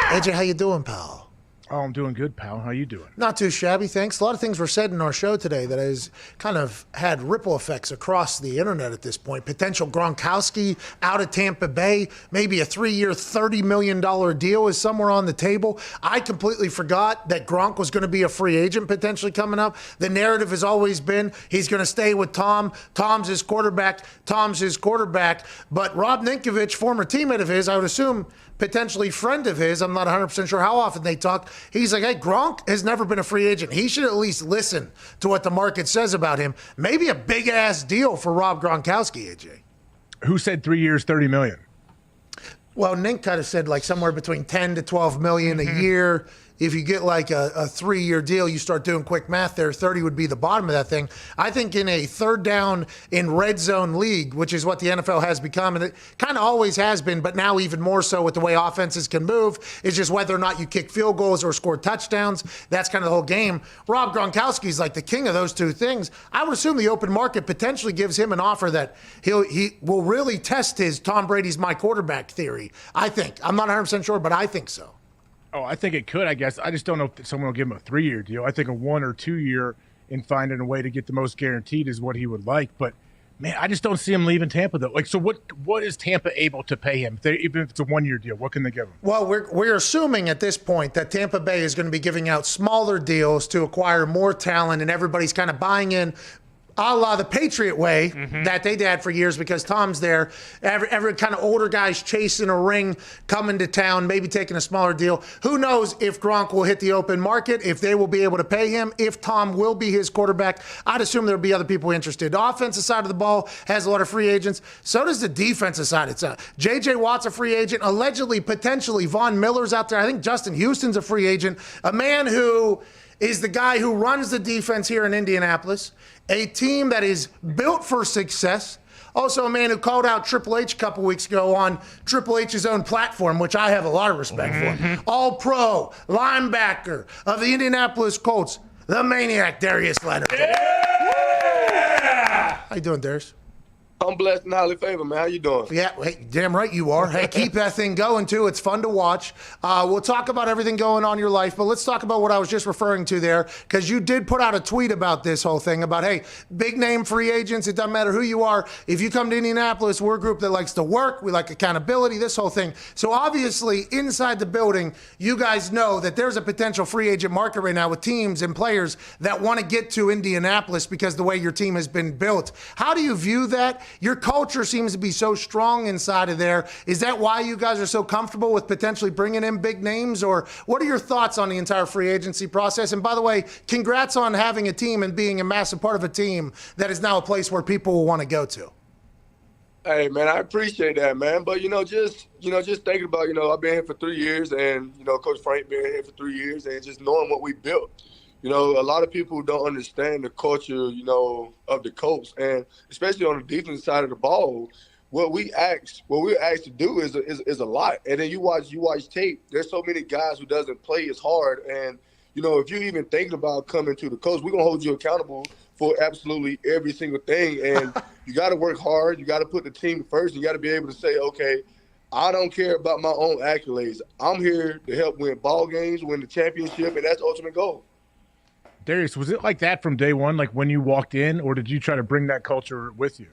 AJ, how you doing, pal? Oh, I'm doing good, pal. How you doing? Not too shabby, thanks. A lot of things were said in our show today that has kind of had ripple effects across the internet at this point. Potential Gronkowski out of Tampa Bay, maybe a 3-year, $30 million deal is somewhere on the table. I completely forgot that Gronk was going to be a free agent potentially coming up. The narrative has always been he's going to stay with Tom. Tom's his quarterback. Tom's his quarterback. But Rob Ninkovich, former teammate of his, I would assume potentially friend of his, I'm not 100% sure how often they talk. He's like, hey, Gronk has never been a free agent. He should at least listen to what the market says about him. Maybe a big-ass deal for Rob Gronkowski, AJ. Who said 3 years, $30 million? Well, Nink kind of said like somewhere between 10 to 12 million a year. If you get like a 3-year deal, you start doing quick math there, 30 would be the bottom of that thing. I think in a third down in red zone league, which is what the NFL has become, and it kind of always has been, but now even more so with the way offenses can move, is just whether or not you kick field goals or score touchdowns. That's kind of the whole game. Rob Gronkowski's like the king of those two things. I would assume the open market potentially gives him an offer that he will really test his Tom Brady's my quarterback theory, I think. I'm not 100% sure, but I think so. Oh, I think it could, I guess. I just don't know if someone will give him a 3-year deal. I think a 1 or 2 year in finding a way to get the most guaranteed is what he would like. But, man, I just don't see him leaving Tampa, though. Like, so what is Tampa able to pay him? Even if it's a 1-year deal, what can they give him? Well, we're assuming at this point that Tampa Bay is going to be giving out smaller deals to acquire more talent, and everybody's kind of buying in a la the Patriot way that they had for years because Tom's there. Every kind of older guys chasing a ring, coming to town, maybe taking a smaller deal. Who knows if Gronk will hit the open market, if they will be able to pay him, if Tom will be his quarterback. I'd assume there'll be other people interested. The offensive side of the ball has a lot of free agents. So does the defensive side. It's J.J. Watt's a free agent. Allegedly, potentially, Von Miller's out there. I think Justin Houston's a free agent. A man who is the guy who runs the defense here in Indianapolis. A team that is built for success. Also a man who called out Triple H a couple weeks ago on Triple H's own platform, which I have a lot of respect for. All-pro, linebacker of the Indianapolis Colts, the maniac, Darius Leonard. Yeah! How you doing, Darius? I'm blessed and highly favored, man. How you doing? Yeah, hey, damn right you are. Hey, keep that thing going, too. It's fun to watch. We'll talk about everything going on in your life, but let's talk about what I was just referring to there, because you did put out a tweet about this whole thing, about, hey, big-name free agents, it doesn't matter who you are. If you come to Indianapolis, we're a group that likes to work. We like accountability, this whole thing. So, obviously, inside the building, you guys know that there's a potential free agent market right now with teams and players that want to get to Indianapolis because the way your team has been built. How do you view that? Your culture seems to be so strong inside of there. Is that why you guys are so comfortable with potentially bringing in big names? Or what are your thoughts on the entire free agency process? And by the way, congrats on having a team and being a massive part of a team that is now a place where people will want to go to. Hey, man, I appreciate that, man. But, just thinking about, I've been here for 3 years and, Coach Frank been here for 3 years and just knowing what we built. A lot of people don't understand the culture, of the Colts, and especially on the defensive side of the ball. What we're asked to do is a lot. And then you watch tape. There's so many guys who doesn't play as hard. And if you're even thinking about coming to the Colts, we're gonna hold you accountable for absolutely every single thing. And you got to work hard. You got to put the team first. You got to be able to say, okay, I don't care about my own accolades. I'm here to help win ball games, win the championship, and that's the ultimate goal. Darius, was it like that from day one, like when you walked in, or did you try to bring that culture with you?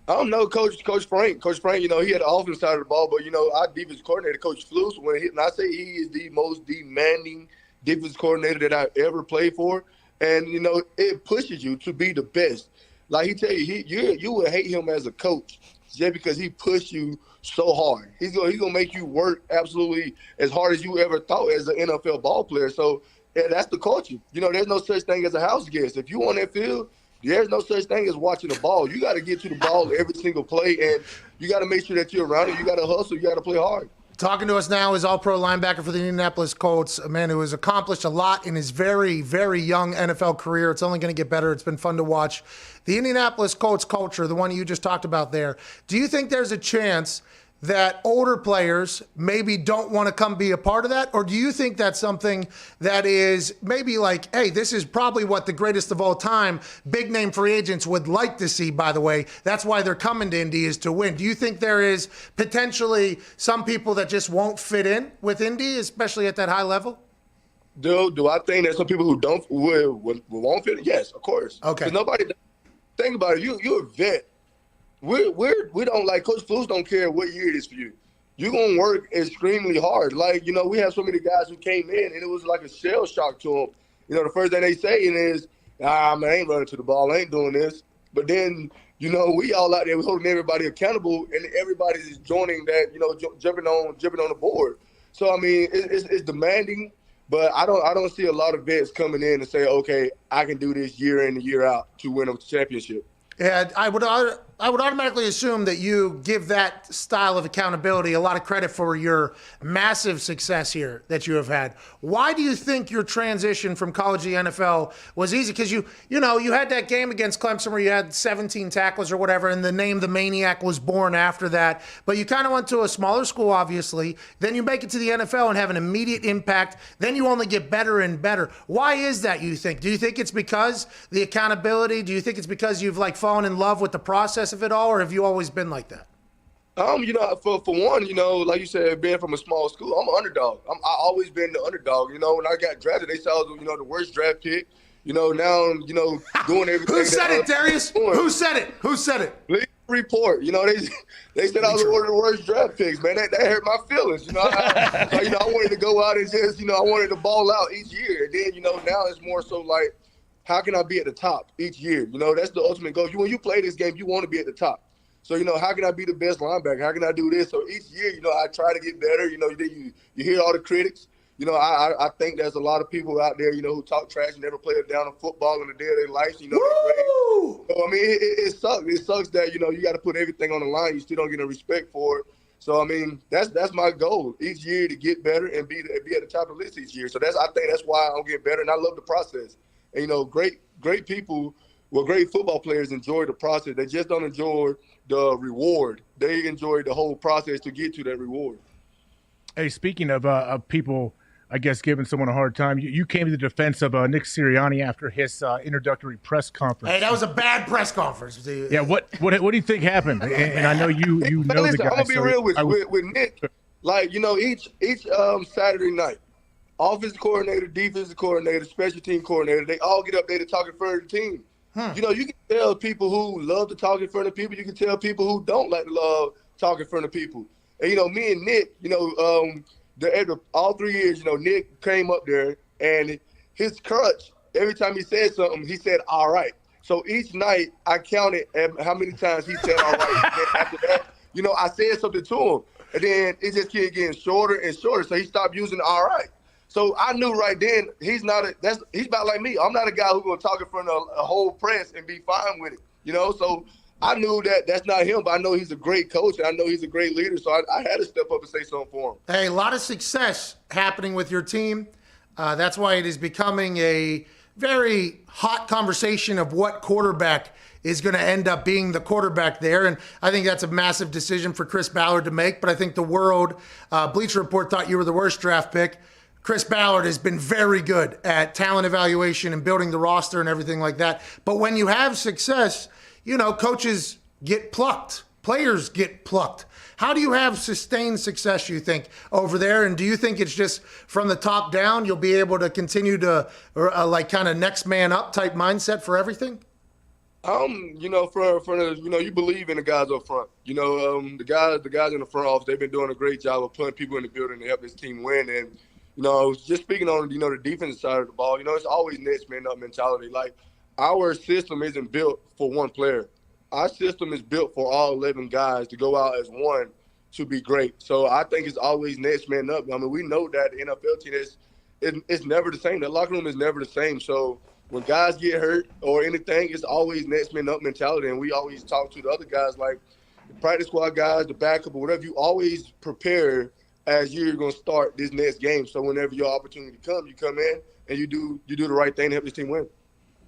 I don't know, Coach Frank. Coach Frank, he had the offense side of the ball, but our defense coordinator, Coach Flus, and I say he is the most demanding defense coordinator that I ever played for, and it pushes you to be the best. Like he tell you, you would hate him as a coach just because he pushed you so hard. He's gonna make you work absolutely as hard as you ever thought as an NFL ball player. So yeah, that's the culture. There's no such thing as a house guest. If you on that field, there's no such thing as watching the ball. You got to get to the ball every single play, and you got to make sure that you're around it. You got to hustle. You got to play hard. Talking to us now is all-pro linebacker for the Indianapolis Colts, a man who has accomplished a lot in his very, very young NFL career. It's only going to get better. It's been fun to watch. The Indianapolis Colts culture, the one you just talked about there, do you think there's a chance that older players maybe don't want to come be a part of that? Or do you think that's something that is maybe like, hey, this is probably what the greatest of all time, big name free agents would like to see, by the way. That's why they're coming to Indy, is to win. Do you think there is potentially some people that just won't fit in with Indy, especially at that high level? Do I think there's some people who won't fit in? Yes, of course. Okay. 'Cause nobody, think about it, you're a vet. We don't, like, Coach Flus don't care what year it is for you. You're going to work extremely hard. Like, we have so many guys who came in, and it was like a shell shock to them. The first thing they say is, man, I ain't running to the ball. I ain't doing this. But then, we all out there, we're holding everybody accountable, and everybody's joining that, jumping on the board. So, I mean, it's demanding, but I don't see a lot of vets coming in and say, okay, I can do this year in and year out to win a championship. And I would automatically assume that you give that style of accountability a lot of credit for your massive success here that you have had. Why do you think your transition from college to the NFL was easy? Because you had that game against Clemson where you had 17 tackles or whatever, and the name The Maniac was born after that. But you kind of went to a smaller school, obviously. Then you make it to the NFL and have an immediate impact. Then you only get better and better. Why is that, you think? Do you think it's because the accountability? Do you think it's because you've fallen in love with the process of it all, or have you always been like that? For one, like you said, being from a small school, I'm an underdog. I always been the underdog. When I got drafted, they said I was, the worst draft pick. Now, doing everything. Who said it, Darius? Who said it? Who said it? League report. They said I was one of the worst draft picks, man. That hurt my feelings. I wanted to go out and just, I wanted to ball out each year. And then, now it's more so like, how can I be at the top each year? That's the ultimate goal. When you play this game, you want to be at the top. So, how can I be the best linebacker? How can I do this? So each year, I try to get better. You hear all the critics. I think there's a lot of people out there, who talk trash and never play a down of football in the day of their life. So, I mean, it sucks. It sucks that, you got to put everything on the line. You still don't get no respect for it. So, I mean, that's my goal each year, to get better and be at the top of the list each year. So I think that's why I'll get better, and I love the process. And, great people, great football players enjoy the process. They just don't enjoy the reward. They enjoy the whole process to get to that reward. Hey, speaking of people, I guess, giving someone a hard time, you came to the defense of Nick Sirianni after his introductory press conference. Hey, that was a bad press conference. Yeah, what do you think happened? And I know you know listen, the guy. I'm gonna be real with Nick. Like, each Saturday night, offensive coordinator, defensive coordinator, special team coordinator, they all get up there to talk in front of the team. You can tell people who love to talk in front of people. You can tell people who don't like to love talking in front of people. And, me and Nick, all 3 years, Nick came up there, and his crutch, every time he said something, he said, all right. So each night I counted how many times he said, all right. And then after that, I said something to him. And then it just kept getting shorter and shorter. So he stopped using all right. So I knew right then he's about like me. I'm not a guy who's gonna talk in front of a whole press and be fine with it. So I knew that that's not him, but I know he's a great coach, and I know he's a great leader. So I had to step up and say something for him. Hey, a lot of success happening with your team. That's why it is becoming a very hot conversation of what quarterback is going to end up being the quarterback there. And I think that's a massive decision for Chris Ballard to make. But I think the world, Bleacher Report thought you were the worst draft pick. Chris Ballard has been very good at talent evaluation and building the roster and everything like that. But when you have success, coaches get plucked. Players get plucked. How do you have sustained success, you think, over there? And do you think it's just from the top down, you'll be able to continue to kind of next man up type mindset for everything? You know, for the, you know, you believe in the guys up front. You know, the guys in the front office, they've been doing a great job of putting people in the building to help this team win. And, you know, just speaking on, you know, the defensive side of the ball, you know, it's always next man up mentality. Like, our system isn't built for one player. Our system is built for all 11 guys to go out as one to be great. So I think it's always next man up. I mean, we know that the NFL team it's never the same. The locker room is never the same. So when guys get hurt or anything, it's always next man up mentality. And we always talk to the other guys, like the practice squad guys, the backup or whatever. You always prepare as you're going to start this next game. So whenever your opportunity comes, you come in and you do the right thing to help this team win.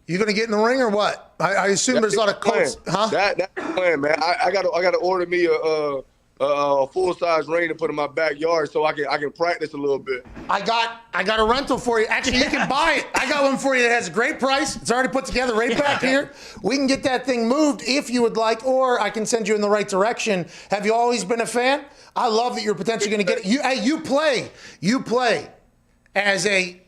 You going to get in the ring or what? I assume there's a lot of Colts. Huh? That's the plan, man. I got to order me a full-size ring to put in my backyard so I can practice a little bit. I got a rental for you. Actually, you can buy it. I got one for you that has a great price. It's already put together right back here. We can get that thing moved if you would like, or I can send you in the right direction. Have you always been a fan? I love that you're potentially going to get it. You play as I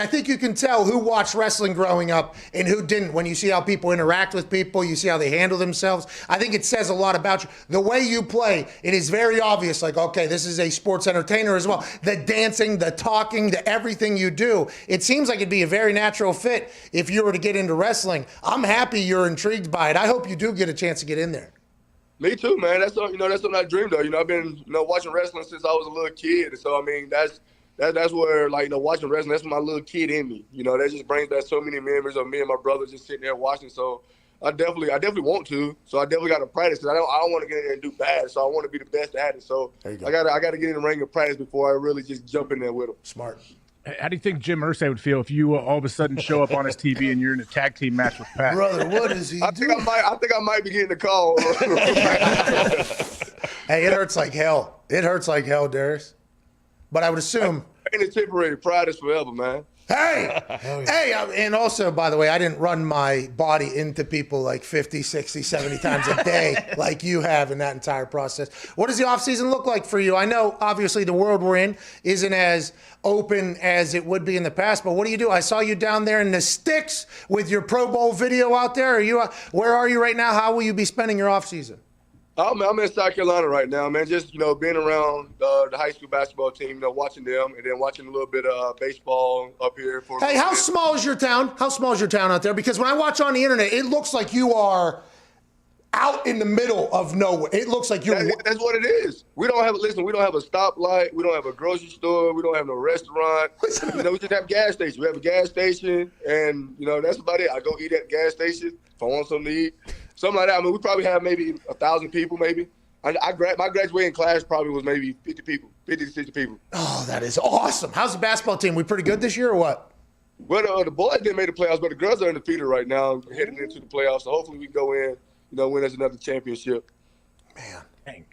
think you can tell who watched wrestling growing up and who didn't when you see how people interact with people, you see how they handle themselves. I think it says a lot about you. The way you play, it is very obvious, like, okay, this is a sports entertainer as well. The dancing, the talking, the everything you do. It seems like it'd be a very natural fit if you were to get into wrestling. I'm happy you're intrigued by it. I hope you do get a chance to get in there. Me too, man. That's something I dreamed of. You know, I've been watching wrestling since I was a little kid. So I mean, that's where, like, watching wrestling, that's my little kid in me. You know, that just brings back so many memories of me and my brother just sitting there watching. So I definitely want to. So I definitely got to practice because I don't want to get in there and do bad. So I want to be the best at it. So I got to get in the ring and practice before I really just jump in there with him. Smart. How do you think Jim Irsay would feel if you all of a sudden show up on his TV and you're in a tag team match with Pat? Brother, what is he doing? I think I might be getting a call. Hey, it hurts like hell. It hurts like hell, Darius. But I would assume. Ain't it temporary? Pride is forever, man. Hey, and also, by the way, I didn't run my body into people like 50, 60, 70 times a day like you have in that entire process. What does the offseason look like for you? I know, obviously, the world we're in isn't as open as it would be in the past, but what do? I saw you down there in the sticks with your Pro Bowl video out there. Where are you right now? How will you be spending your offseason? I'm in South Carolina right now, man. Just, being around the high school basketball team, watching them, and then watching a little bit of baseball up here. Hey, how small is your town? How small is your town out there? Because when I watch on the internet, it looks like you are out in the middle of nowhere. It looks like you're. That's what it is. We don't have a stoplight. We don't have a grocery store. We don't have no restaurant. We just have gas station. We have a gas station, and that's about it. I go eat at the gas station if I want something to eat. Something like that. I mean, we probably have maybe 1,000 people, maybe. My graduating class probably was maybe 50 people, 50 to 60 people. Oh, that is awesome. How's the basketball team? We pretty good this year or what? Well, the boys didn't make the playoffs, but the girls are undefeated right now, heading into the playoffs. So hopefully we can go in, win us another championship. Man. Dang.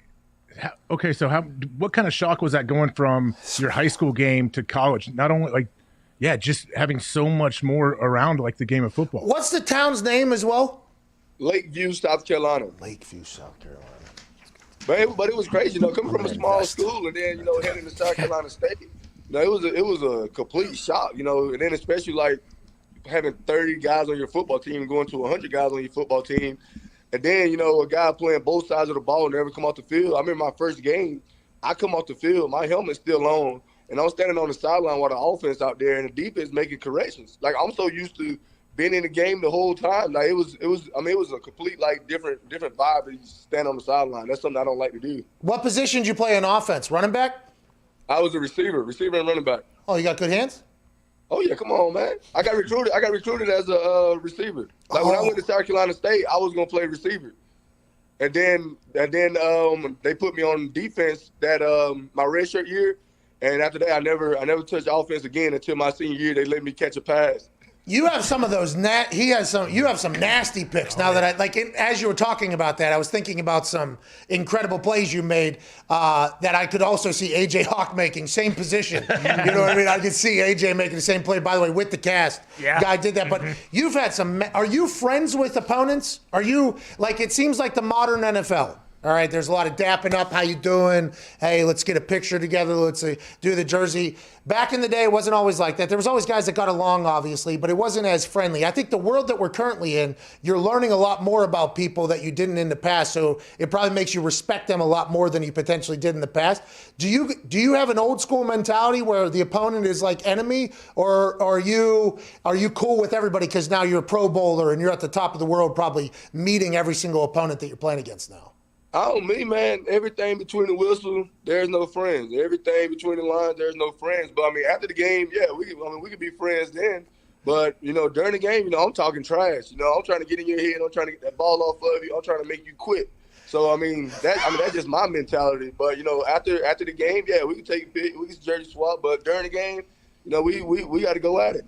Okay, so what kind of shock was that going from your high school game to college? Not only, just having so much more around, like the game of football. What's the town's name as well? Lakeview, South Carolina. Lakeview, South Carolina. But it was crazy, coming from a small school and then, heading to South Carolina State. It was a complete shock, and then especially like having 30 guys on your football team, going to 100 guys on your football team, and then a guy playing both sides of the ball and never come off the field. I remember my first game, I come off the field, my helmet's still on, and I'm standing on the sideline while the offense out there and the defense making corrections. Like, I'm so used to being in the game the whole time. Like, it was a complete different vibe to stand on the sideline. That's something I don't like to do. What position did you play in offense? Running back? I was a receiver and running back. Oh, you got good hands? Oh yeah, come on, man. I got recruited as a receiver. Like, when I went to South Carolina State, I was gonna play receiver. And then they put me on defense that my redshirt year. And after that I never touched offense again until my senior year. They let me catch a pass. You have some of those. You have some nasty picks. Now that as you were talking about that, I was thinking about some incredible plays you made that I could also see AJ Hawk making, same position. You know what I mean? I could see AJ making the same play. By the way, with the cast, guy did that. But you've had some. Are you friends with opponents? Are you it seems like the modern NFL? All right, there's a lot of dapping up. How you doing? Hey, let's get a picture together. Let's do the jersey. Back in the day, it wasn't always like that. There was always guys that got along, obviously, but it wasn't as friendly. I think the world that we're currently in, you're learning a lot more about people that you didn't in the past, so it probably makes you respect them a lot more than you potentially did in the past. Do you have an old school mentality where the opponent is like enemy, or are you cool with everybody because now you're a Pro Bowler and you're at the top of the world, probably meeting every single opponent that you're playing against now? Oh, me, man, everything between the whistle, there's no friends. Everything between the lines, there's no friends. But, I mean, after the game, yeah, we could be friends then. But, during the game, I'm talking trash. I'm trying to get in your head. I'm trying to get that ball off of you. I'm trying to make you quit. So, that's just my mentality. But, after the game, yeah, we can take a pic, we can jersey swap. But during the game, we got to go at it.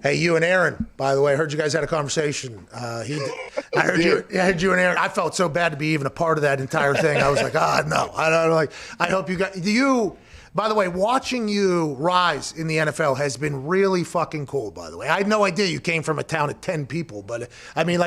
Hey, you and Aaron, by the way, I heard you guys had a conversation. I heard you and Aaron. I felt so bad to be even a part of that entire thing. I was like, no. I don't like. I hope you got you. By the way, watching you rise in the NFL has been really fucking cool, by the way. I had no idea you came from a town of 10 people, but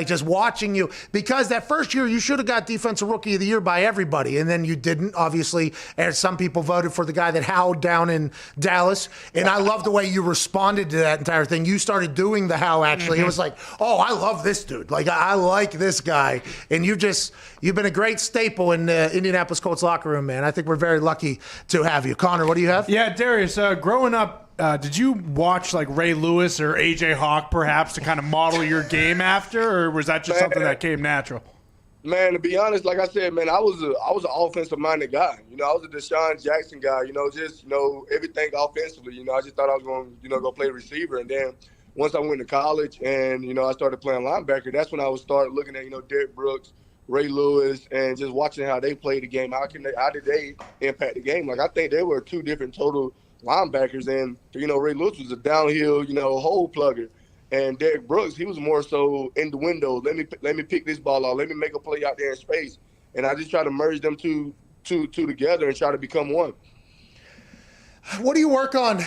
just watching you, because that first year you should have got Defensive Rookie of the Year by everybody, and then you didn't, obviously, and some people voted for the guy that howled down in Dallas, and I love the way you responded to that entire thing. You started doing the how, actually. It was like, oh, I love this dude. Like, I like this guy, and you've been a great staple in the Indianapolis Colts locker room, man. I think we're very lucky to have you. Connor, what do you have? Yeah, Darius, growing up, did you watch like Ray Lewis or A.J. Hawk perhaps to kind of model your game after, or was that just something that came natural? Man, to be honest, like I said, man, I was an offensive-minded guy. I was a Deshaun Jackson guy, everything offensively. I just thought I was going to, go play receiver. And then once I went to college and, I started playing linebacker, that's when I would start looking at, Derrick Brooks, Ray Lewis, and just watching how they played the game. How did they impact the game? Like, I think they were two different total linebackers. And, Ray Lewis was a downhill, hole plugger. And Derrick Brooks, he was more so in the window. Let me pick this ball off. Let me make a play out there in space. And I just try to merge them two together and try to become one. What do you work on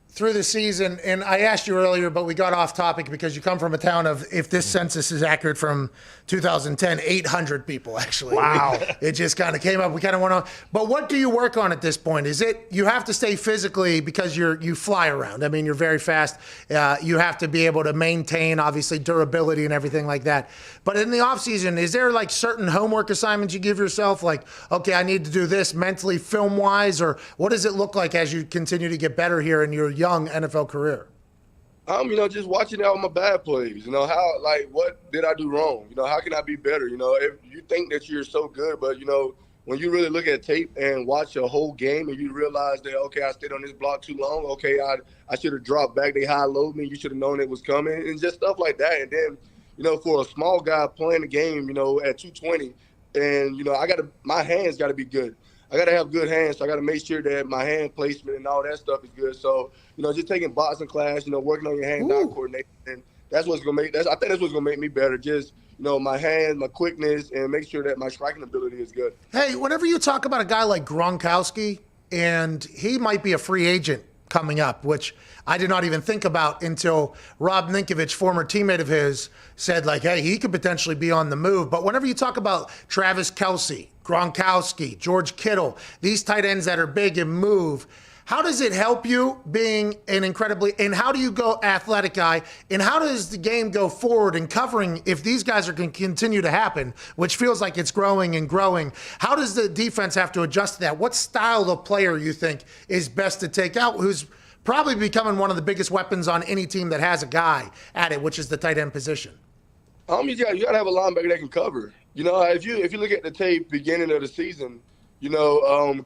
through the season? And I asked you earlier, but we got off topic because you come from a town of, if this census is accurate, from 2010, 800 people, actually. Wow. It just kind of came up. We kind of went on. But what do you work on at this point? Is it, you have to stay physically because you fly around. I mean, you're very fast. You have to be able to maintain, obviously, durability and everything like that. But in the off season, is there like certain homework assignments you give yourself? Like, okay, I need to do this mentally, film wise, or what does it look like as you continue to get better here in your young NFL career? Just watching out my bad plays. What did I do wrong? How can I be better? If you think that you're so good, but when you really look at tape and watch a whole game and you realize that, okay, I stayed on this block too long. Okay, I should have dropped back. They high-load me. You should have known it was coming, and just stuff like that. And then, for a small guy playing the game, at 220, and my hands got to be good. I got to have good hands, so I got to make sure that my hand placement and all that stuff is good. So, just taking boxing class, working on your hand-eye coordination, and that's what's going to make – I think that's what's going to make me better, just, my hands, my quickness, and make sure that my striking ability is good. Hey, whenever you talk about a guy like Gronkowski, and he might be a free agent coming up, which I did not even think about until Rob Ninkovich, former teammate of his, said, like, hey, he could potentially be on the move. But whenever you talk about Travis Kelce, Gronkowski, George Kittle, these tight ends that are big and move, how does it help you being an incredibly, and how do you go athletic guy, and how does the game go forward in covering if these guys are going to continue to happen, which feels like it's growing and growing? How does the defense have to adjust to that? What style of player you think is best to take out, who's probably becoming one of the biggest weapons on any team that has a guy at it, which is the tight end position? You got to have a linebacker that can cover. If you look at the tape beginning of the season,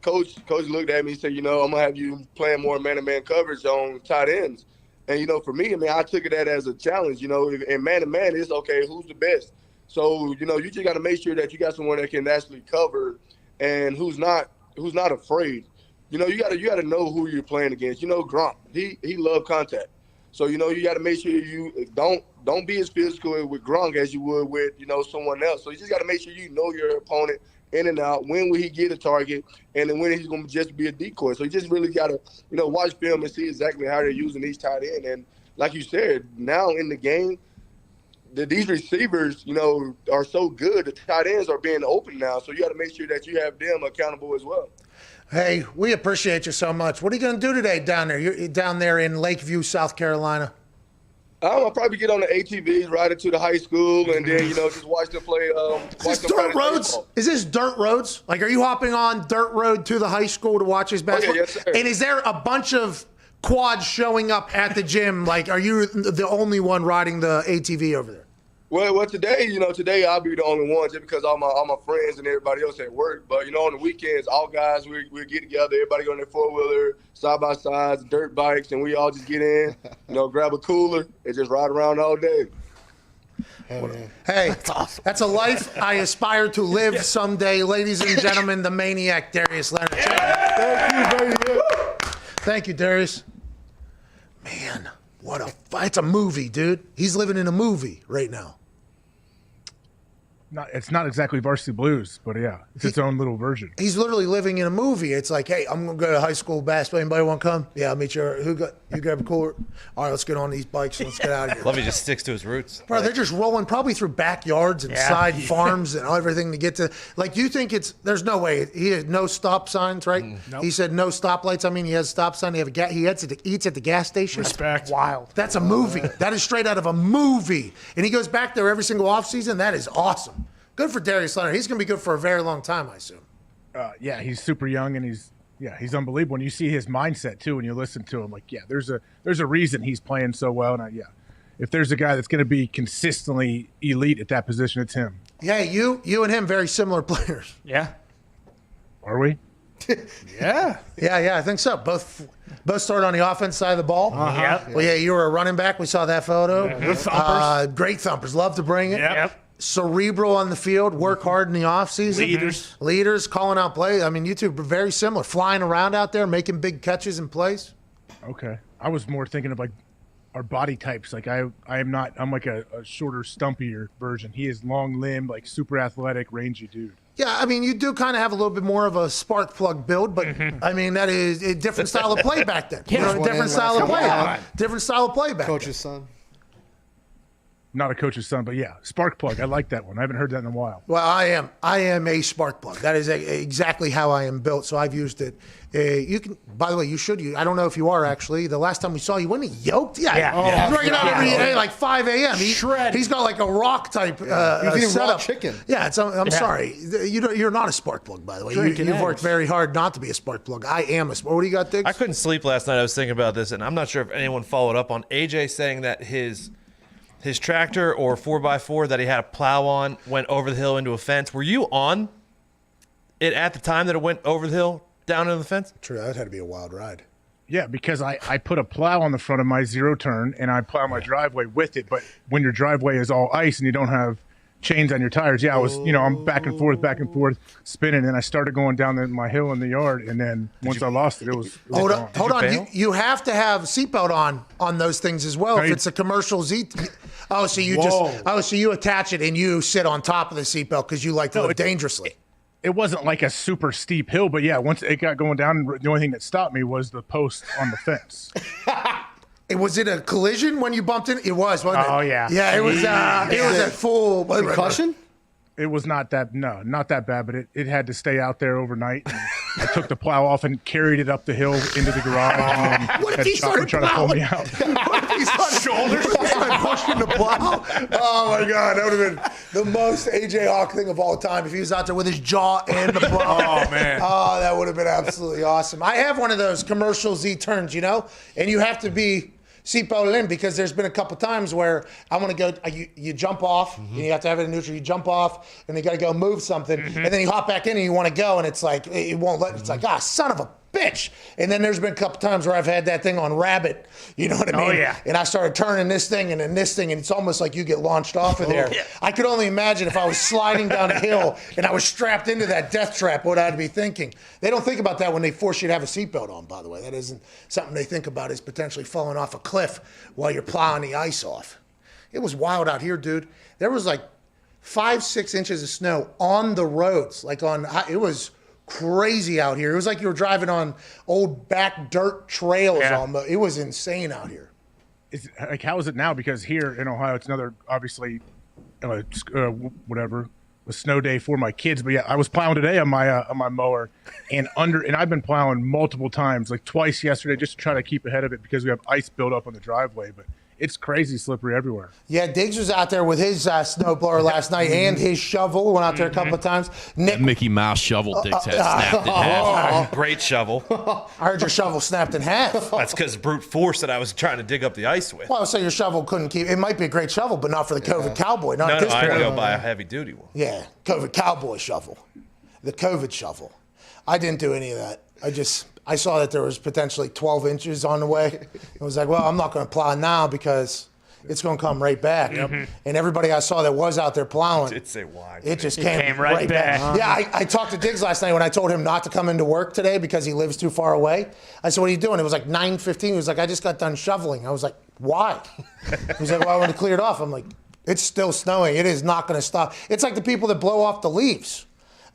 coach looked at me and said, I'm going to have you playing more man-to-man coverage on tight ends. And, for me, I took it as a challenge. And man-to-man is, okay, who's the best? So, you just got to make sure that you got someone that can actually cover and who's not afraid. You got to know who you're playing against. Gronk, he loved contact. So, you got to make sure you don't be as physical with Gronk as you would with, someone else. So you just got to make sure you know your opponent in and out. When will he get a target? And then when he's going to just be a decoy. So you just really got to, watch film and see exactly how they're using each tight end. And like you said, now in the game, these receivers, are so good. The tight ends are being open now, so you got to make sure that you have them accountable as well. Hey, we appreciate you so much. What are you going to do today down there? You're down there in Lakeview, South Carolina. I'll probably get on the ATVs, ride it to the high school, and then just watch them play. Is this dirt roads? Baseball. Is this dirt roads? Like, are you hopping on dirt road to the high school to watch his basketball? Oh, yeah, yes, sir. And is there a bunch of quads showing up at the gym? Like, are you the only one riding the ATV over there? Well, today, today I'll be the only one just because all my friends and everybody else at work. But, on the weekends, all guys, we get together, everybody on their four-wheeler, side-by-sides, dirt bikes, and we all just get in, grab a cooler and just ride around all day. Hey, that's awesome. That's a life I aspire to live someday. Ladies and gentlemen, the maniac, Darius Leonard. Thank you, baby. Thank you, Darius. Man, it's a movie, dude. He's living in a movie right now. It's not exactly Varsity Blues, but yeah, it's its own little version. He's literally living in a movie. It's like, hey, I'm gonna go to high school basketball. Anybody want to come? Yeah, I'll meet you. You grab a cooler. All right, let's get on these bikes and let's get out of here. Love he just sticks to his roots. Bro, they're just rolling probably through backyards and side farms and everything to get to. Like, do you think there's no way he has no stop signs, right? Nope. He said no stoplights. I mean, he has a stop sign. He eats at the gas station. Respect. That's wild. That's a movie. That is straight out of a movie. And he goes back there every single offseason. That is awesome. Good for Darius Leonard. He's going to be good for a very long time, I assume. Yeah, he's super young and he's unbelievable. And you see his mindset too when you listen to him. Like, yeah, there's a reason he's playing so well. And if there's a guy that's going to be consistently elite at that position, it's him. Yeah, you and him, very similar players. Yeah. Are we? Yeah. Yeah, I think so. Both started on the offense side of the ball. Yep. Well, yeah, you were a running back. We saw that photo. Yeah, thumpers. Great thumpers. Love to bring it. Yep. Cerebral on the field, work hard in the offseason. Leaders, calling out plays. I mean, you two are very similar. Flying around out there, making big catches and plays. Okay. I was more thinking of like our body types. Like I'm like a shorter, stumpier version. He is long limbed, like super athletic, rangy dude. Yeah, I mean, you do kind of have a little bit more of a spark plug build, but I mean, that is a different style of play back then. Different style of play. Different style of play back Coach's son. Not a coach's son, but yeah, spark plug. I like that one. I haven't heard that in a while. Well, I am a spark plug. That is exactly how I am built. So I've used it. You can. By the way, you should use. I don't know if you are actually. The last time we saw you, wasn't he yoked? Yeah. He's working out every day, like 5 a.m. He's got like a rock type setup. Chicken. Yeah. I'm sorry. You're not a spark plug, by the way. You've worked very hard not to be a spark plug. I am a spark. What do you got, Diggs? I couldn't sleep last night. I was thinking about this, and I'm not sure if anyone followed up on AJ saying that his tractor or 4x4 that he had a plow on went over the hill into a fence. Were you on it at the time that it went over the hill down into the fence? True, that had to be a wild ride. Yeah, because I put a plow on the front of my zero turn and I plow my driveway with it. But when your driveway is all ice and you don't have chains on your tires, I was, I'm back and forth, spinning. And I started going down my hill in the yard. And then once I lost it, it was Hold gone. on. You have to have seatbelt on those things as well. If it's a commercial Z. So you attach it and you sit on top of the seatbelt because you like to live dangerously. It wasn't like a super steep hill, but yeah, once it got going down, the only thing that stopped me was the post on the fence. Was it a collision when you bumped in? It was, wasn't it? Oh, yeah. Yeah, it was at full concussion? It was not that bad, but it had to stay out there overnight. And I took the plow off and carried it up the hill into the garage. And then What if he started trying to pull me plowing? out. What if he started pushing the plow? Oh my God, that would have been the most AJ Hawk thing of all time if he was out there with his jaw and the plow. Oh man. Oh, that would have been absolutely awesome. I have one of those commercial Z turns, and you have to be seatbelted in because there's been a couple times where I want to go, you jump off, and you have to have it in neutral. You jump off, and you got to go move something, and then you hop back in and you want to go, and it's like, it won't let, it's like, son of a bitch. And then there's been a couple times where I've had that thing on rabbit, you know what I mean? Oh, yeah. And I started turning this thing and then this thing, and it's almost like you get launched off of there. Yeah. I could only imagine if I was sliding down a hill and I was strapped into that death trap, what I'd be thinking. They don't think about that when they force you to have a seatbelt on, by the way. That isn't something they think about, is potentially falling off a cliff while you're plowing the ice off. It was wild out here, dude. There was like 5-6 inches of snow on the roads. It was crazy out here. It was like you were driving on old back dirt trails. It was insane out here. like, how is it now? Because here in Ohio, it's another, obviously, whatever, a snow day for my kids. But yeah, I was plowing today on my mower, and I've been plowing multiple times, like twice yesterday, just to try to keep ahead of it because we have ice built up on the driveway. But it's crazy slippery everywhere. Yeah, Diggs was out there with his snowblower last night and his shovel. Went out there a couple of times. Nick, That Mickey Mouse shovel Diggs had snapped in half. Great shovel. I heard your shovel snapped in half. That's because brute force that I was trying to dig up the ice with. Well, I would say your shovel couldn't keep. It might be a great shovel, but not for the COVID cowboy. Not at No, this I had to point. go buy a heavy duty one. Yeah, COVID cowboy shovel, the COVID shovel. I didn't do any of that. I saw that there was potentially 12 inches on the way. I was like, well, I'm not going to plow now because it's going to come right back. And everybody I saw that was out there plowing, Did say why? it just It came right back. Yeah, I talked to Diggs last night when I told him not to come into work today because he lives too far away. I said, what are you doing? It was like 9:15. He was like, I just got done shoveling. I was like, why? He was like, well, I want to clear it off. I'm like, it's still snowing. It is not going to stop. It's like the people that blow off the leaves.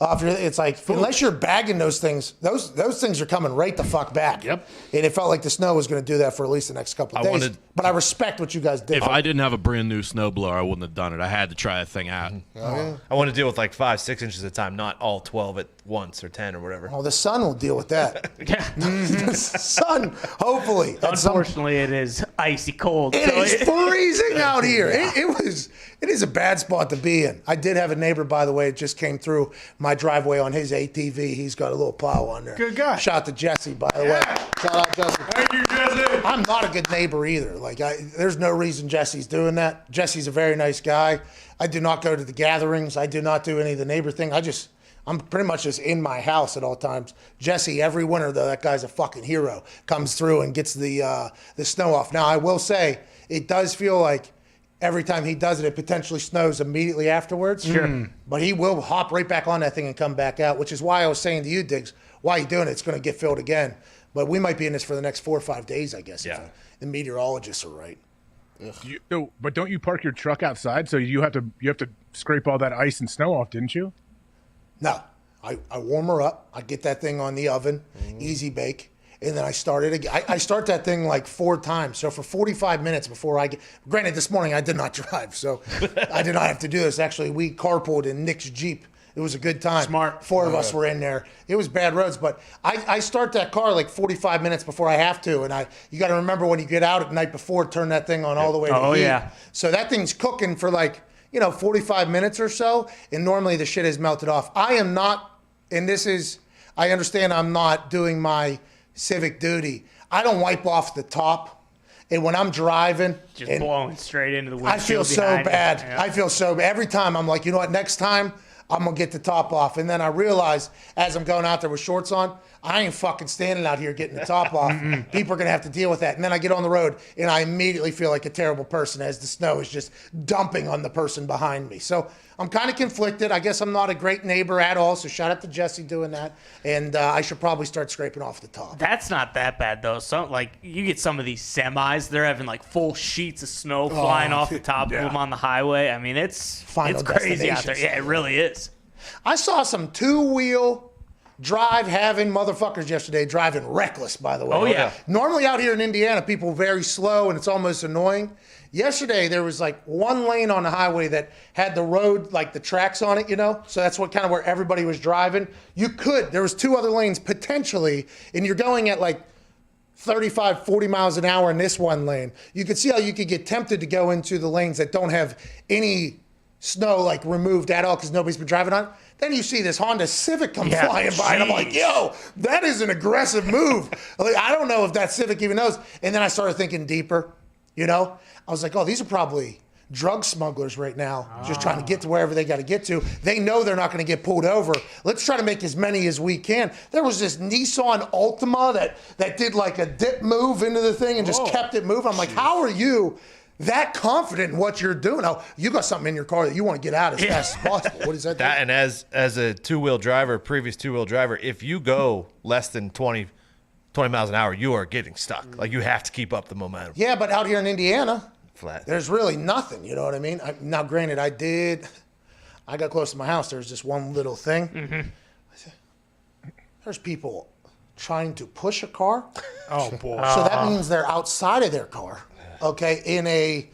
It's like, unless you're bagging those things, those things are coming right the fuck back. Yep. And it felt like the snow was going to do that for at least the next couple of days. But I respect what you guys did. If I didn't have a brand new snowblower, I wouldn't have done it. I had to try that thing out. I want to deal with like 5-6 inches at a time, not all 12 at once or 10 or whatever. Oh, the sun will deal with that. The sun, hopefully. Unfortunately, it is icy cold. It is freezing out here. It is a bad spot to be in. I did have a neighbor, by the way, that just came through my driveway on his ATV. He's got a little plow on there. Good guy. Shout out to Jesse, by the way. Shout out Jesse. Thank you, Jesse. I'm not a good neighbor either. There's no reason Jesse's doing that. Jesse's a very nice guy. I do not go to the gatherings. I do not do any of the neighbor thing. I'm pretty much just in my house at all times. Jesse, every winter though, that guy's a fucking hero. Comes through and gets the snow off. Now I will say, it does feel like every time he does it, it potentially snows immediately afterwards. Sure. But he will hop right back on that thing and come back out, which is why I was saying to you, Diggs, why are you doing it? It's going to get filled again. But we might be in this for the next 4 or 5 days, I guess, if the meteorologists are right. But don't you park your truck outside? So you have to scrape all that ice and snow off, didn't you? No, I warm her up. I get that thing on the oven, easy bake, and then I start it again. I start that thing like 4 times. So for 45 minutes before I get, granted this morning I did not drive, so I did not have to do this. Actually, we carpooled in Nick's Jeep. It was a good time. Smart. 4 of us were in there. It was bad roads, but I start that car like 45 minutes before I have to. And you got to remember when you get out at the night before, turn that thing on all the way to heat. Yeah. So that thing's cooking for 45 minutes or so. And normally the shit is melted off. I am not, and I understand I'm not doing my civic duty. I don't wipe off the top. And when I'm driving, Just blowing straight into the windshield. I feel so behind you. bad. Yeah. I feel so bad. Every time I'm like, you know what, next time I'm going to get the top off. And then I realize as I'm going out there with shorts on, I ain't fucking standing out here getting the top off. People are going to have to deal with that. And then I get on the road and I immediately feel like a terrible person as the snow is just dumping on the person behind me. So I'm kind of conflicted. I guess I'm not a great neighbor at all. So shout out to Jesse doing that. And I should probably start scraping off the top. That's not that bad though. So you get some of these semis, they're having like full sheets of snow flying off the top of them on the highway. I mean, it's crazy out there. Yeah, it really is. I saw some 2-wheel having motherfuckers yesterday driving reckless, by the way. Oh, yeah. Normally out here in Indiana, people are very slow and it's almost annoying. Yesterday, there was like one lane on the highway that had the road, like the tracks on it, So that's where everybody was driving. There was 2 other lanes potentially, and you're going at like 35, 40 miles an hour in this one lane. You could see how you could get tempted to go into the lanes that don't have any snow removed at all because nobody's been driving on it. Then you see this Honda Civic come flying by, and I'm like, yo, that is an aggressive move. I don't know if that Civic even knows. And then I started thinking deeper, I was like, oh, these are probably drug smugglers right now, just trying to get to wherever they got to get to. They know they're not going to get pulled over. Let's try to make as many as we can. There was this Nissan Altima that did like a dip move into the thing and just kept it moving. I'm like, how are you that confident in what you're doing? Oh, you got something in your car that you want to get out as fast as possible. What is that? And as a previous two-wheel driver, if you go less than 20 miles an hour, you are getting stuck. You have to keep up the momentum. Yeah, but out here in Indiana, flat. There's really nothing. You know what I mean? Now, granted, I got close to my house. There's this one little thing. There's people trying to push a car. Oh, boy. So that means they're outside of their car. okay, in a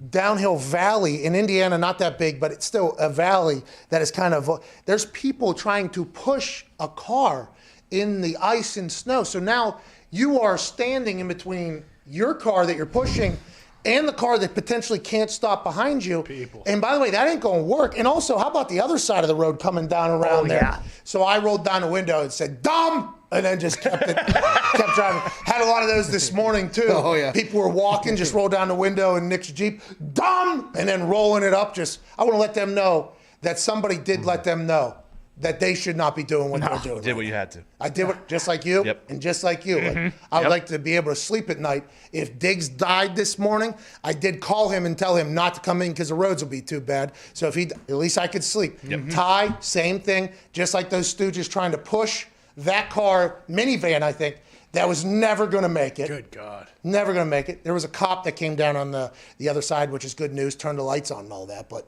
downhill valley in Indiana, not that big, but it's still a valley that is kind of, there's people trying to push a car in the ice and snow. So now you are standing in between your car that you're pushing and the car that potentially can't stop behind you. And by the way, that ain't going to work. And also, how about the other side of the road coming down around there? Yeah. So I rolled down the window and said, "Dumb!" and then just kept driving. Had a lot of those this morning too. Oh, yeah. People were walking, just rolled down the window in Nick's Jeep, "Dumb!" and then rolling it up. I want to let them know that somebody did let them know that they should not be doing what they're doing. You did what you had to. I did it just like you, and just like you. Like, I would like to be able to sleep at night. If Diggs died this morning, I did call him and tell him not to come in because the roads will be too bad. So if at least I could sleep. Ty, same thing. Just like those stooges trying to push that car, minivan, I think, that was never going to make it. Good God. Never going to make it. There was a cop that came down on the other side, which is good news, turned the lights on and all that. But,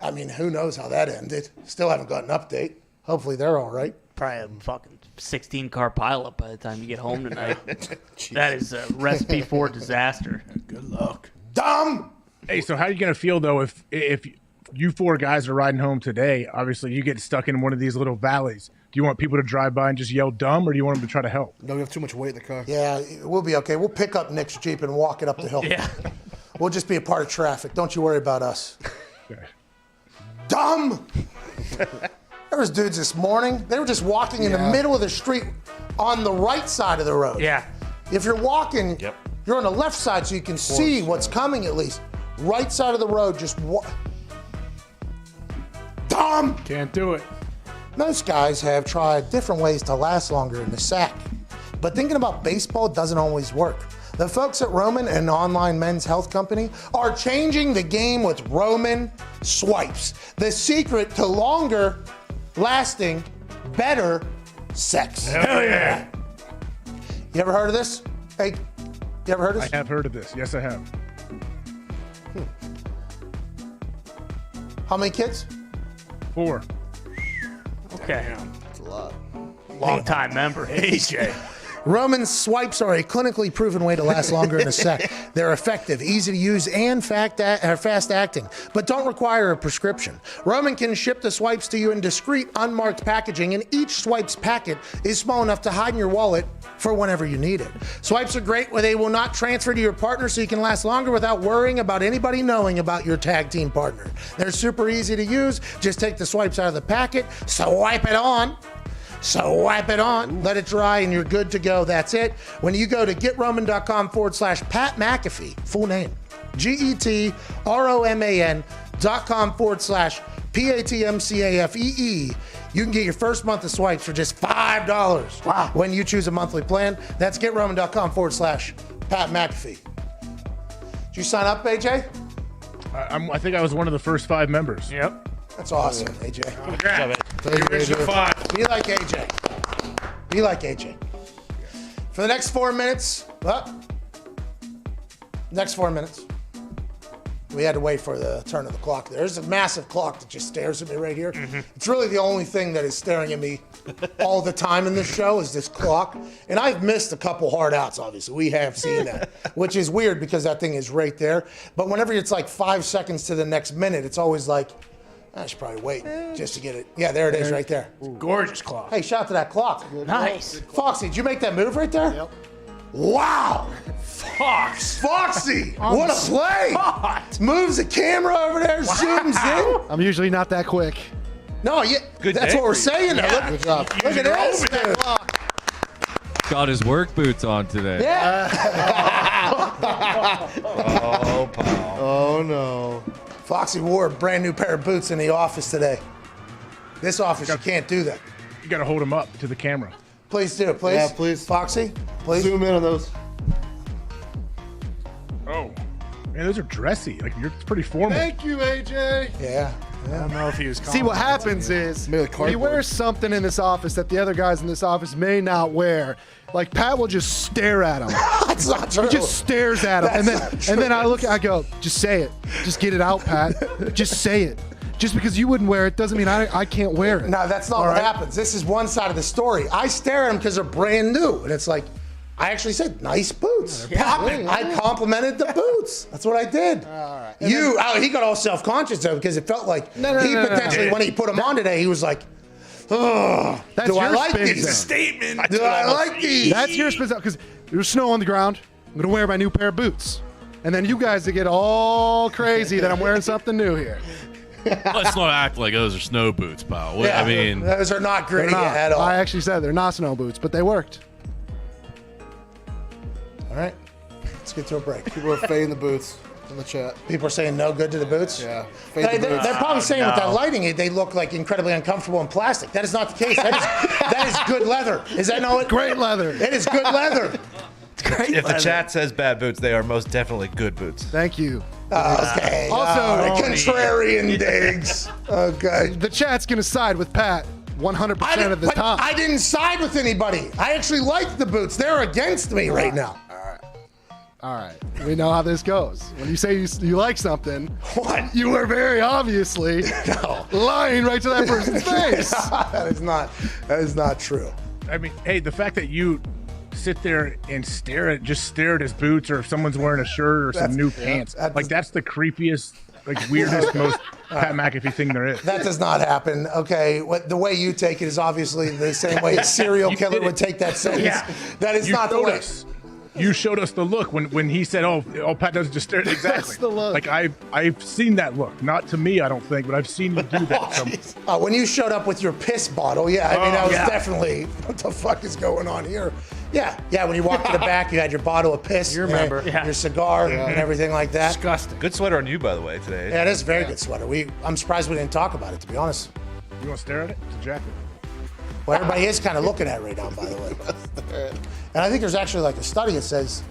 I mean, who knows how that ended. Still haven't got an update. Hopefully they're all right. Probably a fucking 16-car pileup by the time you get home tonight. That is a recipe for disaster. Good luck. Dumb! Hey, so how are you going to feel, though, if you four guys are riding home today? Obviously, you get stuck in one of these little valleys. Do you want people to drive by and just yell dumb, or do you want them to try to help? No, we have too much weight in the car. Yeah, we'll be okay. We'll pick up Nick's Jeep and walk it up the hill. Yeah. We'll just be a part of traffic. Don't you worry about us. Okay. Dumb! There was dudes this morning. They were just walking in the middle of the street on the right side of the road. Yeah. If you're walking, you're on the left side so you can see what's coming at least. Right side of the road, just dumb! Can't do it. Most guys have tried different ways to last longer in the sack. But thinking about baseball doesn't always work. The folks at Roman, an online men's health company, are changing the game with Roman swipes. The secret to longer lasting, better sex. Hell yeah. You ever heard of this? Hey, you ever heard of this? I have heard of this. Yes, I have. How many kids? 4. Okay. That's a lot. Long time member. AJ. Roman swipes are a clinically proven way to last longer in a sack. They're effective, easy to use, and fast acting, but don't require a prescription. Roman can ship the swipes to you in discreet, unmarked packaging, and each swipe's packet is small enough to hide in your wallet for whenever you need it. Swipes are great where they will not transfer to your partner, so you can last longer without worrying about anybody knowing about your tag team partner. They're super easy to use. Just take the swipes out of the packet, swipe it on. So wipe it on, let it dry, and you're good to go. That's it. When you go to getroman.com/Pat McAfee, full name, GETROMAN.com/PATMCAFEE, you can get your first month of swipes for just $5. Wow. When you choose a monthly plan. That's getroman.com/Pat McAfee. Did you sign up, AJ? I think I was one of the first 5 members. Yep. That's awesome, AJ. Congrats. Thank you, Original AJ. 5. Be like AJ. Be like AJ. For the next 4 minutes, we had to wait for the turn of the clock. There's a massive clock that just stares at me right here. It's really the only thing that is staring at me all the time in this show is this clock. And I've missed a couple hard outs, obviously. We have seen that, which is weird because that thing is right there. But whenever it's like 5 seconds to the next minute, it's always like, I should probably wait just to get it. Yeah, there it is right there. Gorgeous clock. Hey, shout out to that clock. Nice. Foxy, did you make that move right there? Yep. Wow. Foxy, what a play. Moves the camera over there, zooms in. I'm usually not that quick. No, that's what we're saying. Yeah. Good job. Look at this. Got his work boots on today. Yeah. Oh, Paul. Oh, no. Foxy wore a brand new pair of boots in the office today. This office, you can't do that. You got to hold him up to the camera. Please do, please. Yeah, please. Foxy, please. Zoom in on those. Oh, man, those are dressy. Like it's pretty formal. Thank you, AJ. Yeah. I don't know if he was See, what happens is Maybe when you cardboard. wear something in this office that the other guys in this office may not wear, like Pat will just stare at him. That's not true. He just stares at him, and then I look, I go, just say it, just get it out, Pat, just say it. Just because you wouldn't wear it doesn't mean I can't wear it. No, that's not All what right? happens. This is one side of the story. I stare at them because they're brand new, and it's like, I actually said nice boots. I complimented the boots. That's what I did. All right. He got all self-conscious though because it felt like potentially when he put them on today, he was like, "Oh, That's do I your like spin these? zone. Statement. Do I like these?" That's your spin because there's snow on the ground. I'm gonna wear my new pair of boots, and then you guys that get all crazy that I'm wearing something new here. Let's not act like those are snow boots, pal. Yeah, I mean, those are not They're great not. at all. I actually said they're not snow boots, but they worked. All right, let's get to a break. People are fading the boots in the chat. People are saying no good to the boots. Yeah, fade the They're boots. probably saying with that lighting, they look like incredibly uncomfortable in plastic. That is not the case. That is good leather. Is that no? Great leather. It is good leather. If the chat says bad boots, they are most definitely good boots. Thank you. Okay. Also, contrarian digs. Okay. The chat's gonna side with Pat 100% of the time. I didn't side with anybody. I actually like the boots. They're against me right now. All right, we know how this goes. When you say you like something, what? You are very obviously lying right to that person's face. That is not true. I mean, hey, the fact that you sit there and stare at his boots, or if someone's wearing a shirt or some new pants, that's the creepiest, weirdest, most Pat McAfee thing there is. That does not happen. Okay, the way you take it is obviously the same way a serial killer would take that sentence. Yeah. That is You not the showed way. us. You showed us the look when he said, "Oh, Pat doesn't just stare." Exactly. That's the look. Like I've seen that look. Not to me, I don't think, but I've seen you do that. When you showed up with your piss bottle, I mean, that was definitely what the fuck is going on here. Yeah. When you walked to the back, you had your bottle of piss. You remember. your cigar and everything like that. Disgusting. Good sweater on you, by the way, today. Yeah, it is a very good sweater. I'm surprised we didn't talk about it, to be honest. You want to stare at it? It's a jacket. Well, everybody is kind of looking at it right now, by the way. And I think there's actually a study that says,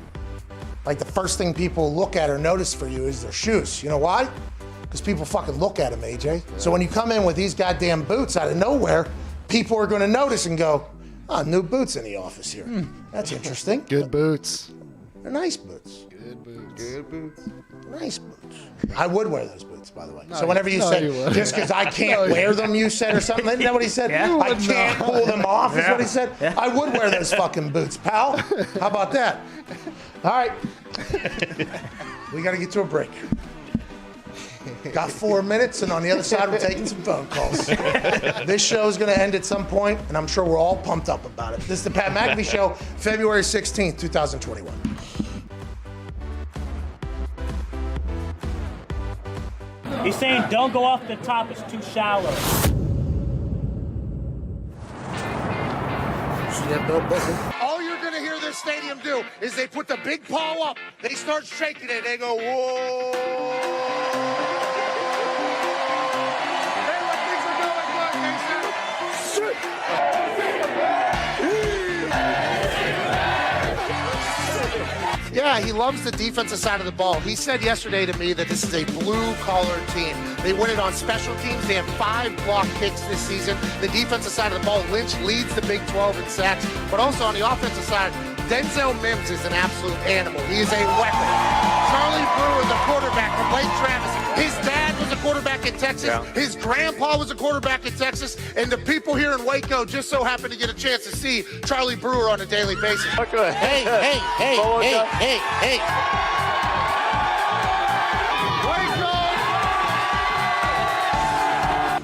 the first thing people look at or notice for you is their shoes. You know why? Because people fucking look at them, AJ. Yeah. So when you come in with these goddamn boots out of nowhere, people are going to notice and go, "Oh, new boots in the office here. That's interesting." Good boots. They're nice boots. Good boots. Good boots. Nice boots. I would wear those boots, by the way. No, So whenever you no, said, you wouldn't. just because I can't wear them, you said, or something. Isn't that what he said? Yeah. I can't pull them off, is what he said. Yeah. I would wear those fucking boots, pal. How about that? All right. We got to get to a break. Got 4 minutes, and on the other side, we're taking some phone calls. This show is going to end at some point, and I'm sure we're all pumped up about it. This is the Pat McAfee Show, February 16th, 2021. He's saying don't go off the top, it's too shallow. All you're going to hear this stadium do is they put the big paw up, they start shaking it, they go, whoa. Hey, look, things are going good. Yeah, he loves the defensive side of the ball. He said yesterday to me that this is a blue-collar team. They win it on special teams. They have 5 block kicks this season. The defensive side of the ball, Lynch leads the Big 12 in sacks. But also on the offensive side, Denzel Mims is an absolute animal. He is a weapon. Charlie Brewer, the quarterback from Lake Travis. His dad was a quarterback in Texas. Yeah. His grandpa was a quarterback in Texas. And the people here in Waco just so happen to get a chance to see Charlie Brewer on a daily basis. Okay. Hey.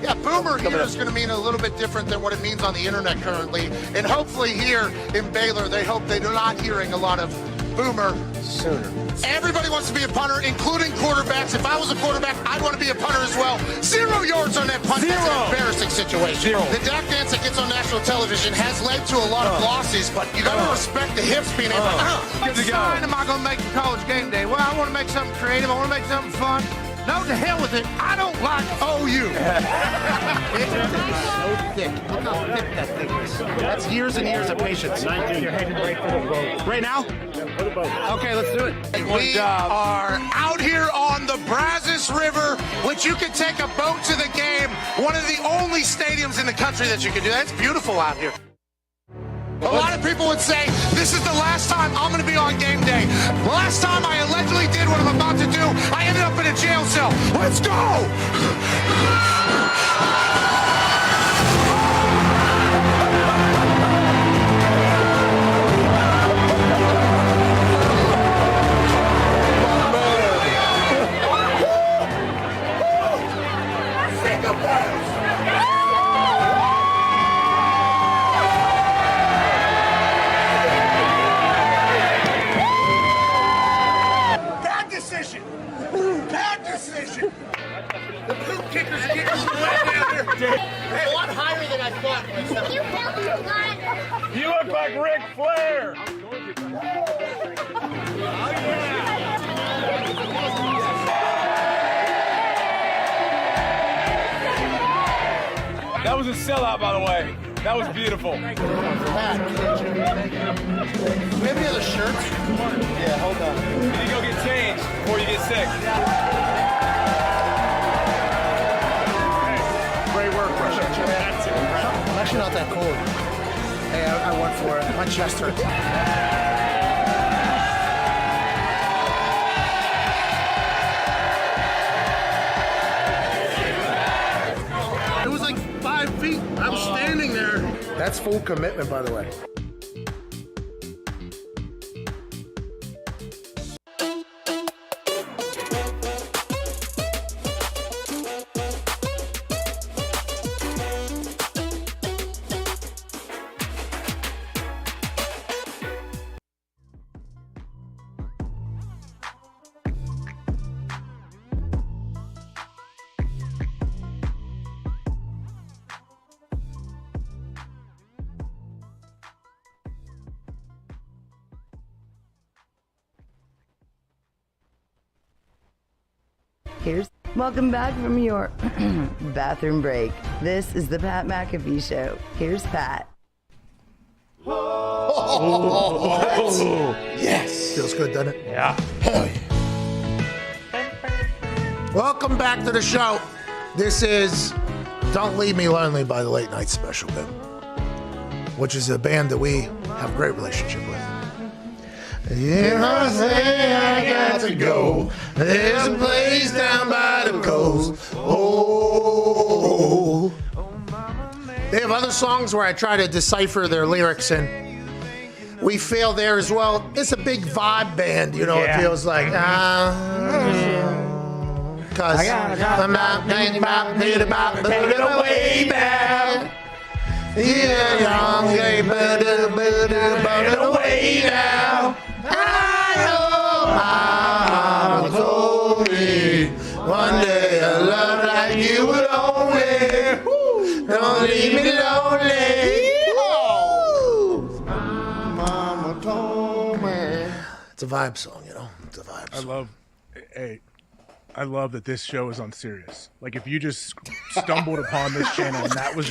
Yeah, boomer here is going to mean a little bit different than what it means on the internet currently. And hopefully here in Baylor, they hope they're not hearing a lot of boomer sooner. Everybody wants to be a punter, including quarterbacks. If I was a quarterback, I'd want to be a punter as well. 0 yards on that punt. That's an embarrassing situation. The Dak dance that gets on national television has led to a lot of losses, but you got to respect the hips being able to What sign am I going to make for college game day? Well, I want to make something creative. I want to make something fun. No, to hell with it. I don't like OU. It's so thick. Look how thick that thing is. That's years and years of patience. You're heading right for the boat. Right now? Okay, let's do it. We are out here on the Brazos River, which you can take a boat to the game. One of the only stadiums in the country that you can do that. It's beautiful out here. A lot of people would say, this is the last time I'm going to be on game day. The last time I allegedly did what I'm about to do, I ended up in a jail cell. Let's go! You look like Ric Flair. That was a sellout, by the way. That was beautiful. Do we have any other shirts? Yeah, hold on. You need to go get changed before you get sick. Great work, Russia. I'm actually not that cold. Hey, I went for it. My chest hurts. It was like 5 feet. I was standing there. That's full commitment, by the way. Welcome back from your bathroom break. This is the Pat McAfee Show. Here's Pat. Yes. Feels good, doesn't it? Yeah. Hell yeah. Welcome back to the show. This is Don't Leave Me Lonely by the Late Night Special Band, which is a band that we have a great relationship with. If I say I got to go, there's a place down by the coast. Oh. They have other songs where I try to decipher their lyrics, and we fail there as well. It's a big vibe band, you know. Yeah. It feels like because I'm not thinking about it away now. Yeah, young, but away now. I know mama told me one day a love like you would only don't leave me lonely. Mama told me. It's a vibe song, you know. It's a vibe song. I love that this show is on Sirius. Like, if you just stumbled upon this channel and that was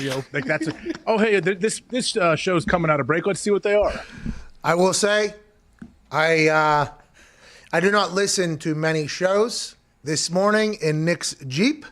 this show's coming out of break. Let's see what they are. I will say, I do not listen to many shows. This morning in Nick's Jeep,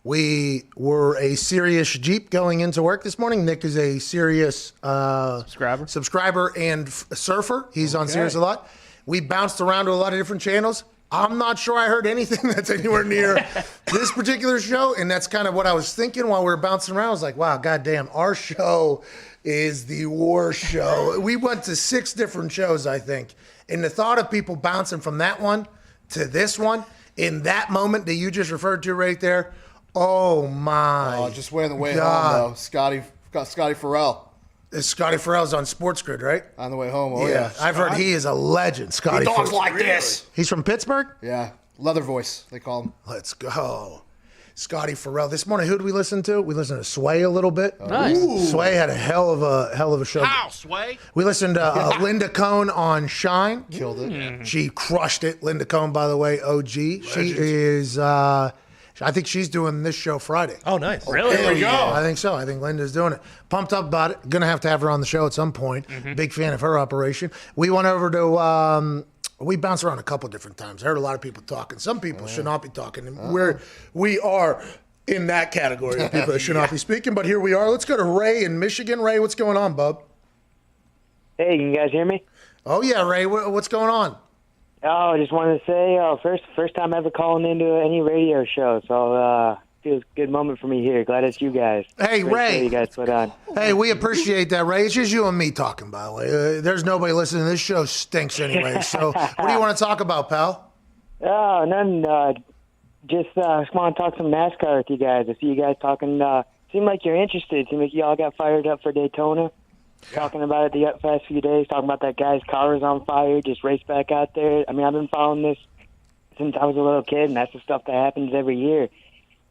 we were a Sirius Jeep going into work this morning. Nick is a Sirius subscriber and surfer. He's on Sirius a lot. We bounced around to a lot of different channels. I'm not sure I heard anything that's anywhere near this particular show, and that's kind of what I was thinking while we were bouncing around. I was like, wow, goddamn, our show is the worst show. We went to 6 different shows, I think, and the thought of people bouncing from that one to this one in that moment that you just referred to right there, oh my just way on the way God. home, though. Scotty Farrell. Scotty Farrell's on Sports Grid, right? On the way home, yeah. I've heard he is a legend, Scotty Farrell. He talks like this. He's from Pittsburgh? Yeah. Leather voice, they call him. Let's go. Scotty Farrell. This morning, who did we listen to? We listened to Sway a little bit. Nice. Ooh. Sway had a hell of a show. How, Sway? We listened to Linda Cohn on Shine. Killed it. She crushed it. Linda Cohn, by the way, OG. Legend. She is, I think she's doing this show Friday. Oh, nice. Really? There we go. I think so. I think Linda's doing it. Pumped up about it. Going to have her on the show at some point. Big fan of her operation. We went over to... we bounced around a couple different times. I heard a lot of people talking. Some people should not be talking. We are in that category of people that should not be speaking, but here we are. Let's go to Ray in Michigan. Ray, what's going on, bub? Hey, can you guys hear me? Oh, yeah, Ray. What's going on? Oh, I just wanted to say, first time ever calling into any radio show, so feels a good moment for me here. Glad it's you guys. Hey, Great Ray. show you guys put on. Hey, we appreciate that, Ray. It's just you and me talking, by the way. There's nobody listening. This show stinks anyway. So what do you want to talk about, pal? Oh, none. Just want to talk some NASCAR with you guys. I see you guys talking. Seem like you're interested. Seem like you all got fired up for Daytona. Talking about it the past few days. Talking about that guy's car was on fire. Just raced back out there. I mean, I've been following this since I was a little kid, and that's the stuff that happens every year.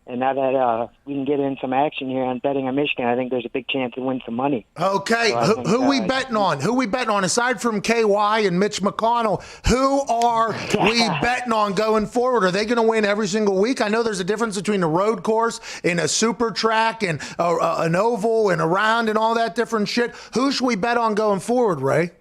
And now that we can get in some action here on betting on Michigan, I think there's a big chance to win some money. Okay, So who we betting on? Who we betting on? Aside from KY and Mitch McConnell, who are we betting on going forward? Are they going to win every single week? I know there's a difference between a road course and a super track and an oval and a round and all that different shit. Who should we bet on going forward, Ray?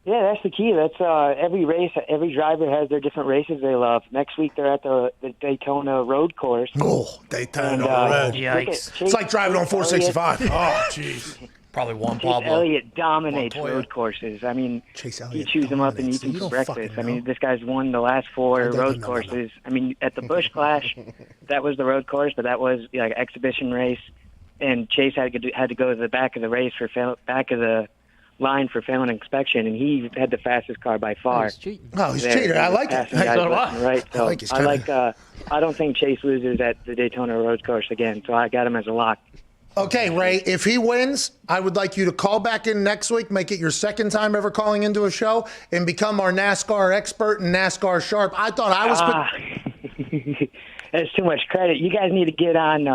Yeah, that's the key. That's every race. Every driver has their different races they love. Next week they're at the Daytona road course. Oh, Daytona And, road. Yikes. It's like driving on 465. Oh, jeez. Probably Juan Chase Pablo. Elliott dominates Montoya. road courses. I mean, Chase he Elliott chews them up and dominates. eats them You for don't fucking breakfast. I know. mean, this guy's won the last 4 road no. courses. I mean, at the Busch Clash, that was the road course, but that was like an exhibition race, and Chase had to go to the back of the race back of the line for failing inspection, and he had the fastest car by far. Oh, he's a cheater. I like it. Passing guys left and right. So I like his kinda- I don't think Chase loses at the Daytona road course again, so I got him as a lock. Okay, Ray, if he wins, I would like you to call back in next week, make it your second time ever calling into a show, and become our NASCAR expert and NASCAR sharp. I thought I was... That's too much credit. You guys need to get on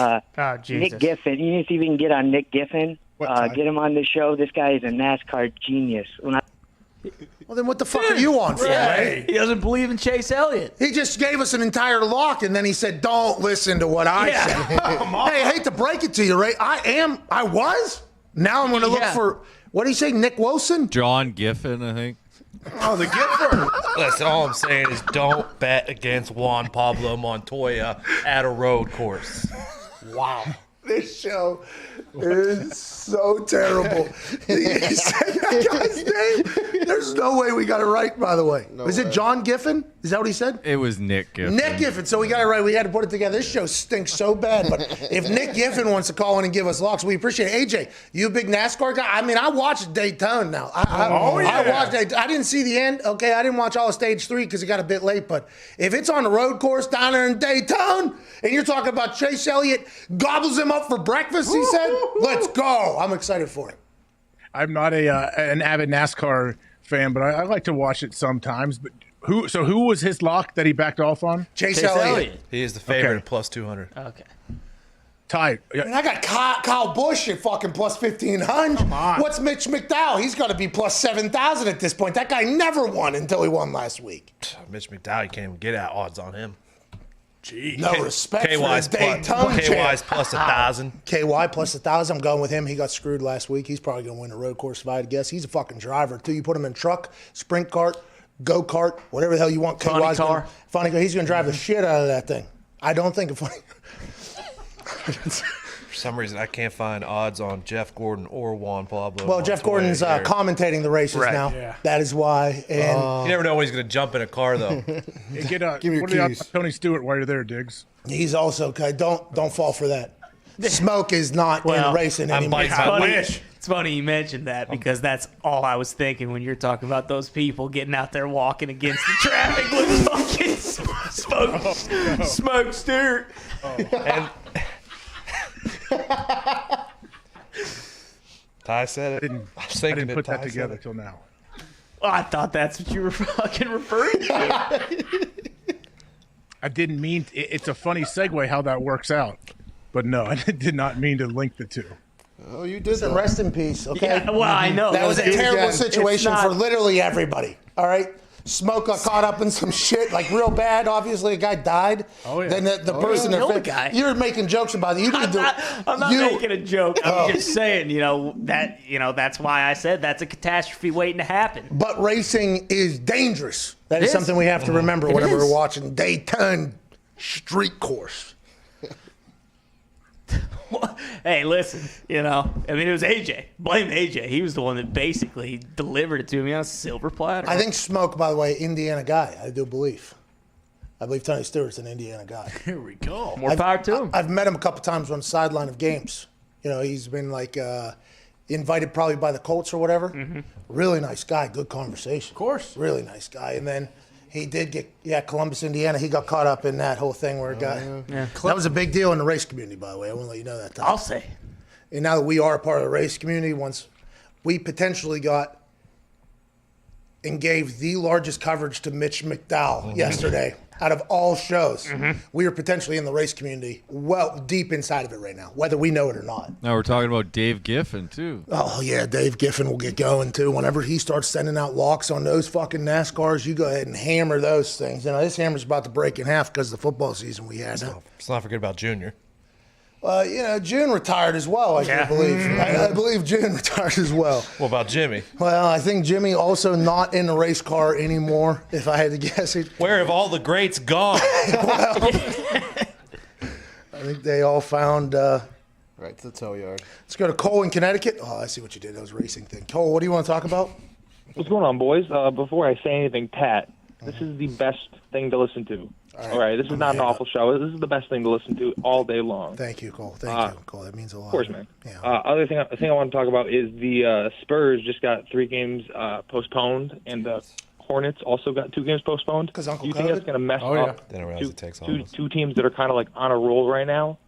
Jesus. Nick Giffen. You need to see if you can get on Nick Giffen. Get him on the show. This guy is a NASCAR genius. Well, then what the fuck are you on for, Ray? He doesn't believe in Chase Elliott. He just gave us an entire lock, and then he said, don't listen to what I said. Hey, I hate to break it to you, Ray. I was. Now I'm going to look for, what did he say, Nick Wilson? John Giffen, I think. Oh, the Giffer. Listen, all I'm saying is don't bet against Juan Pablo Montoya at a road course. Wow. This show is so terrible. You said that guy's name? There's no way we got it right, by the way. Was it John Giffen? Is that what he said? It was Nick Giffen. Nick Giffen. So we got it right. We had to put it together. This show stinks so bad. But if Nick Giffen wants to call in and give us locks, we appreciate it. AJ, you a big NASCAR guy? I mean, I watched Daytona now. I watched Daytona. I didn't see the end. Okay, I didn't watch all of stage 3 because it got a bit late. But if it's on the road course down there in Daytona, and you're talking about Chase Elliott gobbles him up for breakfast, he said, let's go. I'm excited for it. I'm not an avid NASCAR fan, but I like to watch it sometimes. But who was his lock that he backed off on? Chase Elliott. He is the favorite Okay. at plus 200. Okay. Ty. And I got Kyle Busch at fucking plus 1,500. Come on. What's Mitch McDowell? He's got to be plus 7,000 at this point. That guy never won until he won last week. Mitch McDowell, you can't even get at odds on him. Jeez. No respect for KY's the Daytona KY's champ. plus 1,000. KY plus 1,000. I'm going with him. He got screwed last week. He's probably going to win the road course if I had to guess. He's a fucking driver, too. You put him in truck, sprint cart, go-kart, whatever the hell you want. Funny KY's car. Funny car. He's going to drive the shit out of that thing. I don't think a funny For some reason, I can't find odds on Jeff Gordon or Juan Pablo. Well, Jeff Gordon's commentating the races now. Yeah. That is why. And You never know when he's going to jump in a car, though. Hey, give me your what are the odds keys. on Tony Stewart while you're there, Diggs? he's also okay. Don't fall for that. Smoke is not in racing I'm anymore. biting I my wish. It's funny you mentioned that because that's all I was thinking when you're talking about those people getting out there walking against the traffic with fucking smoke Stewart. And Ty said it. I was I thinking didn't it. put Ty that said together it. till now. Well, I thought that's what you were fucking referring to. I didn't mean it's a funny segue how that works out, but no, I did not mean to link the two. Oh, you did Listen, that. rest in peace, okay? Yeah, well, I know. That was a terrible It's situation not- for literally everybody, all right? Smoke got caught up in some shit, like real bad. Obviously, a guy died. Oh, yeah. Then the person yeah. that Killed a guy. you were making jokes about it. You need I'm not making a joke. I'm just saying, that's why I said that's a catastrophe waiting to happen. But racing is dangerous. That It is is. something we have to remember It whenever is. we're watching Daytona street course. Hey, listen, it was AJ. Blame AJ. He was the one that basically delivered it to me on a silver platter. I think Smoke, by the way, Indiana guy. I do believe. I believe Tony Stewart's an Indiana guy. Here we go. More power to him. I've met him a couple times on the sideline of games. He's been invited probably by the Colts or whatever. Mm-hmm. Really nice guy. Good conversation. Of course. Really nice guy. And then he did get, Columbus, Indiana. He got caught up in that whole thing where it got. Yeah. That was a big deal in the race community, by the way. I want to let you know that. Tom. I'll say. And now that we are a part of the race community, once we potentially got and gave the largest coverage to Mitch McDowell yesterday. out of all shows, we are potentially in the race community well deep inside of it right now, whether we know it or not. Now we're talking about Dave Giffen, too. Oh, yeah, Dave Giffen will get going, too. Whenever he starts sending out locks on those fucking NASCARs, you go ahead and hammer those things. This hammer's about to break in half because of the football season we had. Let's not forget about Junior. June retired as well, I do believe. I believe June retired as well. What about Jimmy? Well, I think Jimmy also not in the race car anymore, if I had to guess it. Where have all the greats gone? I think they all found... right to the tow yard. Let's go to Cole in Connecticut. Oh, I see what you did. That was a racing thing. Cole, what do you want to talk about? What's going on, boys? Before I say anything, Pat, this is the best thing to listen to. All right, this is not an awful show. This is the best thing to listen to all day long. Thank you, Cole. Thank you, Cole. That means a lot. Of course, man. Yeah. Other thing I want to talk about is the Spurs just got 3 games postponed, and the Hornets also got 2 games postponed. Because Uncle Do you think that's going to mess up Didn't realize it takes all two teams that are kind of like on a roll right now?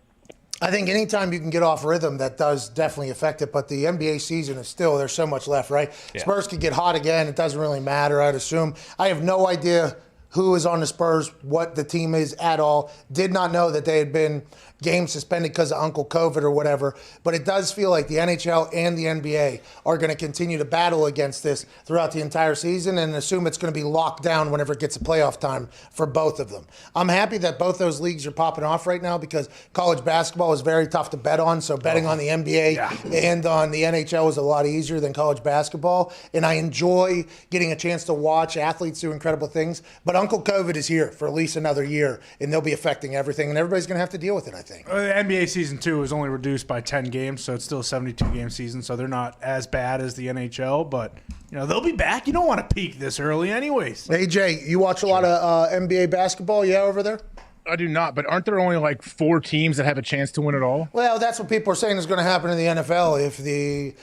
I think anytime you can get off rhythm, that does definitely affect it. But the NBA season is still, there's so much left, right? Yeah. Spurs could get hot again. It doesn't really matter, I'd assume. I have no idea who is on the Spurs, what the team is at all. Did not know that they had been game suspended because of Uncle COVID or whatever. But it does feel like the NHL and the NBA are going to continue to battle against this throughout the entire season and assume it's going to be locked down whenever it gets to playoff time for both of them. I'm happy that both those leagues are popping off right now because college basketball is very tough to bet on. So betting on the NBA and on the NHL is a lot easier than college basketball. And I enjoy getting a chance to watch athletes do incredible things. But Uncle COVID is here for at least another year, and they'll be affecting everything, and everybody's going to have to deal with it, I think. The NBA season 2 is only reduced by 10 games, so it's still a 72-game season, so they're not as bad as the NHL, but they'll be back. You don't want to peak this early anyways. AJ, you watch a lot of NBA basketball, over there? I do not, but aren't there only like 4 teams that have a chance to win it all? Well, that's what people are saying is going to happen in the NFL if the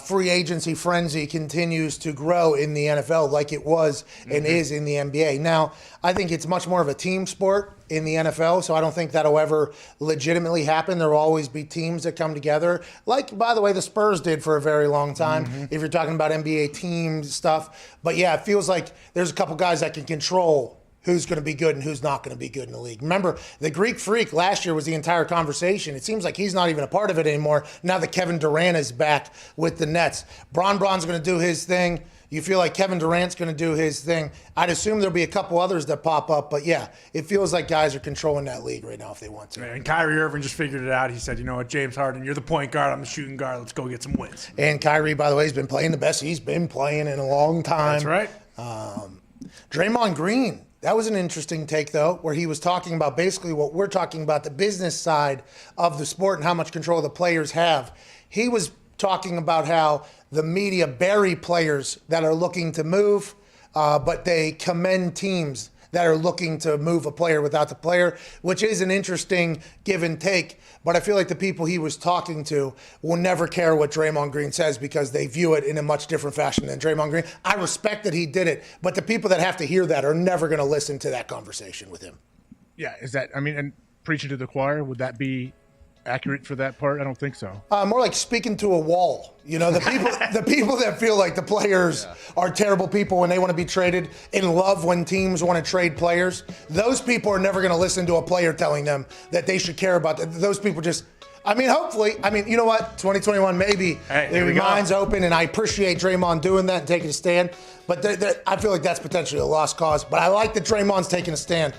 free agency frenzy continues to grow in the NFL like it was and is in the NBA. Now, I think it's much more of a team sport in the NFL, so I don't think that'll ever legitimately happen. There will always be teams that come together, like, by the way, the Spurs did for a very long time, if you're talking about NBA team stuff. But, yeah, it feels like there's a couple guys that can control who's going to be good and who's not going to be good in the league. Remember, the Greek Freak last year was the entire conversation. It seems like he's not even a part of it anymore now that Kevin Durant is back with the Nets. Bron's going to do his thing. You feel like Kevin Durant's going to do his thing. I'd assume there'll be a couple others that pop up, but yeah, it feels like guys are controlling that league right now if they want to. And Kyrie Irving just figured it out. He said, you know what, James Harden, you're the point guard, I'm the shooting guard. Let's go get some wins. And Kyrie, by the way, has been playing the best he's been playing in a long time. That's right. Draymond Green. That was an interesting take, though, where he was talking about basically what we're talking about, the business side of the sport and how much control the players have. He was talking about how the media bury players that are looking to move, but they commend teams that are looking to move a player without the player, which is an interesting give and take. But I feel like the people he was talking to will never care what Draymond Green says because they view it in a much different fashion than Draymond Green. I respect that he did it, but the people that have to hear that are never going to listen to that conversation with him. Yeah, and preaching to the choir, would that be accurate for that part? I don't think so. More like speaking to a wall. The people that feel like the players are terrible people when they want to be traded, in love when teams want to trade players, those people are never going to listen to a player telling them that they should care about that. Those people just, hopefully, you know what, 2021, maybe their minds open, and I appreciate Draymond doing that and taking a stand, but I feel like that's potentially a lost cause, but I like that Draymond's taking a stand.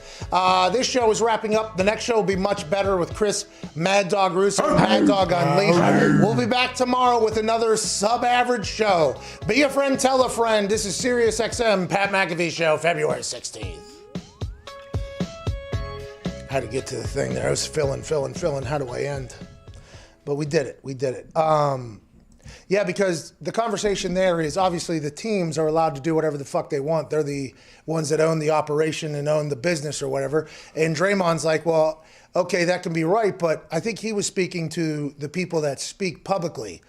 This show is wrapping up. The next show will be much better with Chris Mad Dog Russo, Mad Dog Unleashed. We'll be back tomorrow with another sub-average show. Be a friend, tell a friend. This is Sirius XM, Pat McAfee Show, February 16th. Had to get to the thing there. I was filling. How do I end? But we did it. Yeah, because the conversation there is obviously the teams are allowed to do whatever the fuck they want. They're the ones that own the operation and own the business or whatever. And Draymond's like, well, okay, that can be right, but I think he was speaking to the people that speak publicly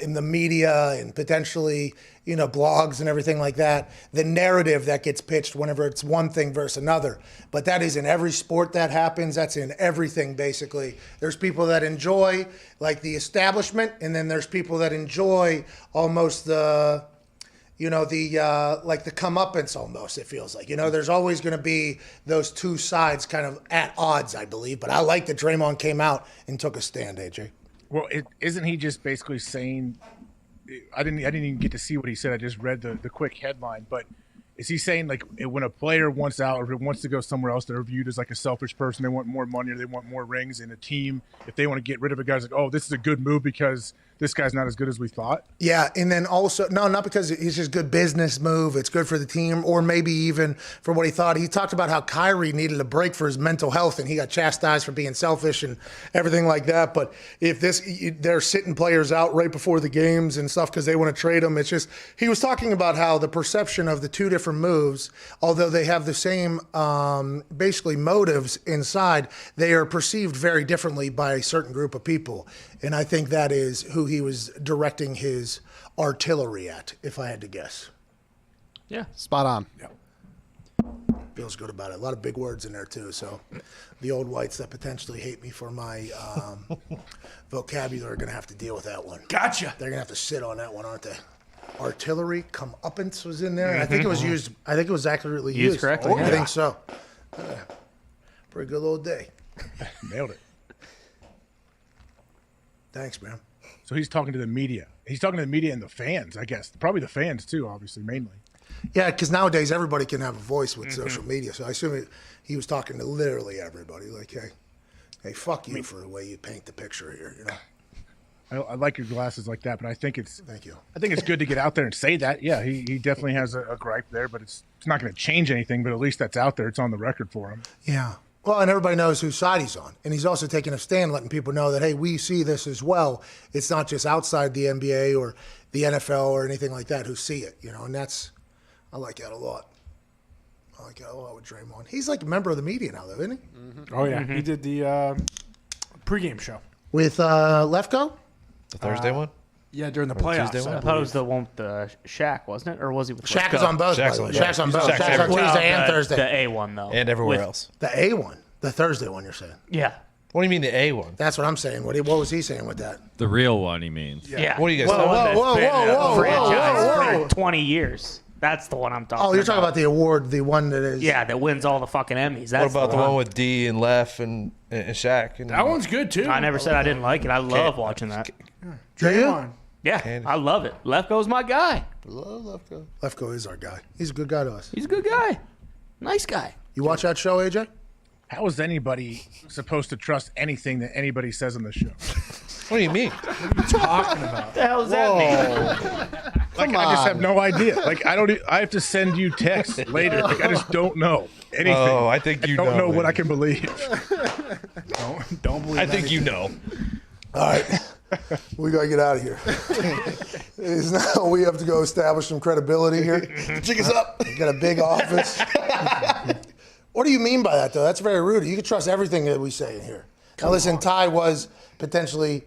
in the media and potentially, blogs and everything like that, the narrative that gets pitched whenever it's one thing versus another. But that is in every sport that happens. That's in everything, basically. There's people that enjoy, like, the establishment, and then there's people that enjoy almost the the like the comeuppance almost, it feels like. There's always going to be those two sides kind of at odds, I believe. But I like that Draymond came out and took a stand, AJ. Well, isn't he just basically saying? I didn't even get to see what he said. I just read the quick headline. But is he saying like when a player wants out or wants to go somewhere else, they're viewed as like a selfish person? They want more money or they want more rings in a team. If they want to get rid of a guy, it's like, oh, this is a good move because this guy's not as good as we thought. Yeah, and then also, no, not because it's just good business move. It's good for the team, or maybe even for what he thought. He talked about how Kyrie needed a break for his mental health, and he got chastised for being selfish and everything like that. But if they're sitting players out right before the games and stuff because they want to trade them, it's just, he was talking about how the perception of the two different moves, although they have the same basically motives inside, they are perceived very differently by a certain group of people. And I think that is who he was directing his artillery at, if I had to guess. Yeah. Spot on. Yeah. Feels good about it. A lot of big words in there, too. So the old whites that potentially hate me for my vocabulary are going to have to deal with that one. Gotcha. They're going to have to sit on that one, aren't they? Artillery, comeuppance was in there. And I think it was used. I think it was accurately used. correctly. I think so. Pretty good little day. Nailed it. Thanks, man. So he's talking to the media. He's talking to the media and the fans, I guess. Probably the fans too, obviously, mainly. Yeah, because nowadays everybody can have a voice with social media. So I assume he was talking to literally everybody. Like, hey, fuck you for the way you paint the picture here. I like your glasses like that, but I think it's thank you. I think it's good to get out there and say that. Yeah, he definitely has a gripe there, but it's not going to change anything. But at least that's out there. It's on the record for him. Yeah. Well, and everybody knows whose side he's on. And he's also taking a stand, letting people know that, hey, we see this as well. It's not just outside the NBA or the NFL or anything like that who see it, And I like that a lot. I like that a lot with Draymond. He's like a member of the media now, though, isn't he? Mm-hmm. Oh, yeah. He did the pregame show. With Lefko? The Thursday one? Yeah, during the Or the playoffs. Tuesday one? I thought it was the one with Shaq, wasn't it? Or was he with Shaq Lefko? is on both, by the way. Shaq's on both. Shaq's on Tuesday and Thursday. The A one, though. And everywhere With- else. The A one. The Thursday one, you're saying. Yeah. What do you mean the A one? That's what I'm saying. What was he saying with that? The real one, he means. Yeah. What do you guys Whoa, franchise for 20 years. That's the one I'm talking about. Oh, you're talking about the award, the one that is. Yeah, that wins all the fucking Emmys. What That's about the one with D and Lef and Shaq? And That one's good, too. I never said I didn't like it. I love watching that. Draymond. Yeah, I love it. Lefko's my guy. Love Lefko. Lefko is our guy. He's a good guy to us. He's a good guy. Nice guy. You watch that show, AJ? How is anybody supposed to trust anything that anybody says on the show? What do you mean? What are you talking about? What the hell does that mean? Like, I just have no idea. Like, I have to send you texts later. Like, I just don't know anything. Oh, I think you don't know, know what baby. I can believe. Don't believe I think anything. you know. All right. We got to get out of here. Now we have to go establish some credibility here. Jig us up. We got a big office. What do you mean by that, though? That's very rude. You can trust everything that we say in here. Now, listen, Ty was potentially,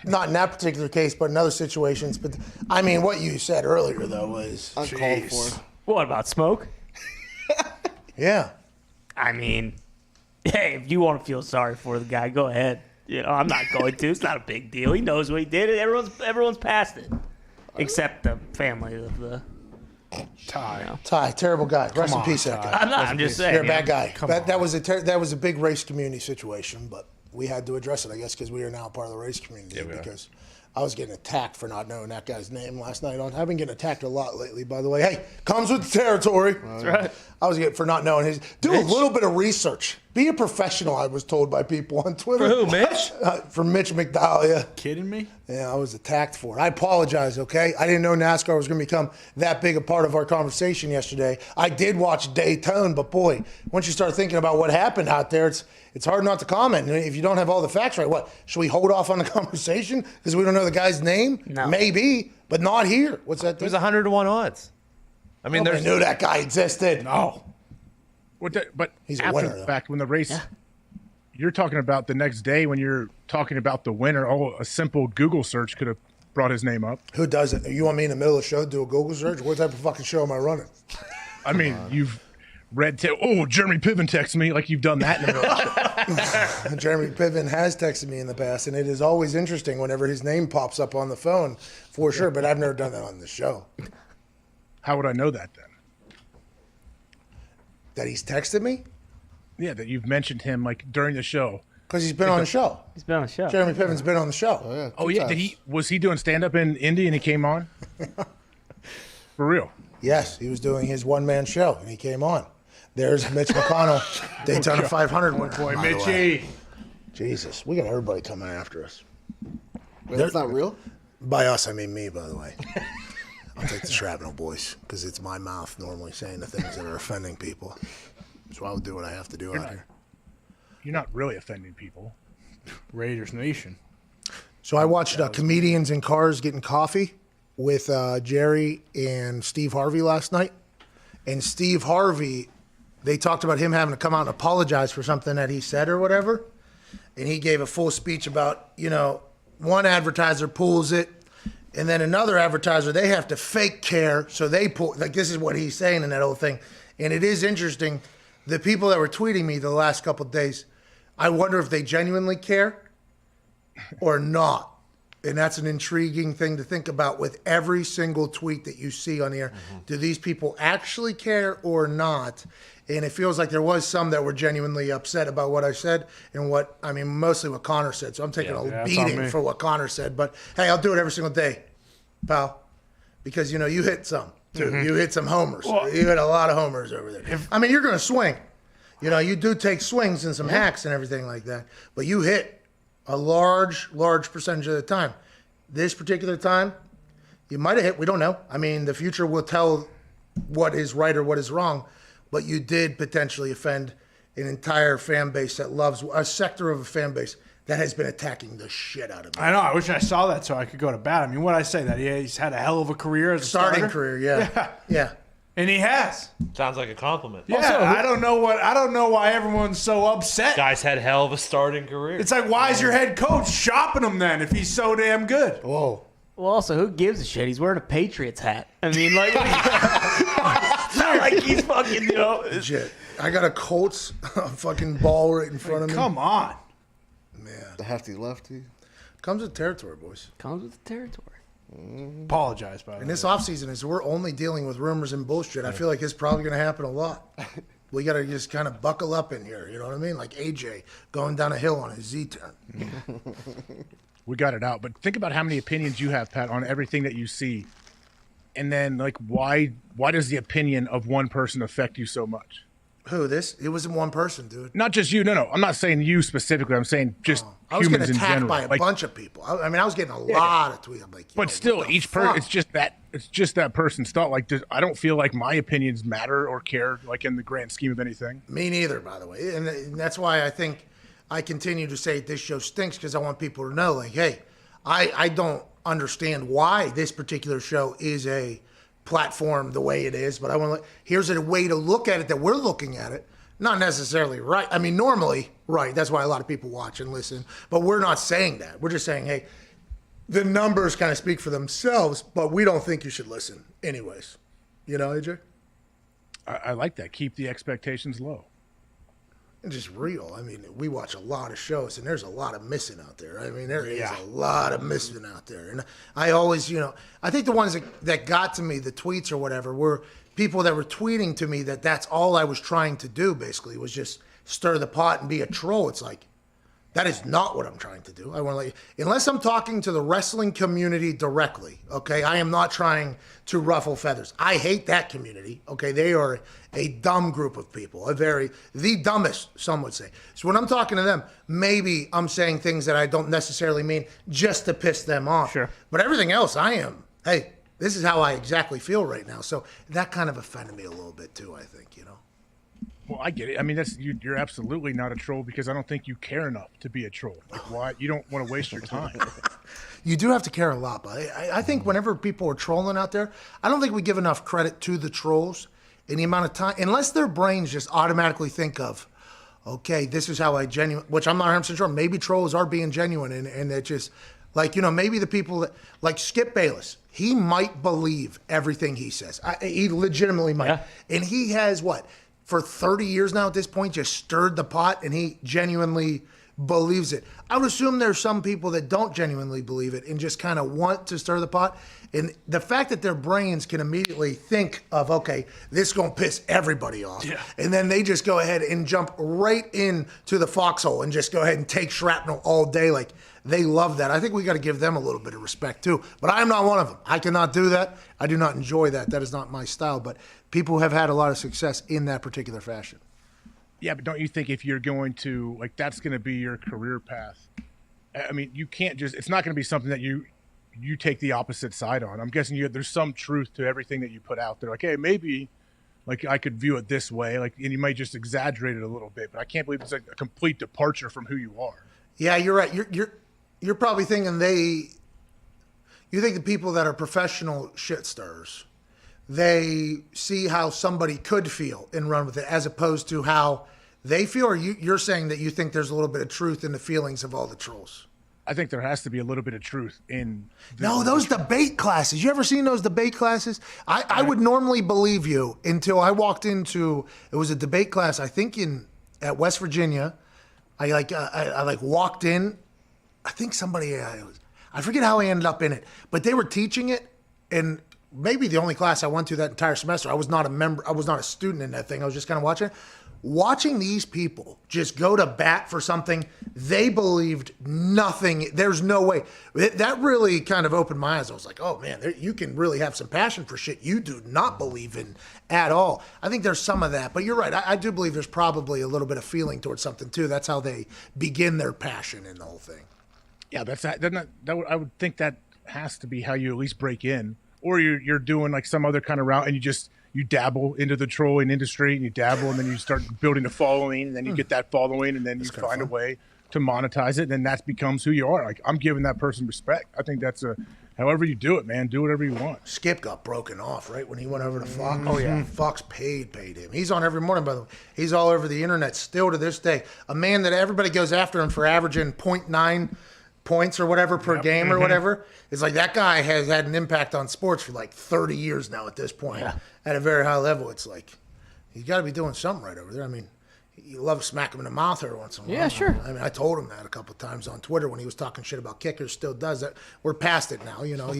not in that particular case, but in other situations. But, I mean, what you said earlier, though, was uncalled for. What about smoke? Yeah. I mean, hey, if you want to feel sorry for the guy, go ahead. I'm not going to. It's not a big deal. He knows what he did. Everyone's past it, except the family of the Ty. Ty, terrible guy. Rest in peace, that guy. I'm not. I'm just saying. You're a bad guy. Come That was a big race community situation, but we had to address it, I guess, because we are now part of the race community. Because I was getting attacked for not knowing that guy's name last night. I've been getting attacked a lot lately, by the way. Hey, comes with the territory. That's right. I was getting for not knowing his. Do a little bit of research. Be a professional, I was told by people on Twitter. For who, Mitch? For Mitch McDahlia. Kidding me? Yeah, I was attacked for it. I apologize, okay? I didn't know NASCAR was going to become that big a part of our conversation yesterday. I did watch Daytona, but boy, once you start thinking about what happened out there, it's hard not to comment. If you don't have all the facts right, what? Should we hold off on the conversation because we don't know the guy's name? No. Maybe, but not here. What's that? There's 100-to-1 odds. I mean, Nobody knew that guy existed. No. But He's a after winner, the though. fact, when the race, you're talking about the next day when you're talking about the winner. Oh, a simple Google search could have brought his name up. Who does it? You want me in the middle of the show to do a Google search? What type of fucking show am I running? I mean, you've read, Jeremy Piven texted me, like you've done that in the middle of the show. Jeremy Piven has texted me in the past, and it is always interesting whenever his name pops up on the phone, for sure. But I've never done that on the show. How would I know that then? That he's texted me? Yeah, that you've mentioned him like during the show. Because he's been on the show. He's been on the show. Jeremy Piven's been on the show. Oh yeah, was he doing stand up in Indy and he came on? For real? Yes, he was doing his one-man show and he came on. There's Mitch McConnell, Daytona 500 winner. Boy, by the way. Mitchie. Jesus, we got everybody coming after us. Wait, that's not real? By us, I mean me, by the way. I'll take the shrapnel, boys, because it's my mouth normally saying the things that are offending people. So I'll do what I have to do out here. You're not really offending people. Raiders Nation. So I watched comedians in cars getting coffee with Jerry and Steve Harvey last night. And Steve Harvey, they talked about him having to come out and apologize for something that he said or whatever. And he gave a full speech about, one advertiser pulls it, and then another advertiser, they have to fake care, so they pull, like this is what he's saying in that whole thing. And it is interesting, the people that were tweeting me the last couple of days, I wonder if they genuinely care or not. And that's an intriguing thing to think about with every single tweet that you see on the air. Mm-hmm. Do these people actually care or not? And it feels like there was some that were genuinely upset about what I said and mostly what Connor said. So I'm taking a beating for what Connor said. But, hey, I'll do it every single day, pal. Because, you hit some, too. Mm-hmm. You hit some homers. Well, you hit a lot of homers over there. You're going to swing. You do take swings and some hacks and everything like that. But you hit a large percentage of the time. This particular time, you might have hit. We don't know. The future will tell what is right or what is wrong. But you did potentially offend an entire fan base that loves a sector of a fan base that has been attacking the shit out of me. I know. I wish I saw that so I could go to bat. What I say that he's had a hell of a career as a starting career. Yeah. And he has. Sounds like a compliment. Yeah, also, I don't know why everyone's so upset. Guy's had hell of a starting career. It's like, why is your head coach shopping him then if he's so damn good? Whoa. Well, also, who gives a shit? He's wearing a Patriots hat. It's not like he's fucking, Legit. I got a Colts fucking ball right in front of me. Come on. Man. The hefty lefty. Comes with territory, boys. Comes with the territory. Apologize, by the way. And this offseason is we're only dealing with rumors and bullshit. I feel like it's probably going to happen a lot. We got to just kind of buckle up in here. You know what I mean? Like AJ going down a hill on his Z-turn. We got it out. But think about how many opinions you have, Pat, on everything that you see. And then, why does the opinion of one person affect you so much? Who, this? It wasn't one person, dude. Not just you. No. I'm not saying you specifically. I'm saying just I was humans getting in attacked general. by a bunch of people. I was getting a lot of tweets. I'm like, but still, each person, it's just that person's thought. I don't feel like my opinions matter or care, in the grand scheme of anything. Me neither, by the way. And that's why I think I continue to say this show stinks, because I want people to know, hey, I don't understand why this particular show is a platform the way it is, but I want to. Here's a way to look at it that we're looking at it. Not necessarily right. Normally right. That's why a lot of people watch and listen. But we're not saying that. We're just saying, hey, the numbers kind of speak for themselves, but we don't think you should listen anyways. AJ? I like that. Keep the expectations low. And just real. We watch a lot of shows, and there's a lot of missing out there. There is a lot of missing out there. And I always, I think the ones that got to me, the tweets or whatever, were people that were tweeting to me that's all I was trying to do, basically, was just stir the pot and be a troll. It's like, that is not what I'm trying to do. I want to unless I'm talking to the wrestling community directly, okay? I am not trying to ruffle feathers. I hate that community, okay? They are a dumb group of people, the dumbest, some would say. So when I'm talking to them, maybe I'm saying things that I don't necessarily mean just to piss them off. Sure. But everything else, hey, this is how I exactly feel right now. So that kind of offended me a little bit too, I think, Well, I get it. You're absolutely not a troll, because I don't think you care enough to be a troll. Why? You don't want to waste your time. You do have to care a lot, but I think whenever people are trolling out there, I don't think we give enough credit to the trolls in the amount of time, unless their brains just automatically think of, okay, this is how I which I'm not 100% sure. Maybe trolls are being genuine, and it just, maybe the people that, like Skip Bayless, he might believe everything he says. He legitimately might. Yeah. And he has for 30 years now at this point, just stirred the pot, and he genuinely believes it. I would assume there's some people that don't genuinely believe it and just kind of want to stir the pot. And the fact that their brains can immediately think of, okay, this is going to piss everybody off. Yeah. And then they just go ahead and jump right into the foxhole and just go ahead and take shrapnel all day. Like, they love that. I think we got to give them a little bit of respect too. But I'm not one of them. I cannot do that. I do not enjoy that. That is not my style. But people have had a lot of success in that particular fashion. Yeah, but don't you think if you're going to, like, that's going to be your career path? I mean, you can't just, it's not going to be something that you take the opposite side on. I'm guessing there's some truth to everything that you put out there. Like, hey, maybe, like, I could view it this way. Like, and you might just exaggerate it a little bit, but I can't believe it's like a complete departure from who you are. Yeah, you're right. You're probably thinking you think the people that are professional shit stirrers, they see how somebody could feel and run with it as opposed to how they feel, or you're saying that you think there's a little bit of truth in the feelings of all the trolls? I think there has to be a little bit of truth in those debate classes. You ever seen those debate classes? I would normally believe you until I walked into, it was a debate class, I think at West Virginia. I walked in. I think somebody, I forget how I ended up in it, but they were teaching it, and maybe the only class I went to that entire semester. I was not a member. I was not a student in that thing. I was just kind of watching it. Watching these people just go to bat for something they believed nothing. There's no way. That really kind of opened my eyes. I was like, oh man, you can really have some passion for shit you do not believe in at all. I think there's some of that, but you're right. I do believe there's probably a little bit of feeling towards something too. That's how they begin their passion in the whole thing. Yeah, I would think that has to be how you at least break in, or you're doing like some other kind of route, and you dabble into the trolling industry, and you dabble, and then you start building a following, and then you get that following, and then you find a way to monetize it, and then that becomes who you are. Like, I'm giving that person respect. I think that's however you do it, man. Do whatever you want. Skip got broken off, right, when he went over to Fox. Oh, yeah. Fox paid him. He's on every morning, by the way. He's all over the internet still to this day. A man that everybody goes after him for averaging 0.9 points or whatever per game or whatever. It's like that guy has had an impact on sports for like 30 years now at this point at a very high level. It's like, he's got to be doing something right over there. I mean, you love to smack him in the mouth every once in a while. Yeah, sure. I mean, I told him that a couple of times on Twitter when he was talking shit about kickers, still does that. We're past it now. You know,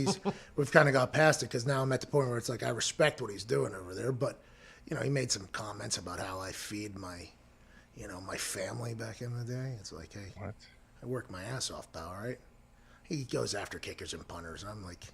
we've kind of got past it because now I'm at the point where it's like, I respect what he's doing over there. But, you know, he made some comments about how I feed my family back in the day. It's like, hey, what? I work my ass off, pal, right? He goes after kickers and punters, and I'm like,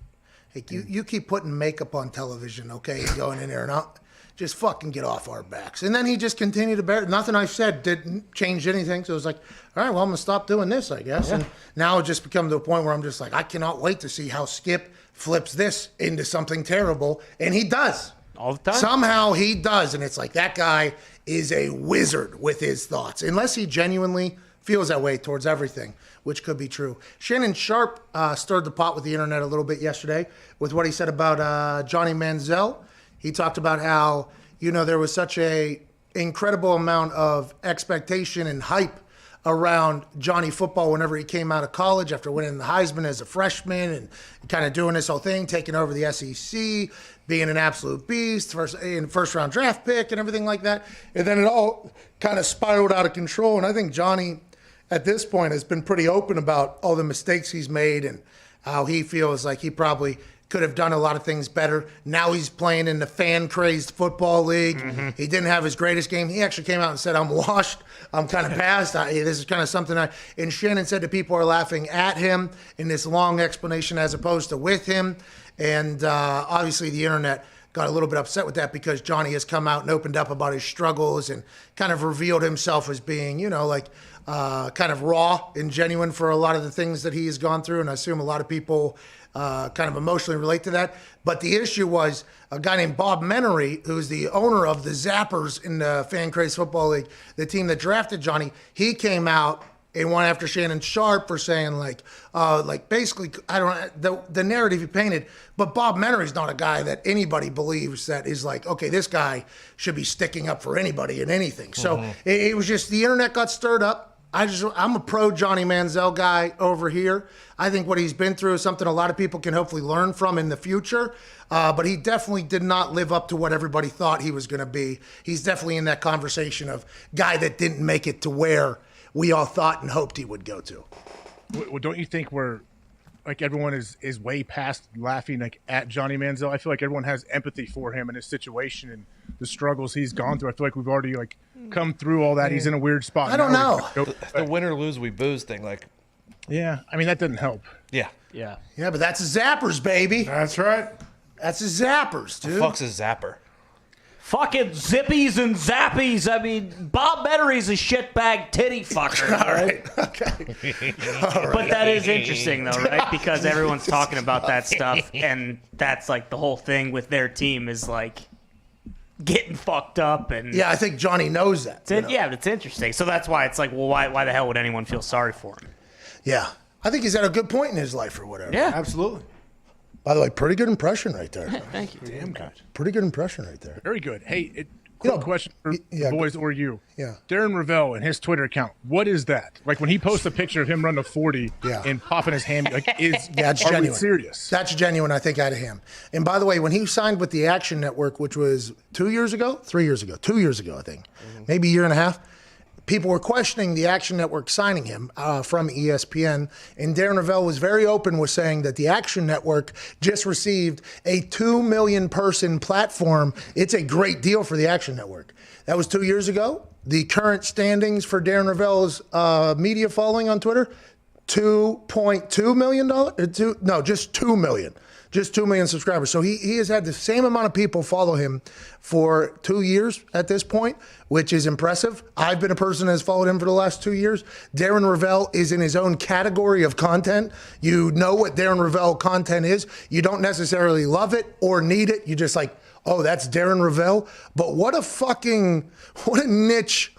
hey, you keep putting makeup on television, okay, and going in there, and I'll just fucking get off our backs. And then he just continued to bear. Nothing I said didn't change anything, so it was like, all right, well, I'm going to stop doing this, I guess. Yeah. And now it's just become to a point where I'm just like, I cannot wait to see how Skip flips this into something terrible, and he does. All the time. Somehow he does, and it's like that guy is a wizard with his thoughts, unless he genuinely feels that way towards everything, which could be true. Shannon Sharp stirred the pot with the internet a little bit yesterday with what he said about Johnny Manziel. He talked about how, there was such a incredible amount of expectation and hype around Johnny football whenever he came out of college after winning the Heisman as a freshman and kind of doing this whole thing, taking over the SEC, being an absolute beast, first round draft pick and everything like that. And then it all kind of spiraled out of control. And I think Johnny, at this point, has been pretty open about all the mistakes he's made and how he feels like he probably could have done a lot of things better. Now he's playing in the fan-crazed football league. Mm-hmm. He didn't have his greatest game. He actually came out and said, I'm washed. I'm kind of past. This is kind of something and Shannon said that people are laughing at him in this long explanation as opposed to with him. And obviously the internet got a little bit upset with that because Johnny has come out and opened up about his struggles and kind of revealed himself as being, kind of raw and genuine for a lot of the things that he has gone through. And I assume a lot of people kind of emotionally relate to that. But the issue was a guy named Bob Menery, who's the owner of the Zappers in the Fan Craze Football League, the team that drafted Johnny. He came out and went after Shannon Sharp for saying basically, I don't know, the narrative he painted, but Bob Menery's not a guy that anybody believes that is like, okay, this guy should be sticking up for anybody and anything. So it was just, the internet got stirred up. I'm a pro Johnny Manziel guy over here. I think what he's been through is something a lot of people can hopefully learn from in the future. But he definitely did not live up to what everybody thought he was going to be. He's definitely in that conversation of guy that didn't make it to where we all thought and hoped he would go to. Well, don't you think we're like everyone is way past laughing like at Johnny Manziel? I feel like everyone has empathy for him and his situation and the struggles he's gone through. I feel like we've already like come through all that. He's in a weird spot. I don't know. The win or lose, we booze thing. Like, yeah, I mean that doesn't help. yeah. Yeah. Yeah, but that's a Zappers, baby. That's right. That's a Zappers, dude. Fuck's a zapper. Fucking zippies and zappies. I mean, Bob Mettery's a shitbag titty fucker. All right. Okay. All right. But that is interesting, though, right? Because everyone's talking about that stuff, and that's like the whole thing with their team is like getting fucked up. And Yeah, I think Johnny knows that. yeah, but it's interesting. So that's why it's like, well, why the hell would anyone feel sorry for him? Yeah. I think he's at a good point in his life or whatever. Yeah. Absolutely. By the way, pretty good impression right there. Thank you. Damn good. Pretty good impression right there. Very good. Hey, quick question for the boys or you. Yeah. Darren Ravel and his Twitter account. What is that? Like when he posts a picture of him running a 40 and popping his hand, like That's are we genuine. serious? That's genuine, I think, out of him. And by the way, when he signed with the Action Network, which was 2 years ago, 3 years ago, 2 years ago, I think, maybe a year and a half, people were questioning the Action Network signing him from ESPN. And Darren Ravel was very open with saying that the Action Network just received a 2 million person platform. It's a great deal for the Action Network. That was 2 years ago. The current standings for Darren Ravel's media following on Twitter, $2.2 million? No, just 2 million. Just 2 million subscribers. So he has had the same amount of people follow him for 2 years at this point, which is impressive. I've been a person that has followed him for the last 2 years. Darren Ravel is in his own category of content. You know what Darren Ravel content is. You don't necessarily love it or need it. You just like, oh, that's Darren Ravel. But what a niche.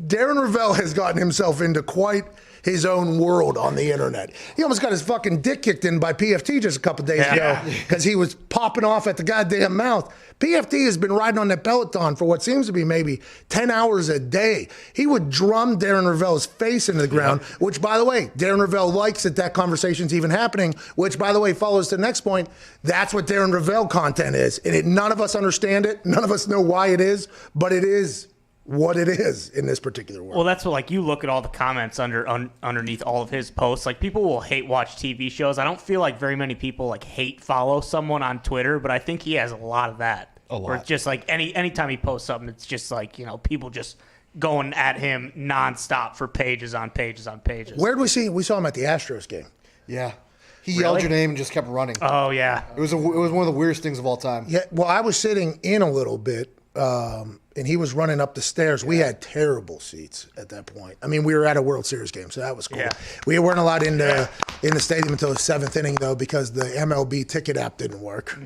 Darren Ravel has gotten himself into quite his own world on the internet. He almost got his fucking dick kicked in by PFT just a couple days ago because he was popping off at the goddamn mouth. PFT has been riding on that Peloton for what seems to be maybe 10 hours a day. He would drum Darren Ravel's face into the ground, which, by the way, Darren Ravel likes that conversation's even happening, which, by the way, follows to the next point. That's what Darren Ravel content is. And none of us understand it. None of us know why it is, but it is what it is in this particular world. Well, that's what, like, you look at all the comments underneath all of his posts. Like, people will hate watch TV shows. I don't feel like very many people like hate follow someone on Twitter, but I think he has a lot of that. A lot. Where it's just like anytime he posts something, it's just like, people just going at him nonstop for pages on pages on pages. Where did we see? We saw him at the Astros game. Yeah. He yelled your name and just kept running. Oh, yeah. It was one of the weirdest things of all time. Yeah. Well, I was sitting in a little bit. And he was running up the stairs. We had terrible seats at that point. I mean, we were at a World Series game, so that was cool. Yeah. We weren't allowed in the stadium until the seventh inning, though, because the MLB ticket app didn't work.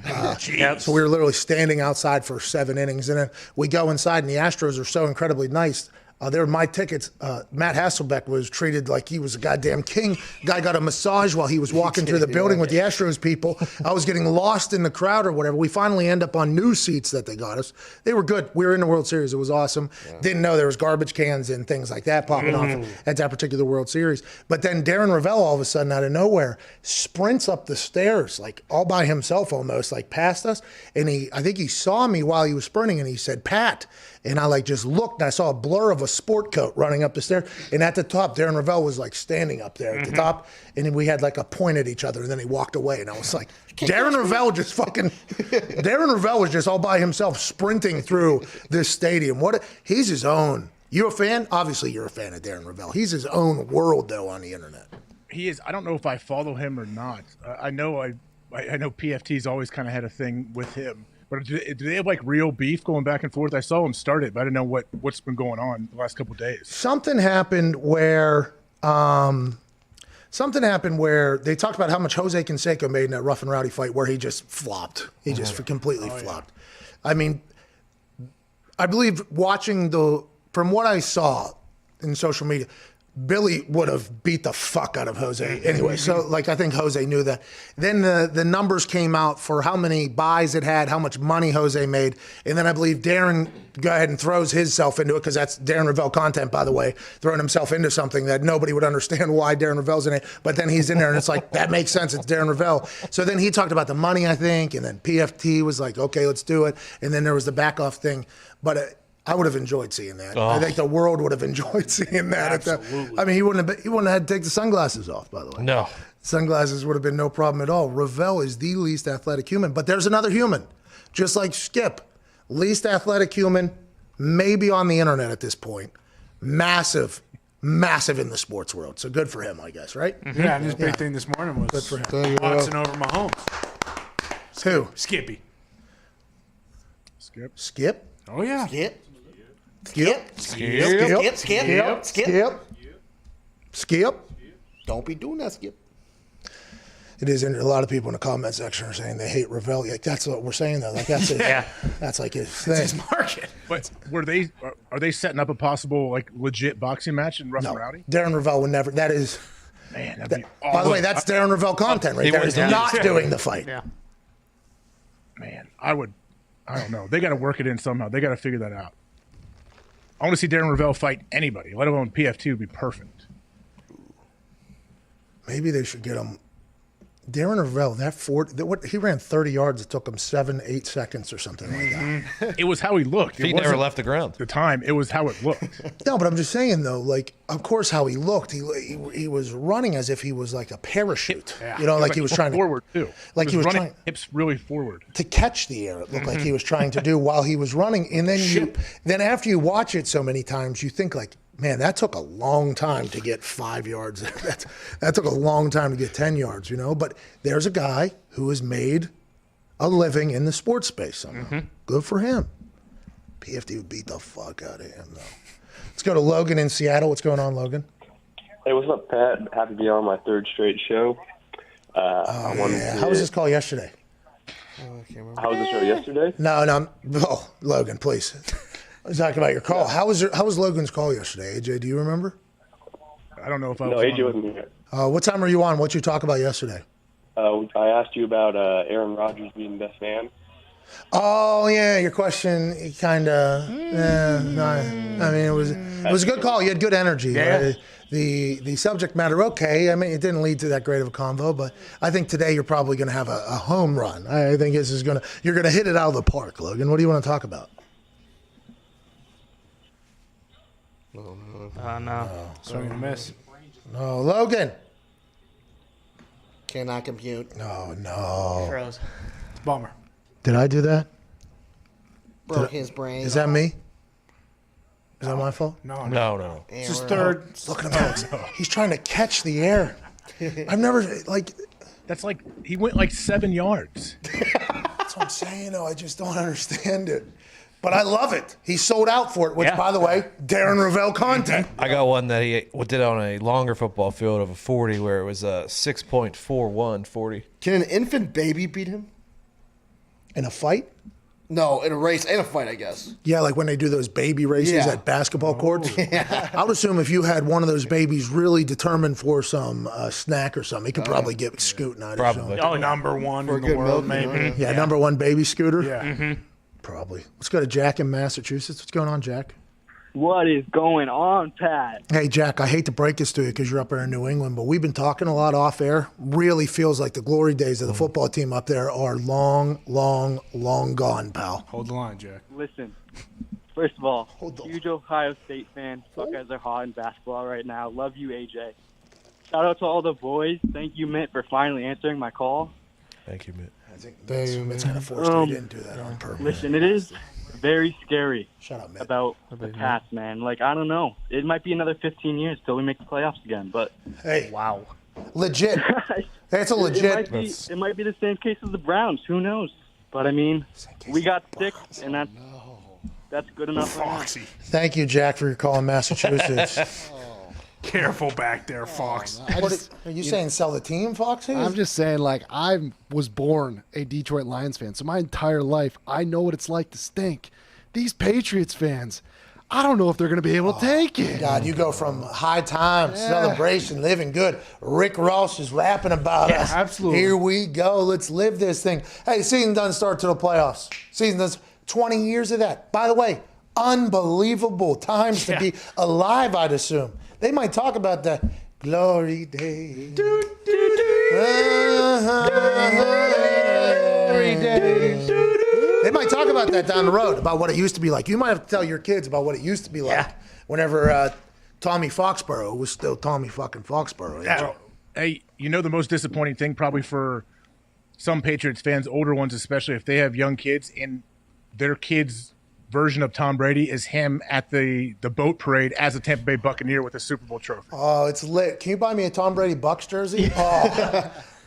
So we were literally standing outside for 7 innings. And then we go inside, and the Astros are so incredibly nice. They were my tickets. Matt Hasselbeck was treated like he was a goddamn king. Guy got a massage while he was walking through the building with the Astros people. I was getting lost in the crowd or whatever. We finally end up on new seats that they got us. They were good. We were in the World Series. It was awesome. Yeah. Didn't know there was garbage cans and things like that popping off at that particular World Series. But then Darren Ravel, all of a sudden, out of nowhere, sprints up the stairs, like all by himself almost, like past us. And I think he saw me while he was sprinting, and he said, "Pat." And I just looked, and I saw a blur of a sport coat running up the stairs. And at the top, Darren Ravel was like standing up there at the top. And then we had like a point at each other, and then he walked away. And I was like, Darren Ravel was just all by himself sprinting through this stadium. He's his own. You a fan? Obviously, you're a fan of Darren Ravel. He's his own world, though, on the internet. He is. I don't know if I follow him or not. I know PFT's always kind of had a thing with him. But do they have like real beef going back and forth? I saw him start it, but I didn't know what's been going on the last couple of days. Something happened where they talked about how much Jose Canseco made in that Rough and Rowdy fight where he just flopped. He just completely flopped. I mean, I believe from what I saw in social media, Billy would have beat the fuck out of Jose anyway. So, I think Jose knew that. Then the numbers came out for how many buys it had, how much money Jose made. And then I believe Darren go ahead and throws himself into it, because that's Darren Ravel content, by the way, throwing himself into something that nobody would understand why Darren Ravel's in it. But then he's in there, and it's like, that makes sense. It's Darren Ravel. So then he talked about the money, I think. And then PFT was like, okay, let's do it. And then there was the back off thing. But I would have enjoyed seeing that. Oh. I think the world would have enjoyed seeing that. Absolutely. I mean, he wouldn't have had to take the sunglasses off, by the way. No. Sunglasses would have been no problem at all. Ravel is the least athletic human, but there's another human, just like Skip. Least athletic human, maybe on the internet at this point. Massive in the sports world. So good for him, I guess, right? Yeah, and his big thing this morning was Good for him. Watson over Mahomes. Who? Skippy. Skip? Oh, yeah. Skip. Don't be doing that, Skip. It is. A lot of people in the comment section are saying they hate Ravel. Like, that's what we're saying, though. Like, that's that's like his thing. It's his market. But are they setting up a possible like legit boxing match in Rough and Rowdy? Darren Ravel would never. That is. Man, that'd be By the way, that's Darren Ravel content right there. He's not doing the fight. Yeah. Man, I don't know. They got to work it in somehow. They got to figure that out. I want to see Darren Ravel fight anybody, let alone PF2 would be perfect. Maybe they should get him. Darren Ravel, he ran 30 yards. It took him 7-8 seconds or something like that. It was how he looked. Feet never left the ground. The time, it was how it looked. No, but I'm just saying though, like, of course, how he looked, he was running as if he was like a parachute. Yeah. You know, like he was trying forward too. Like he was running trying hips really forward to catch the air. It looked like he was trying to do while he was running, and then after you watch it so many times, you think like, man, that took a long time to get 5 yards. That took a long time to get 10 yards, you know? But there's a guy who has made a living in the sports space somehow. Good for him. PFD would beat the fuck out of him, though. Let's go to Logan in Seattle. What's going on, Logan? Hey, what's up, Pat? Happy to be on my third straight show. How was this call yesterday? How was the show yesterday? No. Oh, Logan, please. I was talking about your call. How was Logan's call yesterday, AJ? Do you remember? I don't know if I was. No, AJ wasn't here. What time were you on? What'd you talk about yesterday? I asked you about Aaron Rodgers being best man. Oh yeah, your question kind of. I mean, it was a good call. You had good energy. Yeah. The subject matter, okay. I mean, it didn't lead to that great of a convo, but I think today you're probably going to have a home run. I think you're going to hit it out of the park, Logan. What do you want to talk about? No. Swing and a miss. No, Logan. Cannot compute. No. Froze. It's a bummer. Did I do that? Broke his brain. Is that me? Is that my fault? No. It's his third. Look at him. He's trying to catch the air. I've never, like... That's like, he went like 7 yards. That's what I'm saying, though. I just don't understand it. But I love it. He sold out for it, which, by the way, Darren Ravel content. I got one that he did on a longer football field of a 40 where it was a 6.41 40. Can an infant baby beat him? In a fight? No, in a race and a fight, I guess. Yeah, like when they do those baby races at basketball courts. I would assume if you had one of those babies really determined for some snack or something, he could probably get scooting out of Probably. Oh, number one in the world, maybe. Yeah, number one baby scooter. Yeah. Probably. Let's go to Jack in Massachusetts. What's going on, Jack? What is going on, Pat? Hey, Jack, I hate to break this to you because you're up there in New England, but we've been talking a lot off air. Really feels like the glory days of the football team up there are long gone, pal. Hold the line, Jack. Listen, first of all, huge Ohio State fan. Fuck guys are hot in basketball right now. Love you, AJ. Shout out to all the boys. Thank you, Mitt, for finally answering my call. Thank you, Mitt. I think it's kind of forced you didn't do that on purpose. Listen, it is very scary Mitt. about the past, man. Like, I don't know. It might be another 15 years till we make the playoffs again, but... Hey. Wow. Legit. That's a legit... It might be the same case as the Browns. Who knows? But, I mean, we got 6, and that's good enough. Foxy. Thank you, Jack, for your call in Massachusetts. Careful back there, Fox. Are you saying sell the team, Foxy? I'm just saying, like, I was born a Detroit Lions fan, so my entire life, I know what it's like to stink. These Patriots fans, I don't know if they're going to be able to take it. God, you go from high times, celebration, living good. Rick Ross is rapping about us. Absolutely. Here we go. Let's live this thing. Hey, season doesn't start till the playoffs. Season does 20 years of that. By the way, unbelievable times to be alive, I'd assume. They might talk about the glory days. Glory days. They might talk about that down the road, about what it used to be like. You might have to tell your kids about what it used to be like whenever Tommy Foxborough was still Tommy fucking Foxborough. Yeah. Well, hey, the most disappointing thing probably for some Patriots fans, older ones especially, if they have young kids and their kids' version of Tom Brady is him at the boat parade as a Tampa Bay Buccaneer with a Super Bowl trophy. Oh, it's lit. Can you buy me a Tom Brady Bucs jersey?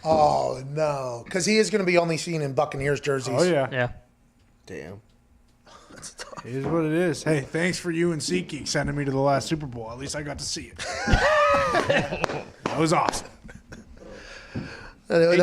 Oh, no. Because he is going to be only seen in Buccaneers jerseys. Oh, yeah. Yeah. Damn. It is what it is. Hey, thanks for you and SeatGeek sending me to the last Super Bowl. At least I got to see it. That was awesome. Hey,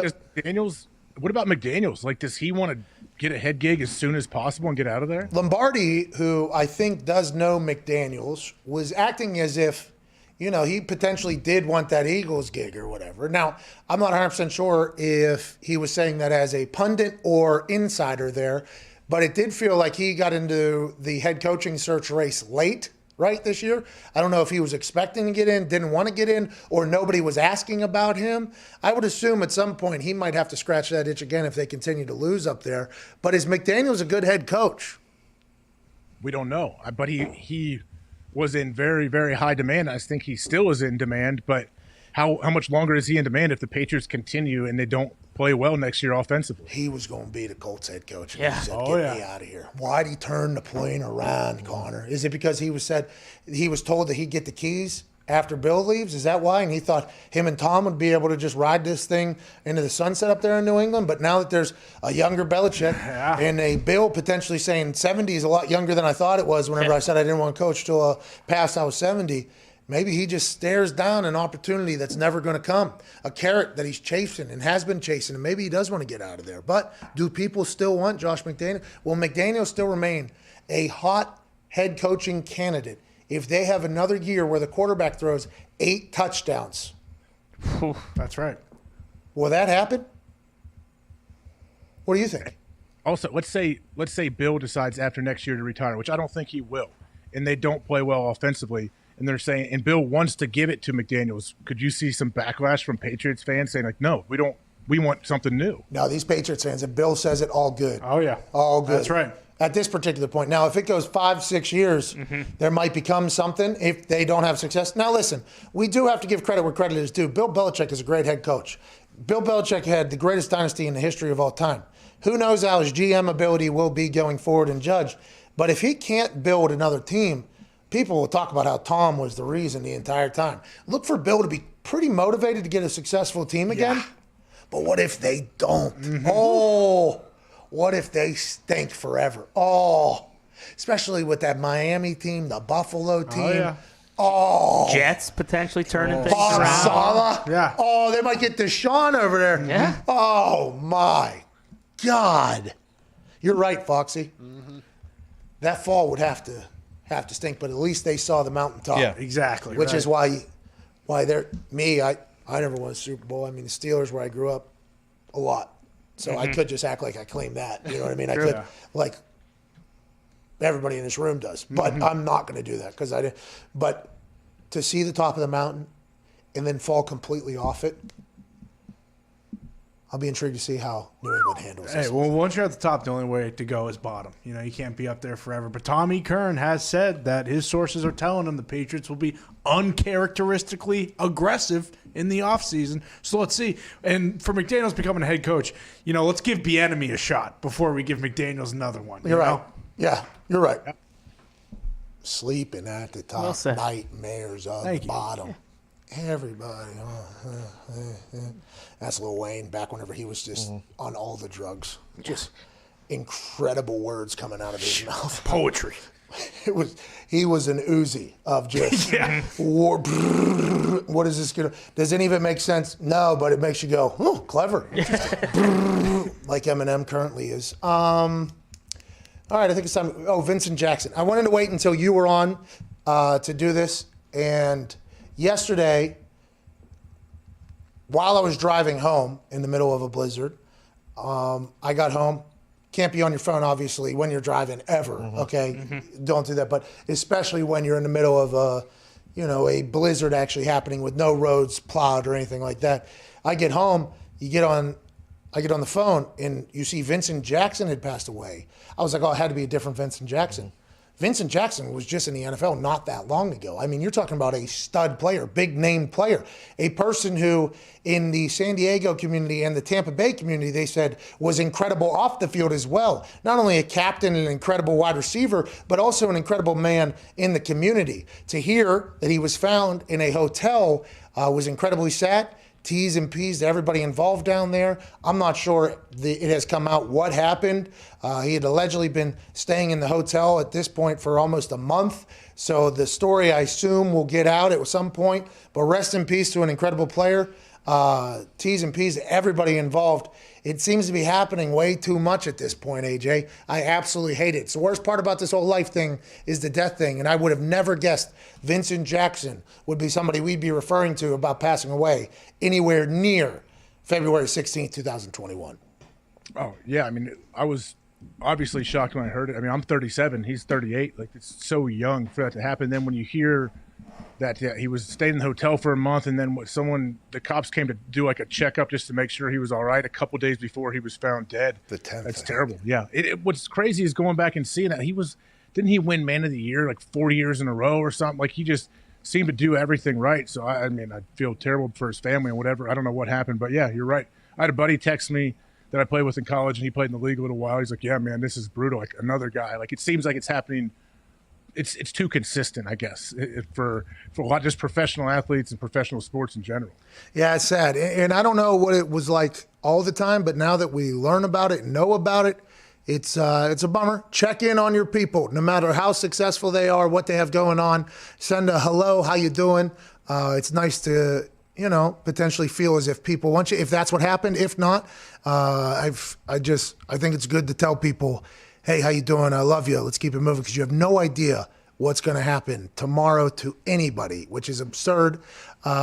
what about McDaniels? Like, does he want to get a head gig as soon as possible and get out of there? Lombardi, who I think does know McDaniels, was acting as if, he potentially did want that Eagles gig or whatever. Now, I'm not 100% sure if he was saying that as a pundit or insider there, but it did feel like he got into the head coaching search race late, right, this year. I don't know if he was expecting to get in, didn't want to get in, or nobody was asking about him. I would assume at some point he might have to scratch that itch again if they continue to lose up there. But is McDaniels a good head coach? We don't know. But he was in very, very high demand. I think he still is in demand. But how much longer is he in demand if the Patriots continue and they don't play well next year offensively? He was going to be the Colts head coach. And Yeah. he said, get me out of here. Why'd he turn the plane around, Connor? Is it because he was told that he'd get the keys after Bill leaves? Is that why? And he thought him and Tom would be able to just ride this thing into the sunset up there in New England. But now that there's a younger Belichick and a Bill potentially saying 70 is a lot younger than I thought it was whenever I said I didn't want to coach till past I was 70, maybe he just stares down an opportunity that's never going to come, a carrot that he's chasing and has been chasing, and maybe he does want to get out of there. But do people still want Josh McDaniels? Will McDaniels still remain a hot head coaching candidate if they have another year where the quarterback throws 8 touchdowns? That's right. Will that happen? What do you think? Also, let's say Bill decides after next year to retire, which I don't think he will, and they don't play well offensively. And they're saying, and Bill wants to give it to McDaniels. Could you see some backlash from Patriots fans saying, like, no, we want something new? No, these Patriots fans, if Bill says it, all good. Oh, yeah. All good. That's right. At this particular point. Now, if it goes 5-6 years, there might become something if they don't have success. Now, listen, we do have to give credit where credit is due. Bill Belichick is a great head coach. Bill Belichick had the greatest dynasty in the history of all time. Who knows how his GM ability will be going forward and judged. But if he can't build another team, people will talk about how Tom was the reason the entire time. Look for Bill to be pretty motivated to get a successful team again. Yeah. But what if they don't? Oh, what if they stink forever? Oh, especially with that Miami team, the Buffalo team. Oh, yeah. Oh. Jets potentially turning things Bob around. Saleh. Yeah. Oh, they might get Deshaun over there. Yeah. Oh, my God. You're right, Foxy. That fall would have to stink, but at least they saw the mountaintop. Yeah, exactly. Which right. is why they're me. I never won a Super Bowl. I mean, the Steelers, where I grew up, a lot. So I could just act like I claim that. You know what I mean? I could, like everybody in this room does. But I'm not going to do that because I didn't. But to see the top of the mountain and then fall completely off it, I'll be intrigued to see how New England handles this. Hey, well, once you're at the top, the only way to go is bottom. You know, you can't be up there forever. But Tommy Kern has said that his sources are telling him the Patriots will be uncharacteristically aggressive in the offseason. So let's see. And for McDaniels becoming a head coach, you know, let's give Bieniemy a shot before we give McDaniels another one. You're right. Know? Yeah, you're right. Sleeping at the top, Well nightmares of the bottom. Everybody. That's Lil Wayne back whenever he was just on all the drugs. Just incredible words coming out of his mouth. Poetry. He was an Uzi of just war. What is this gonna? Does any of it make sense? No, but it makes you go, oh, clever. Like Eminem currently is. All right, I think it's time. Oh, Vincent Jackson. I wanted to wait until you were on to do this, and yesterday, while I was driving home in the middle of a blizzard, I got home. Can't be on your phone, obviously, when you're driving ever, okay? Don't do that. But especially when you're in the middle of a blizzard actually happening with no roads plowed or anything like that. I get home, you get on I get on the phone and you see Vincent Jackson had passed away. I was like, oh, it had to be a different Vincent Jackson. Vincent Jackson was just in the NFL not that long ago. I mean, you're talking about a stud player, big name player, a person who in the San Diego community and the Tampa Bay community, they said was incredible off the field as well. Not only a captain and an incredible wide receiver, but also an incredible man in the community. To hear that he was found in a hotel was incredibly sad. T's and P's to everybody involved down there. I'm not sure it has come out what happened. He had allegedly been staying in the hotel at this point for almost a month. So the story, I assume, will get out at some point. But rest in peace to an incredible player. T's and P's to everybody involved. It seems to be happening way too much at this point, AJ. I absolutely hate it. It's the worst part about this whole life thing is the death thing. And I would have never guessed Vincent Jackson would be somebody we'd be referring to about passing away anywhere near February 16th, 2021. Oh, yeah. I mean, I was obviously shocked when I heard it. I mean, I'm 37. He's 38. Like, it's so young for that to happen. Then when you hear that he was staying in the hotel for a month, and then the cops came to do like a checkup just to make sure he was all right a couple days before he was found dead. The 10th. That's terrible. Yeah. What's crazy is going back and seeing that didn't he win Man of the Year like 4 years in a row or something? Like, he just seemed to do everything right. So I mean, I feel terrible for his family and whatever. I don't know what happened, but yeah, you're right. I had a buddy text me that I played with in college, and he played in the league a little while. He's like, yeah, man, this is brutal. Like, another guy. Like, it seems like it's happening. It's too consistent, I guess, for a lot, just professional athletes and professional sports in general. Yeah, it's sad. And I don't know what it was like all the time, but now that we learn about it and know about it, it's a bummer. Check in on your people, no matter how successful they are, what they have going on. Send a hello, how you doing? It's nice to, potentially feel as if people want you, if that's what happened. If not, I think it's good to tell people, hey, how you doing? I love you. Let's keep it moving, because you have no idea what's going to happen tomorrow to anybody, which is absurd,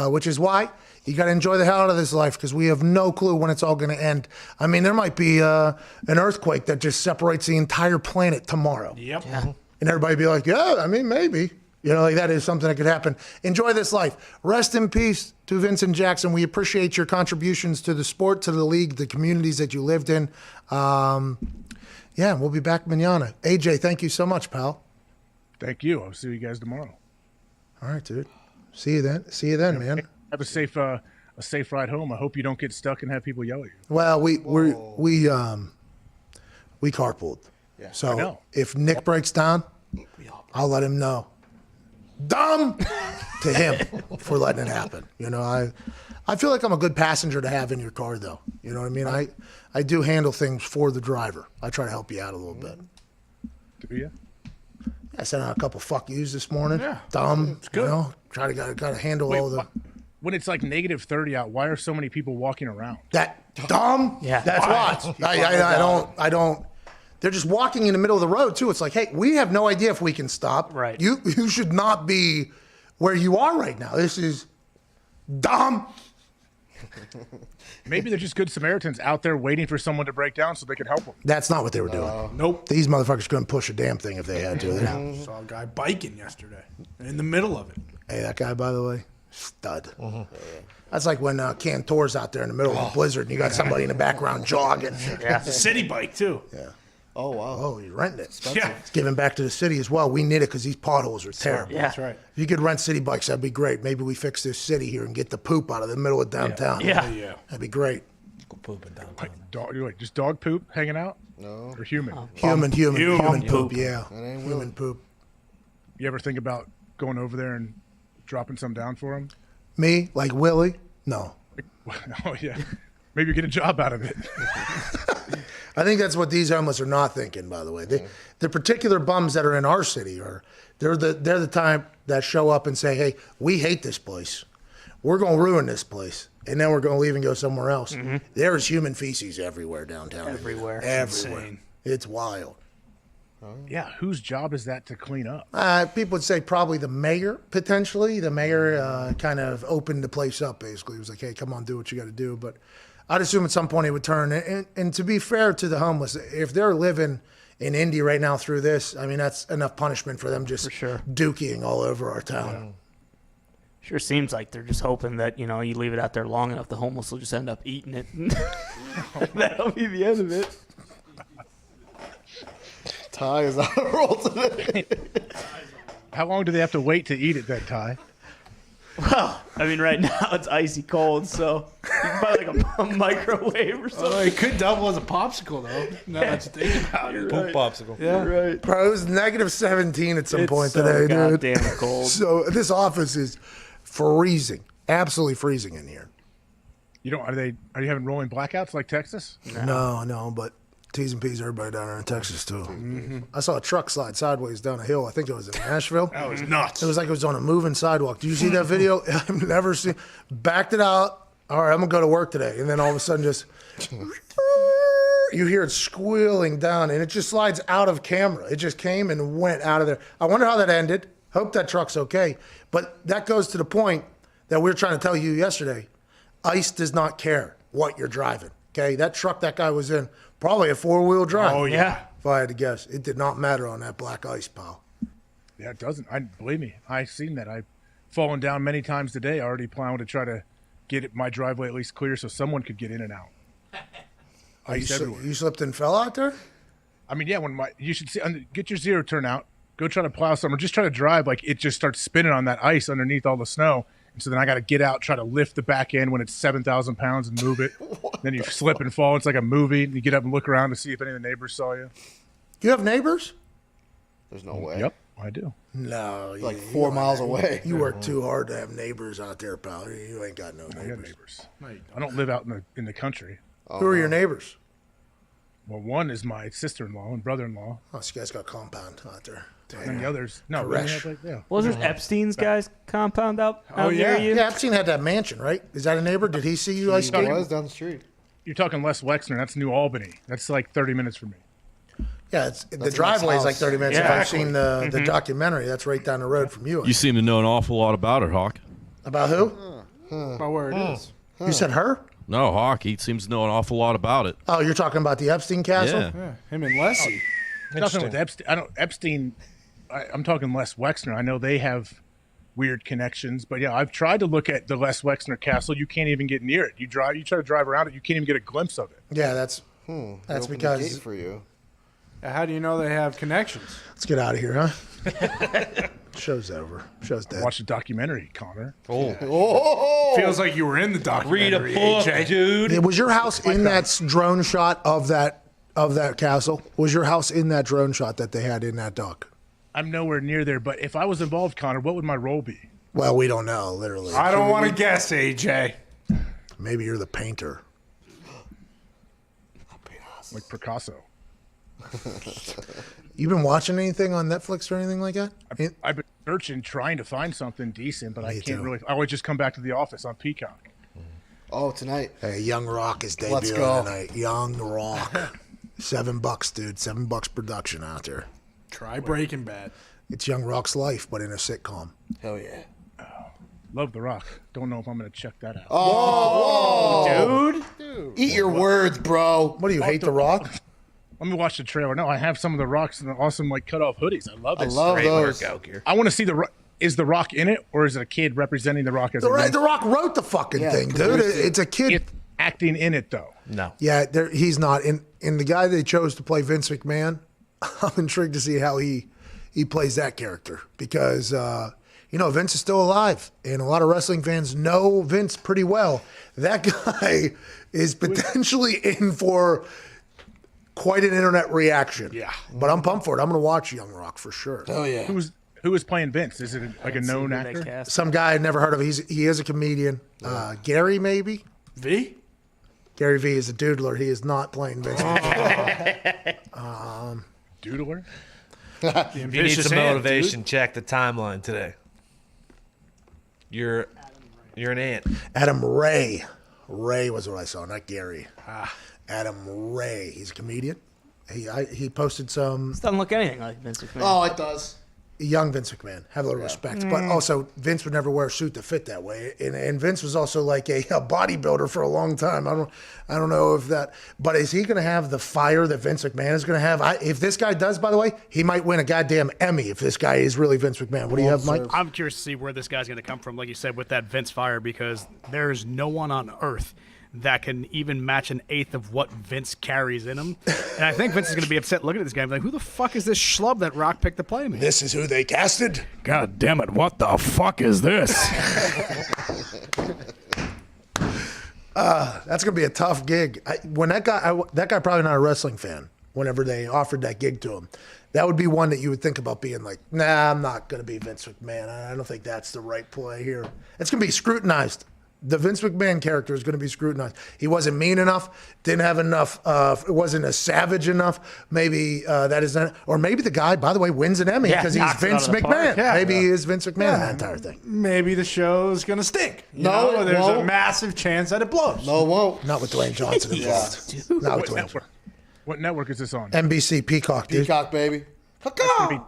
which is why you got to enjoy the hell out of this life, because we have no clue when it's all going to end. I mean, there might be an earthquake that just separates the entire planet tomorrow. Yep. Yeah. And everybody be like, yeah, I mean, maybe. Like that is something that could happen. Enjoy this life. Rest in peace to Vincent Jackson. We appreciate your contributions to the sport, to the league, the communities that you lived in. Yeah, we'll be back manana. AJ, thank you so much, pal. Thank you. I'll see you guys tomorrow. All right, dude. See you then, man. Have a safe ride home. I hope you don't get stuck and have people yell at you. Well, we carpooled. Yeah, so if Nick breaks down, I'll let him know. Dumb to him for letting it happen. I feel like I'm a good passenger to have in your car, though. You know what I mean? I do handle things for the driver. I try to help you out a little bit. Do you? I sent out a couple fuck yous this morning. Yeah. Dumb. It's good. Try to gotta handle all the. When it's like -30 out, why are so many people walking around? That dumb. Yeah. That's why. I don't. They're just walking in the middle of the road too. It's like, hey, we have no idea if we can stop. Right. You should not be where you are right now. This is dumb. Maybe they're just good Samaritans out there waiting for someone to break down so they can help them. That's not what they were doing. Nope. These motherfuckers couldn't push a damn thing if they had to. Saw a guy biking yesterday in the middle of it. Hey, that guy, by the way, stud. That's like when Cantor's out there in the middle of a blizzard and you got somebody in the background jogging. Yeah. City bike, too. Yeah. Oh, wow. Oh, he's renting it. Yeah. It's giving back to the city as well. We need it because these potholes are terrible. Yeah. That's right. If you could rent city bikes, that'd be great. Maybe we fix this city here and get the poop out of the middle of downtown. Yeah. Yeah. That'd be great. Go pooping down. Just dog poop hanging out? No. Or human? Human poop, yeah. That ain't Human Willie. poop. You ever think about going over there and dropping some down for them? Me? Like Willie? No. Oh, yeah. Maybe get a job out of it. I think that's what these homeless are not thinking, by the way. The particular bums that are in our city they're the type that show up and say, hey, we hate this place. We're going to ruin this place. And then we're going to leave and go somewhere else. Mm-hmm. There's human feces everywhere downtown. Everywhere. Everywhere. It's wild. Yeah, whose job is that to clean up? People would say probably the mayor, potentially. The mayor kind of opened the place up, basically. He was like, hey, come on, do what you got to do. But I'd assume at some point he would turn. And to be fair to the homeless, if they're living in Indy right now through this, I mean, that's enough punishment for them just dookying all over our town. Sure seems like they're just hoping that, you leave it out there long enough, the homeless will just end up eating it. That'll be the end of it. Ty is on a roll today. How long do they have to wait to eat it, that Ty? Well, right now it's icy cold, so you can buy like a microwave or something. Oh, it could double as a popsicle, though. No, that's the thing about it. Poop popsicle. Yeah. Right. Bro, it was negative 17 at some It's point so today, dude. goddamn cold. So this office is freezing, absolutely freezing in here. Are you having rolling blackouts like Texas? No, but T's and P's everybody down there in Texas too. Mm-hmm. I saw a truck slide sideways down a hill. I think it was in Nashville. That was nuts. It was like it was on a moving sidewalk. Did you see that video? I've never seen. Backed it out. All right, I'm gonna go to work today, and then all of a sudden, just you hear it squealing down, and it just slides out of camera. It just came and went out of there. I wonder how that ended. Hope that truck's okay. But that goes to the point that we were trying to tell you yesterday. ICE does not care what you're driving. Okay, that truck that guy was in, probably a 4-wheel drive. Oh, yeah. If I had to guess. It did not matter on that black ice, pal. Yeah, it doesn't. Believe me, I've seen that. I've fallen down many times today, already plowing to try to get my driveway at least clear so someone could get in and out. Ice everywhere. You slipped and fell out there? Yeah, you should see, get your zero turn out, go try to plow something, or just try to drive like it just starts spinning on that ice underneath all the snow. And so then I got to get out, try to lift the back end when it's 7,000 pounds and move it. Then you slip and fall. It's like a movie. You get up and look around to see if any of the neighbors saw you. You have neighbors? There's no way. Yep, I do. No. Like 4 miles away. You work too hard to have neighbors out there, pal. You ain't got no I neighbors. have neighbors. I don't live out in the country. Who are your neighbors? Well, one is my sister-in-law and brother-in-law. Oh, so you guys got a compound out there. And the others, no. Wasn't Epstein's guys compound out near you? Yeah, Epstein had that mansion, right? Is that a neighbor? Did he see you ice skating? was down the street. You're talking Les Wexner. That's New Albany. That's like 30 minutes from me. Yeah, the driveway is like 30 minutes. Yeah, I've seen the documentary. That's right down the road from you. You seem to know an awful lot about her, Hawk. About who? About where it is. You said her? No, Hawk. He seems to know an awful lot about it. Oh, you're talking about the Epstein castle? Yeah. Yeah, him and Leslie. Nothing with Epstein. I'm talking Les Wexner. I know they have weird connections, but yeah, I've tried to look at the Les Wexner castle. You can't even get near it. You try to drive around it, you can't even get a glimpse of it. Yeah, that's They that's opened the because. gate for you. How do you know they have connections? Let's get out of here, huh? Show's over. Show's dead. Watch the documentary, Connor. Feels like you were in the Read a documentary, book, AJ. dude. Was your house in that drone shot of that castle? Was your house in that drone shot that they had in that dock? I'm nowhere near there, but if I was involved, Connor, what would my role be? Well, we don't know, literally. I don't want to guess, AJ. Maybe you're the painter. Like Picasso. You been watching anything on Netflix or anything like that? I've been searching, trying to find something decent, but I Me can't too. really. I always just come back to the office on Peacock. Oh, tonight. Hey, Young Rock is Let's debuting go. tonight. Young Rock. $7, dude. $7 production out there. Try Breaking Bad. It's Young Rock's life, but in a sitcom. Hell yeah. Love The Rock. Don't know if I'm going to check that out. Oh, Dude. Eat your words, bro. What do you hate, The Rock? Let me watch the trailer. No, I have some of The Rock's and the awesome cut off hoodies. I love it. I love those. I want to see is The Rock in it, or is it a kid representing The Rock as a The Rock wrote the fucking thing, dude. It's a kid. It's acting in it though. No. Yeah, he's not. In the guy they chose to play Vince McMahon, I'm intrigued to see how he plays that character because Vince is still alive, and a lot of wrestling fans know Vince pretty well. That guy is potentially in for quite an internet reaction. Yeah, but I'm pumped for it. I'm going to watch Young Rock for sure. Oh yeah. Who is playing Vince? Is it like a known actor? Some guy I'd never heard of. He is a comedian. Gary maybe. V? Gary V is a doodler. He is not playing Vince. Doodler? If you need some motivation, check the timeline today. You're an ant. Adam Ray. Ray was what I saw, not Gary. Adam Ray. He's a comedian. He posted some. This doesn't look anything like Vince McMahon. Oh, it does. young Vince McMahon. Have a little respect. But also, Vince would never wear a suit to fit that way. And Vince was also like a bodybuilder for a long time. I don't know if that. But is he going to have the fire that Vince McMahon is going to have? If this guy does, by the way, he might win a goddamn Emmy if this guy is really Vince McMahon. What do you have, Mike? I'm curious to see where this guy's going to come from, like you said, with that Vince fire, because there's no one on earth that can even match an eighth of what Vince carries in him. And I think Vince is going to be upset looking at this guy and be like, who the fuck is this schlub that Rock picked to play me? This is who they casted? God damn it, what the fuck is this? That's going to be a tough gig. That guy probably not a wrestling fan whenever they offered that gig to him. That would be one that you would think about being like, nah, I'm not going to be Vince McMahon. I don't think that's the right play here. It's going to be scrutinized. The Vince McMahon character is going to be scrutinized. He wasn't mean enough, didn't have enough, wasn't as savage enough. Maybe that is not, or maybe the guy, by the way, wins an Emmy because he's Vince McMahon. Maybe he is Vince McMahon in that entire thing. Maybe the show's going to stink. No, there's a massive chance that it blows. No, it won't. Not with Dwayne Johnson involved. Not with Dwayne. What network is this on? NBC Peacock, dude. Peacock, baby. It's going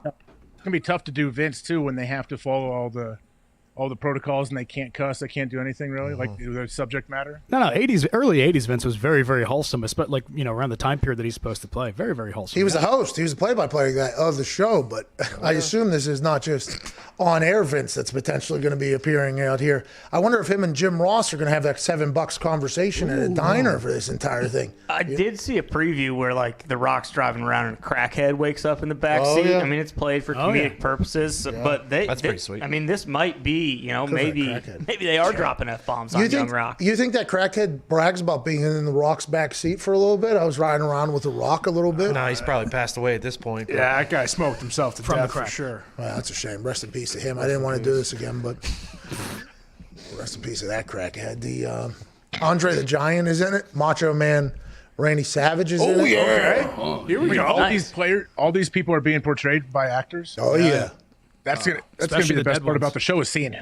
to be tough to do Vince, too, when they have to follow all the protocols and they can't cuss, they can't do anything really, like the subject matter. No, early 80s Vince was very, very wholesome, but like, around the time period that he's supposed to play. Very, very wholesome. He was a host. He was a play-by-play guy of the show, but I assume this is not just on-air Vince that's potentially going to be appearing out here. I wonder if him and Jim Ross are going to have that $7 conversation at a diner for this entire thing. I did see a preview where like The Rock's driving around and a crackhead wakes up in the back seat. yeah. I mean, it's played for comedic purposes, but That's pretty sweet. I mean, this might be, maybe they are dropping F-bombs on Young Rock. You think that crackhead brags about being in The Rock's back seat for a little bit? I was riding around with The Rock a little bit. No, he's probably passed away at this point. Yeah, that guy smoked himself to death for sure. Well, that's a shame. Rest in peace to him. I didn't want to do this again, but rest in peace to that crackhead. The Andre the Giant is in it. Macho Man Randy Savage is in it. Okay. Here we go. All these people are being portrayed by actors. Oh, yeah. That's gonna be the best part about the show is seeing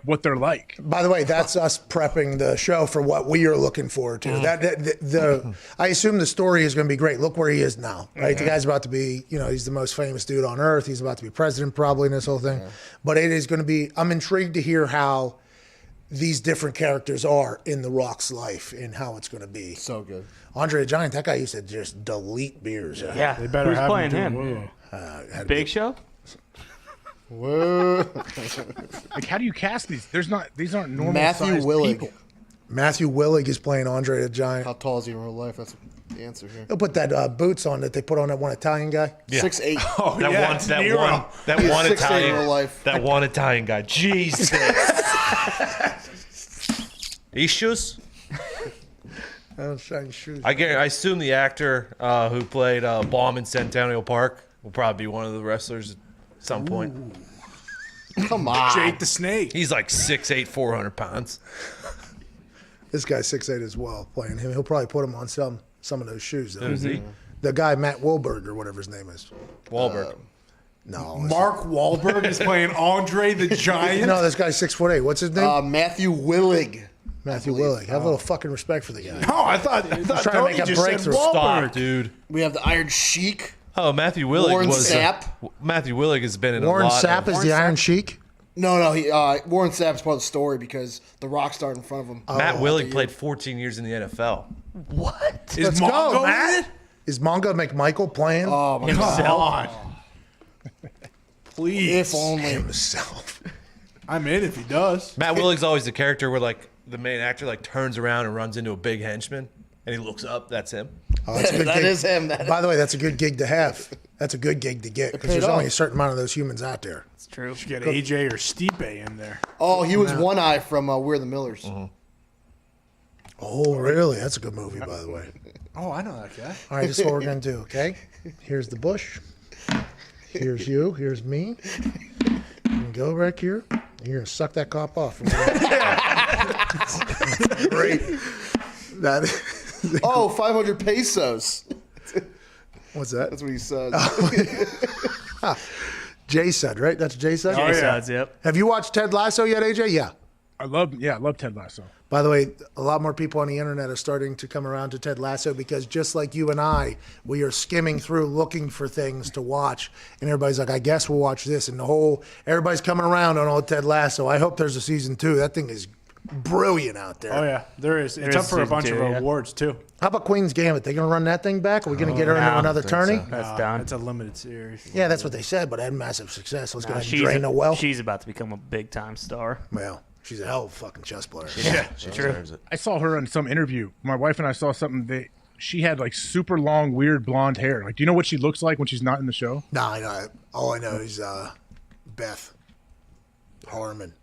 what they're like. By the way, that's us prepping the show for what we are looking forward to. I assume the story is going to be great. Look where he is now, right? The guy's about to be, he's the most famous dude on earth. He's about to be president probably in this whole thing. But it is going to be, I'm intrigued to hear how these different characters are in The Rock's life and how it's going to be. So good. Andre the Giant, that guy used to just delete beers. Yeah, They better who's have playing him? Big Show? Whoa. Like, how do you cast these? These aren't normal Matthew sized Willig. people. Matthew Willig is playing Andre the Giant. How tall is he in real life? That's the answer here. He'll put that boots on that they put on that one Italian guy. Yeah. 6'8". Oh, That yeah, one He's 6'8" in real Italian, life. that one Italian guy. Jesus. Issues? Shiny shoes. I assume the actor who played Baum in Centennial Park will probably be one of the wrestlers at some point. Come on. Jake the Snake. He's like 6'8", 400 pounds. This guy's 6'8" as well, playing him. He'll probably put him on some of those shoes. Though. Who's he? The guy, Matt Wahlberg, or whatever his name is. Wahlberg. No. Mark Wahlberg is playing Andre the Giant. No, this guy's 6'8". What's his name? Matthew Willig. Matthew Willig. Have a little fucking respect for the guy. No, I thought trying to Tony make a just said breakthrough. Wahlberg. Stop, dude. We have the Iron Sheik. Oh, Matthew Willig Warren was Sapp. Matthew Willig has been in Warren a lot. Sapp is the Iron Sheik? No, Warren Sapp's part of the story because the Rock started in front of him. Matt Willig played 14 years in the NFL. What? Is Let's Mongo go, in Matt. it? Is Mongo McMichael playing? Oh, my Come God. on. Please. If only. Himself. I'm in if he does. Matt Willig's always the character where like the main actor like turns around and runs into a big henchman and he looks up. That's him. Oh, that's a good That gig. is him. By the way, that's a good gig to have. That's a good gig to get because paid there's only off. a certain amount of those humans out there. It's true. You should get AJ or Stipe in there. Oh, he was One Eye from We're the Millers. Oh, really? That's a good movie, by the way. Oh, I know that guy. All right, this is what we're going to do, okay? Here's the bush. Here's you. Here's me. You can go right here. And you're going to suck that cop off. Great. That is, Oh, 500 pesos. what's that? That's what he said. Jay said, right? That's Jay said? Jay Suds, yep. Have you watched Ted Lasso yet, AJ? Yeah. I love Ted Lasso. By the way, a lot more people on the internet are starting to come around to Ted Lasso because just like you and I, we are skimming through looking for things to watch. And everybody's like, I guess we'll watch this. And everybody's coming around on old Ted Lasso. I hope there's a season 2. That thing is brilliant out there. Oh, yeah, there is. It's up for a bunch of awards, too. How about Queen's Gambit? They going to run that thing back? Are we going to get her into another tourney? So. That's done. It's a limited series. Yeah, that's what they said, but it had massive success. Let's go ahead and she's drain the well. She's about to become a big-time star. Well, she's a hell of a fucking chess player. Yeah, She true. deserves it. I saw her in some interview. My wife and I saw something that she had like super long, weird blonde hair. Like, do you know what she looks like when she's not in the show? No, I know. All I know is Beth Harmon.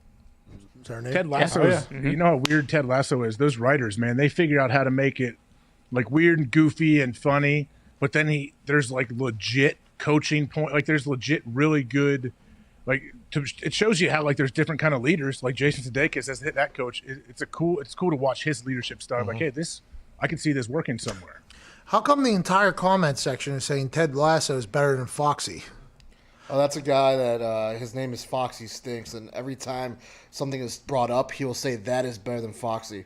Is her name? Ted Lasso is, you know how weird Ted Lasso is? Those writers, man, they figure out how to make it like weird and goofy and funny, but then there's like legit coaching point. Like there's legit really good, it shows you how like there's different kind of leaders. Like Jason Sudeikis as that coach. It's cool to watch his leadership style. Like, hey, I can see this working somewhere. How come the entire comment section is saying Ted Lasso is better than Foxy? Oh, that's a guy that his name is Foxy Stinks, and every time something is brought up, he will say that is better than Foxy.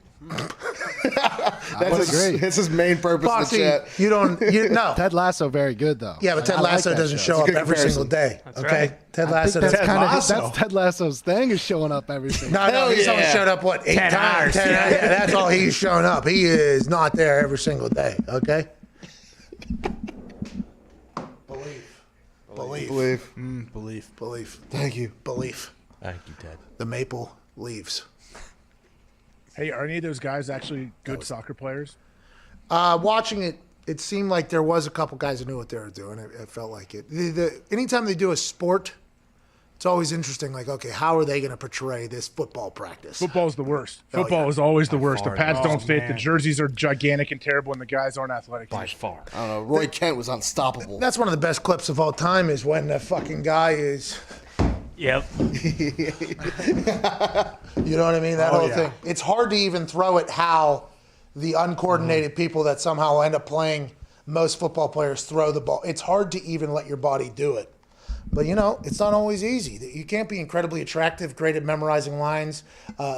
That's his main purpose Foxy, in the chat. no. Ted Lasso, very good though. Yeah, but Ted Lasso doesn't show up every single day. Okay, Ted Lasso. That's Ted Lasso's thing is showing up every single. No, he's only showed up 8 times. 10 yeah, that's all he's shown up. He is not there every single day. Okay. Belief. Thank you. Belief. Thank you, Ted. The maple leaves. Hey, are any of those guys actually good soccer players? Watching it, it seemed like there was a couple guys who knew what they were doing. It felt like it. Anytime they do a sport, it's always interesting. Like, okay, how are they going to portray this football practice? Football's the worst. Oh, Football is always the worst. The far. pads don't fit. Man. The jerseys are gigantic and terrible, and the guys aren't athletic. By far. I don't know. Roy Kent was unstoppable. That's one of the best clips of all time is when the fucking guy is... Yep. You know what I mean? That whole thing. It's hard to even throw it how the uncoordinated people that somehow end up playing most football players throw the ball. It's hard to even let your body do it. But, it's not always easy. You can't be incredibly attractive, great at memorizing lines,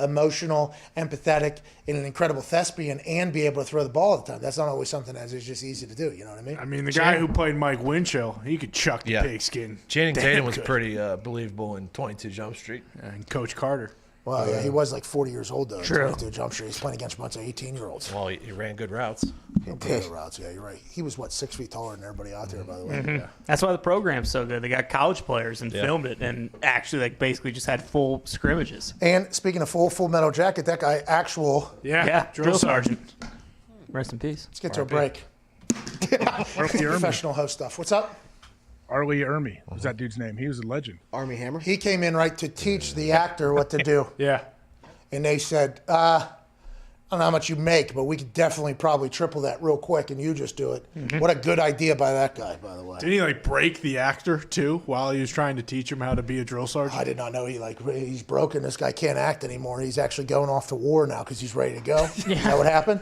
emotional, empathetic, and an incredible thespian, and be able to throw the ball all the time. That's not always something that is just easy to do. You know what I mean? I mean, the guy who played Mike Winchell, he could chuck the pigskin. Channing Damn Tatum was good. pretty believable in 22 Jump Street. And Coach Carter. Well, yeah, he was like 40 years old, though. True. To jump street. He's playing against a bunch of 18-year-olds. Well, he ran good routes. He did good routes, yeah, you're right. He was, 6 feet taller than everybody out there, by the way. Mhm. That's why the program's so good. They got college players and filmed it, and actually, basically just had full scrimmages. And speaking of Full Metal Jacket, that guy, drill sergeant. Rest in peace. Let's get to a break. Arlie Professional host stuff. What's up? Arlie Ermy was that dude's name. He was a legend. Army Hammer? He came in to teach the actor what to do. Yeah. And they said, I don't know how much you make, but we could definitely probably triple that real quick, and you just do it. Mhm. What a good idea by that guy, by the way. Didn't he break the actor too while he was trying to teach him how to be a drill sergeant? I did not know he's broken. This guy can't act anymore. He's actually going off to war now because he's ready to go. Is that what happened?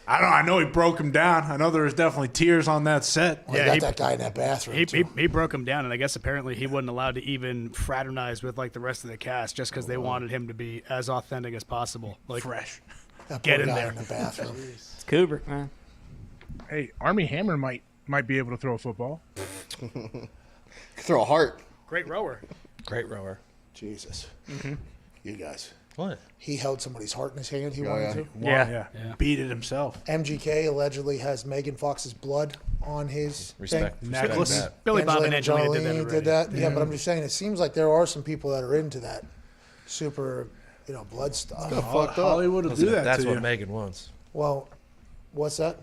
I don't know. I know he broke him down. I know there was definitely tears on that set. Well, he got that guy in that bathroom. He broke him down, and I guess apparently he wasn't allowed to even fraternize with the rest of the cast just because they wanted him to be as authentic as possible. Fresh. That Get poor in guy there. in the bathroom. It's Kubrick, man. Hey, Army Hammer might be able to throw a football. Throw a heart. Great rower. Great rower. Jesus. You guys. What? He held somebody's heart in his hand. He Oh, wanted yeah. to. Yeah. Beat it himself. MGK allegedly has Megan Fox's blood on his Respect necklace. that. Billy Bob and Angelina Angelina Jolie did that did already. that. Yeah, but I'm just saying, it seems like there are some people that are into that super, blood stuff. Hollywood will do that That's to what you. Megan wants. Well, what's that?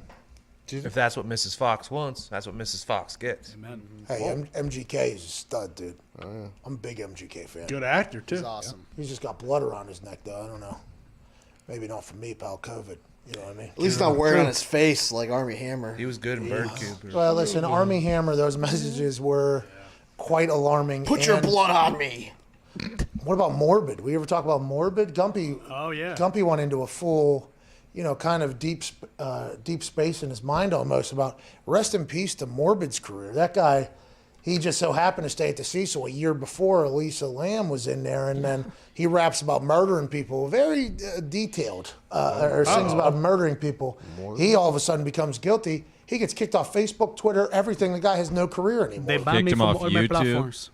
If that's what Mrs. Fox wants, that's what Mrs. Fox gets. Amen. Hey, MGK is a stud, dude. I'm a big MGK fan. Good actor too. He's awesome. He's just got blood around his neck, though. I don't know. Maybe not for me, pal. COVID. You know what I mean? At least not wearing on his face like Army Hammer. He was good in Bird Cube. Well, listen, Army Hammer, those messages were quite alarming. Put your and- blood on me. What about Morbid? We ever talk about Morbid? Gumpy. Oh, yeah. Gumpy went into a full, kind of deep space in his mind almost about rest in peace to Morbid's career. That guy, He just so happened to stay at the Cecil a year before Elisa Lamb was in there, and then he raps about murdering people, very detailed, or sings about murdering people. He all of a sudden becomes guilty. He gets kicked off Facebook, Twitter, everything. The guy has no career anymore. They banned me from all my platforms.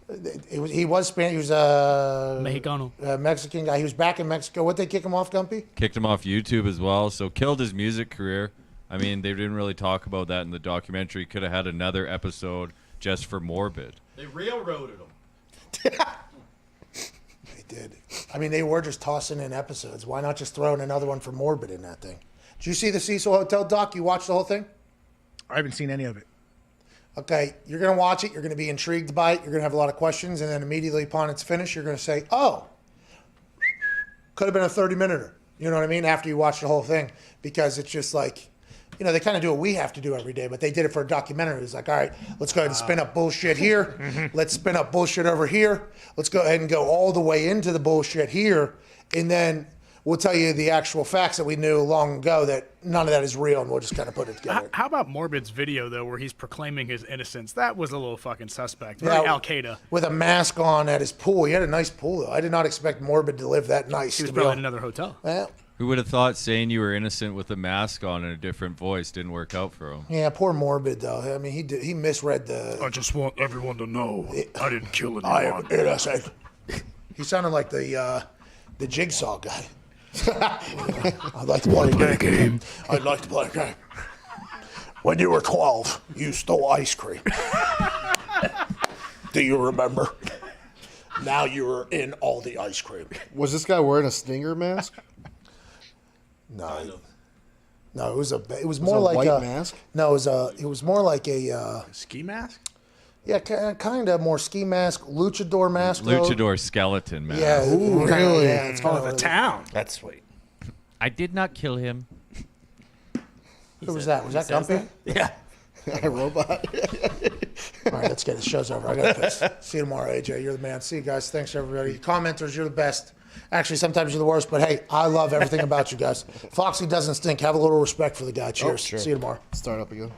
He was Spanish. He was a Mexicano. Mexican guy. He was back in Mexico. What they kick him off, Gumpy? Kicked him off YouTube as well, so killed his music career. I mean, they didn't really talk about that in the documentary. Could have had another episode just for Morbid. They railroaded him. They did. I mean, they were just tossing in episodes. Why not just throw in another one for Morbid in that thing? Did you see the Cecil Hotel doc? You watched the whole thing? I haven't seen any of it. Okay, you're going to watch it. You're going to be intrigued by it. You're going to have a lot of questions. And then immediately upon its finish, you're going to say, oh, could have been a 30-minute. You know what I mean? After you watch the whole thing. Because it's just like, you know, they kind of do what we have to do every day, but they did it for a documentary. It's like, all right, let's go ahead and spin up bullshit here. Let's spin up bullshit over here. Let's go ahead and go all the way into the bullshit here. And then we'll tell you the actual facts that we knew long ago that none of that is real, and we'll just kind of put it together. How about Morbid's video, though, where he's proclaiming his innocence? That was a little fucking suspect. Very Al-Qaeda. With a mask on at his pool. He had a nice pool, though. I did not expect Morbid to live that nice. He was probably in another hotel. Well, who would have thought saying you were innocent with a mask on and a different voice didn't work out for him? yeah, poor Morbid, though. I mean, he misread the... I just want everyone to know I didn't kill anyone. I am innocent. He sounded like the Jigsaw guy. I'd like to play a game. I'd like to play a game. When you were 12, you stole ice cream. Do you remember? Now you're in all the ice cream. Was this guy wearing a Stinger mask? No. No, it was more like white a mask. No, it was more like a ski mask. Yeah, kind of more ski mask, luchador mask. Luchador skeleton mask. Yeah, really. Yeah, it's Oh, the town. That's sweet. I did not kill him. Who was that? Was that Gumpy? Yeah. iRobot. All right, let's get it. Show's over. I got to piss. See you tomorrow, AJ. You're the man. See you guys. Thanks, everybody. Commenters, you're the best. Actually, sometimes you're the worst, but hey, I love everything about you guys. Foxy doesn't stink. Have a little respect for the guy. Cheers. Oh, sure. See you tomorrow. Start up again.